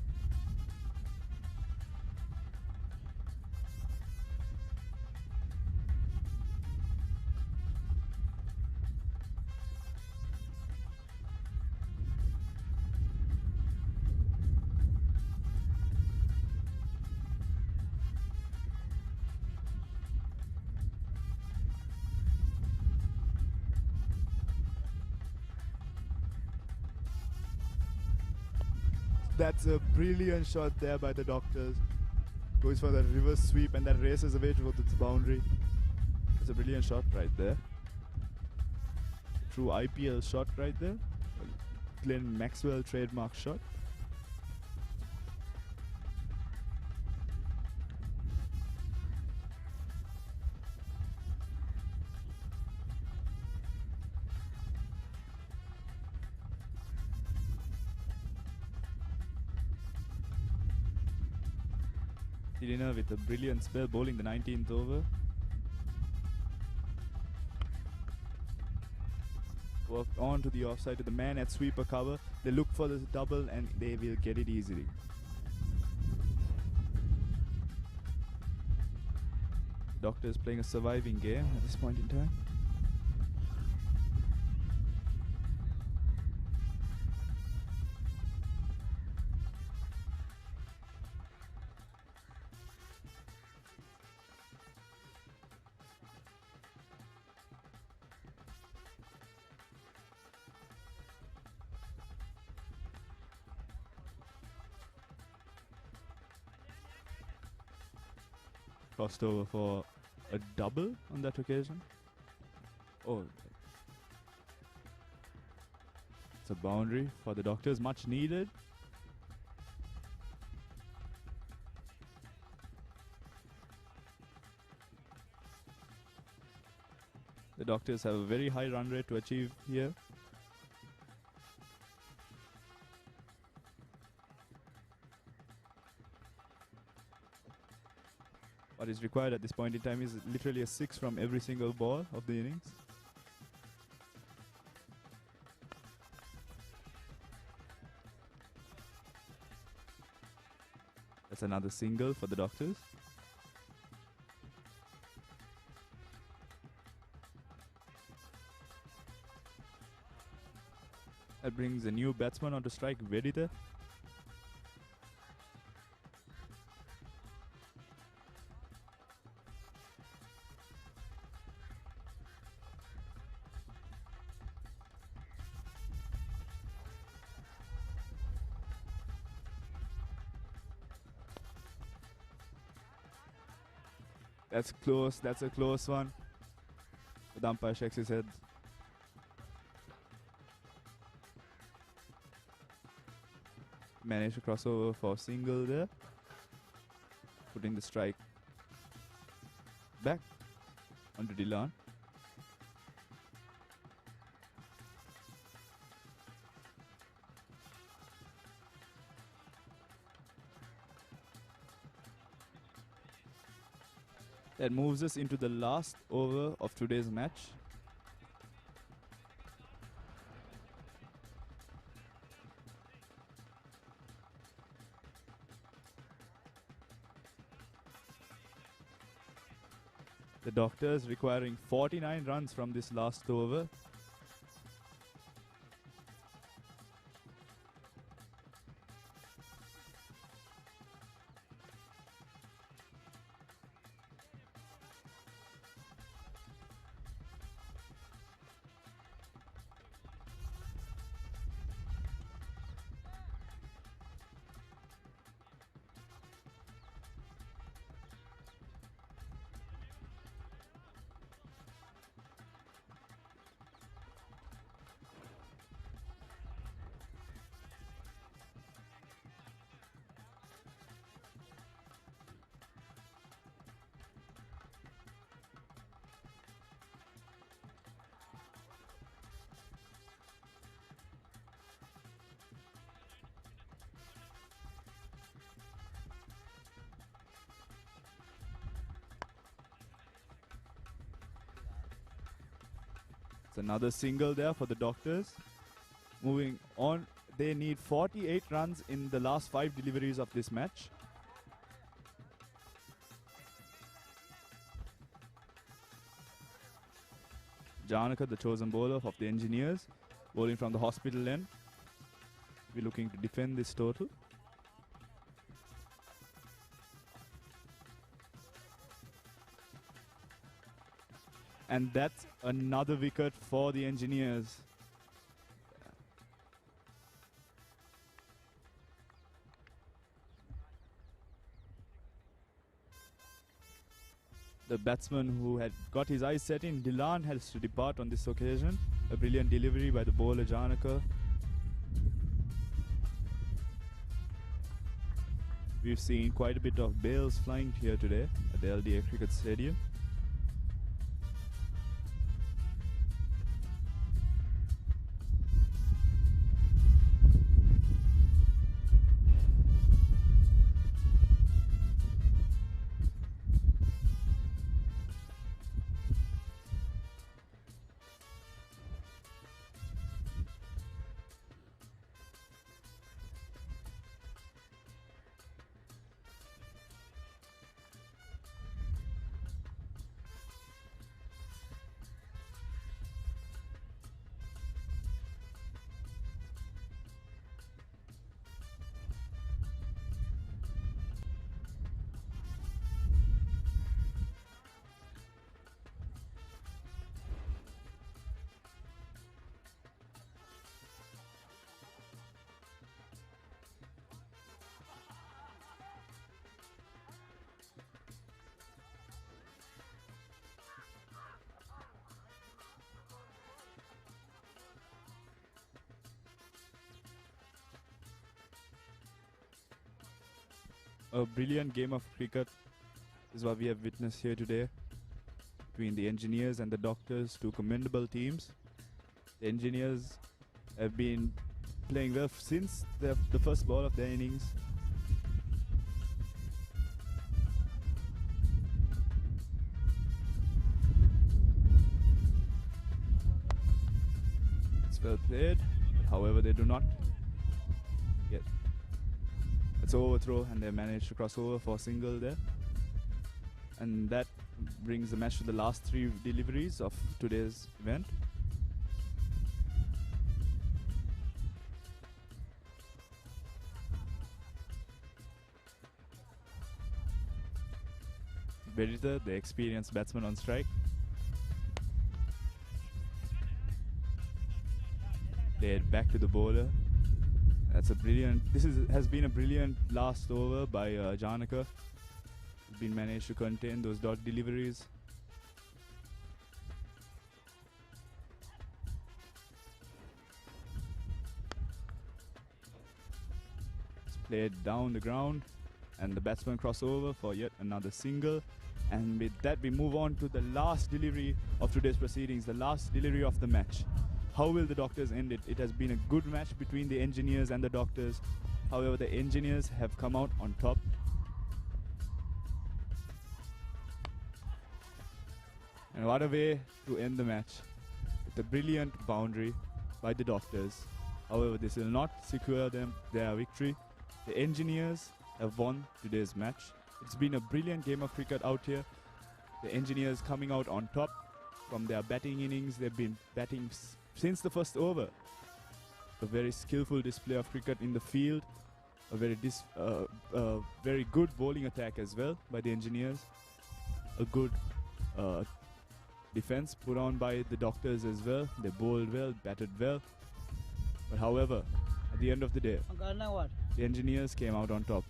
That's a brilliant shot there by the Doctors. Goes for the reverse sweep and that races away towards its boundary. It's a brilliant shot right there. True IPL shot right there. Glenn Maxwell trademark shot. Tilina with a brilliant spell bowling the 19th over. Worked on to the offside to the man at sweeper cover. They look for the double and they will get it easily. Doctor is playing a surviving game at this point in time. Crossed over for a double on that occasion. Oh, it's a boundary for the Doctors, much needed. The Doctors have a very high run rate to achieve here. What is required at this point in time is literally a 6 from every single ball of the innings. That's another single for the Doctors. That brings a new batsman onto strike, Vedita. That's close. That's a close one. The umpire shakes his head. Managed to cross over for a single there. Putting the strike back onto Dillon. That moves us into the last over of today's match. The Doctors requiring 49 runs from this last over. It's another single there for the Doctors. Moving on, they need 48 runs in the last 5 deliveries of this match. Janaka, the chosen bowler of the Engineers, bowling from the hospital end. We're looking to defend this total. And that's another wicket for the Engineers. The batsman who had got his eyes set in, Dilan, has to depart on this occasion. A brilliant delivery by the bowler Janaka. We've seen quite a bit of bales flying here today at the LDA Cricket Stadium. A brilliant game of cricket is what we have witnessed here today between the Engineers and the Doctors, two commendable teams. The Engineers have been playing well since the first ball of their innings. It's well played, however they do not get. It's an overthrow and they managed to cross over for a single there. And that brings the match to the last 3 deliveries of today's event. Berita, the experienced batsman on strike. Played back to the bowler. That's a brilliant. Has been a brilliant last over by Janaka. He's been managed to contain those dot deliveries. It's played down the ground, and the batsman cross over for yet another single. And with that, we move on to the last delivery of today's proceedings, the last delivery of the match. How will the Doctors end it? It has been a good match between the Engineers and the Doctors. However, the Engineers have come out on top. And what a way to end the match, with a brilliant boundary by the Doctors. However, this will not secure them their victory. The Engineers have won today's match. It's been a brilliant game of cricket out here. The Engineers coming out on top from their batting innings. They've been batting since the first over. A very skillful display of cricket in the field. A very good bowling attack as well by the Engineers. A good defense put on by the Doctors as well. They bowled well, batted well. But however, at the end of the day, the Engineers came out on top.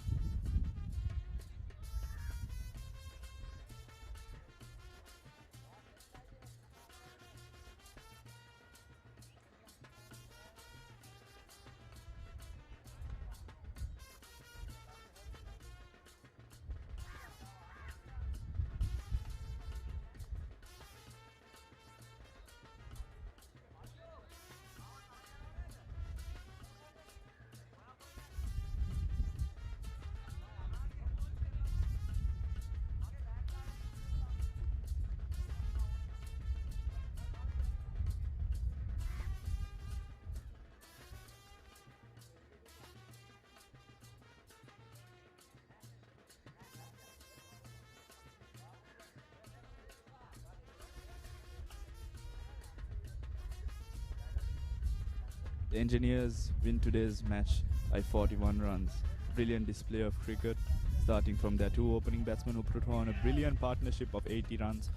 The Engineers win today's match by 41 runs. Brilliant display of cricket, starting from their two opening batsmen who put on a brilliant partnership of 80 runs.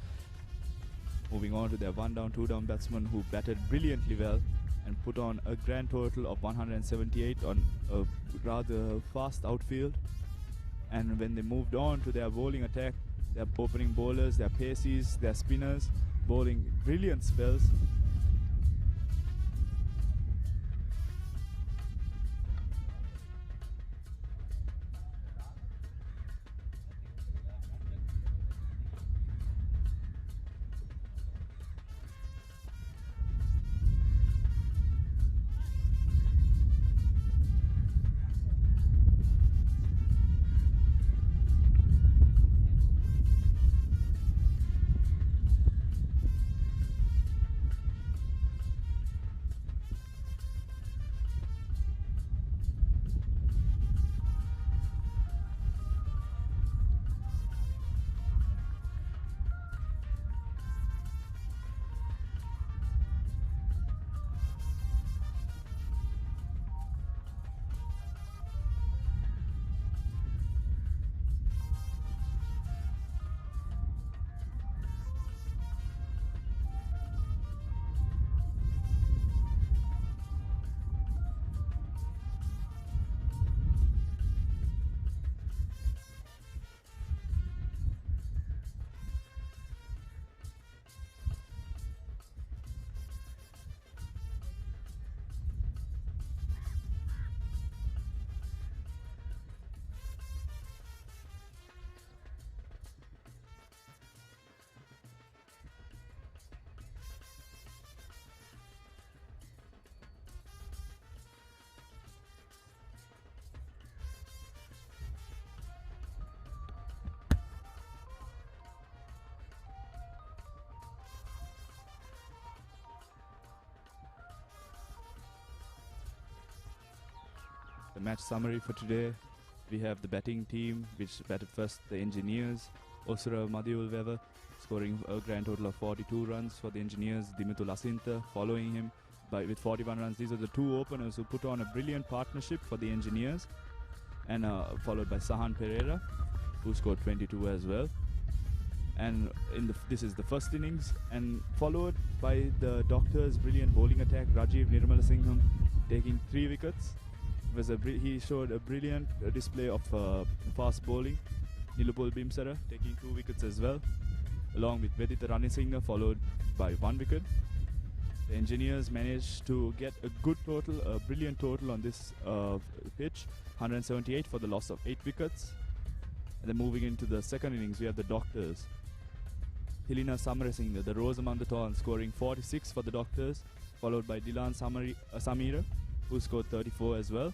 Moving on to their one down, two down batsmen who batted brilliantly well and put on a grand total of 178 on a rather fast outfield. And when they moved on to their bowling attack, their opening bowlers, their paces, their spinners, bowling brilliant spells. The match summary for today: we have the batting team, which batted first, the Engineers. Osura Madhulwever scoring a grand total of 42 runs for the Engineers. Dimitu Lasinta following him with 41 runs. These are the two openers who put on a brilliant partnership for the Engineers, and followed by Sahan Pereira, who scored 22 as well. And this is the first innings, and followed by the Doctors' brilliant bowling attack. Rajiv Nirmalasingham taking 3 wickets. He showed a brilliant display of fast bowling. Nilupul Bimsara taking 2 wickets as well, along with Vedita Ranisinghe followed by 1 wicket. The Engineers managed to get a good total, a brilliant total on this pitch, 178 for the loss of 8 wickets. And then moving into the second innings, we have the Doctors. Hilina Samarasinghe, the rose among the thorns, scoring 46 for the Doctors, followed by Dilan Samira, who scored 34 as well,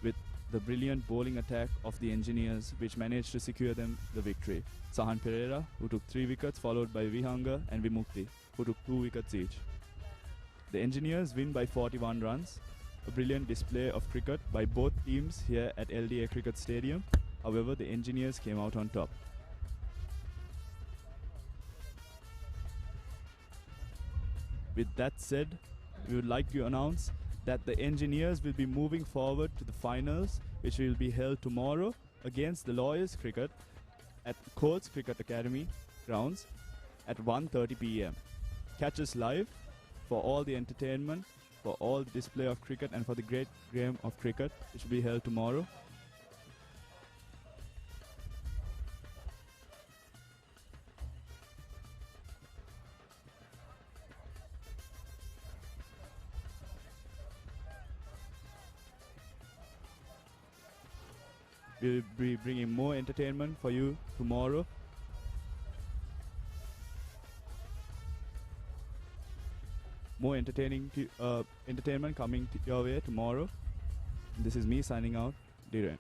with the brilliant bowling attack of the Engineers, which managed to secure them the victory. Sahan Pereira, who took 3 wickets, followed by Vihanga and Vimukti, who took 2 wickets each. The Engineers win by 41 runs, a brilliant display of cricket by both teams here at LDA Cricket Stadium. However, the Engineers came out on top. With that said, we would like to announce that the Engineers will be moving forward to the finals, which will be held tomorrow against the Lawyers Cricket at Courts Cricket Academy grounds at 1:30 p.m. Catch us live for all the entertainment, for all the display of cricket, and for the great game of cricket, which will be held tomorrow. We'll be bringing more entertainment for you tomorrow. More entertainment coming your way tomorrow. This is me signing out, Dhiren.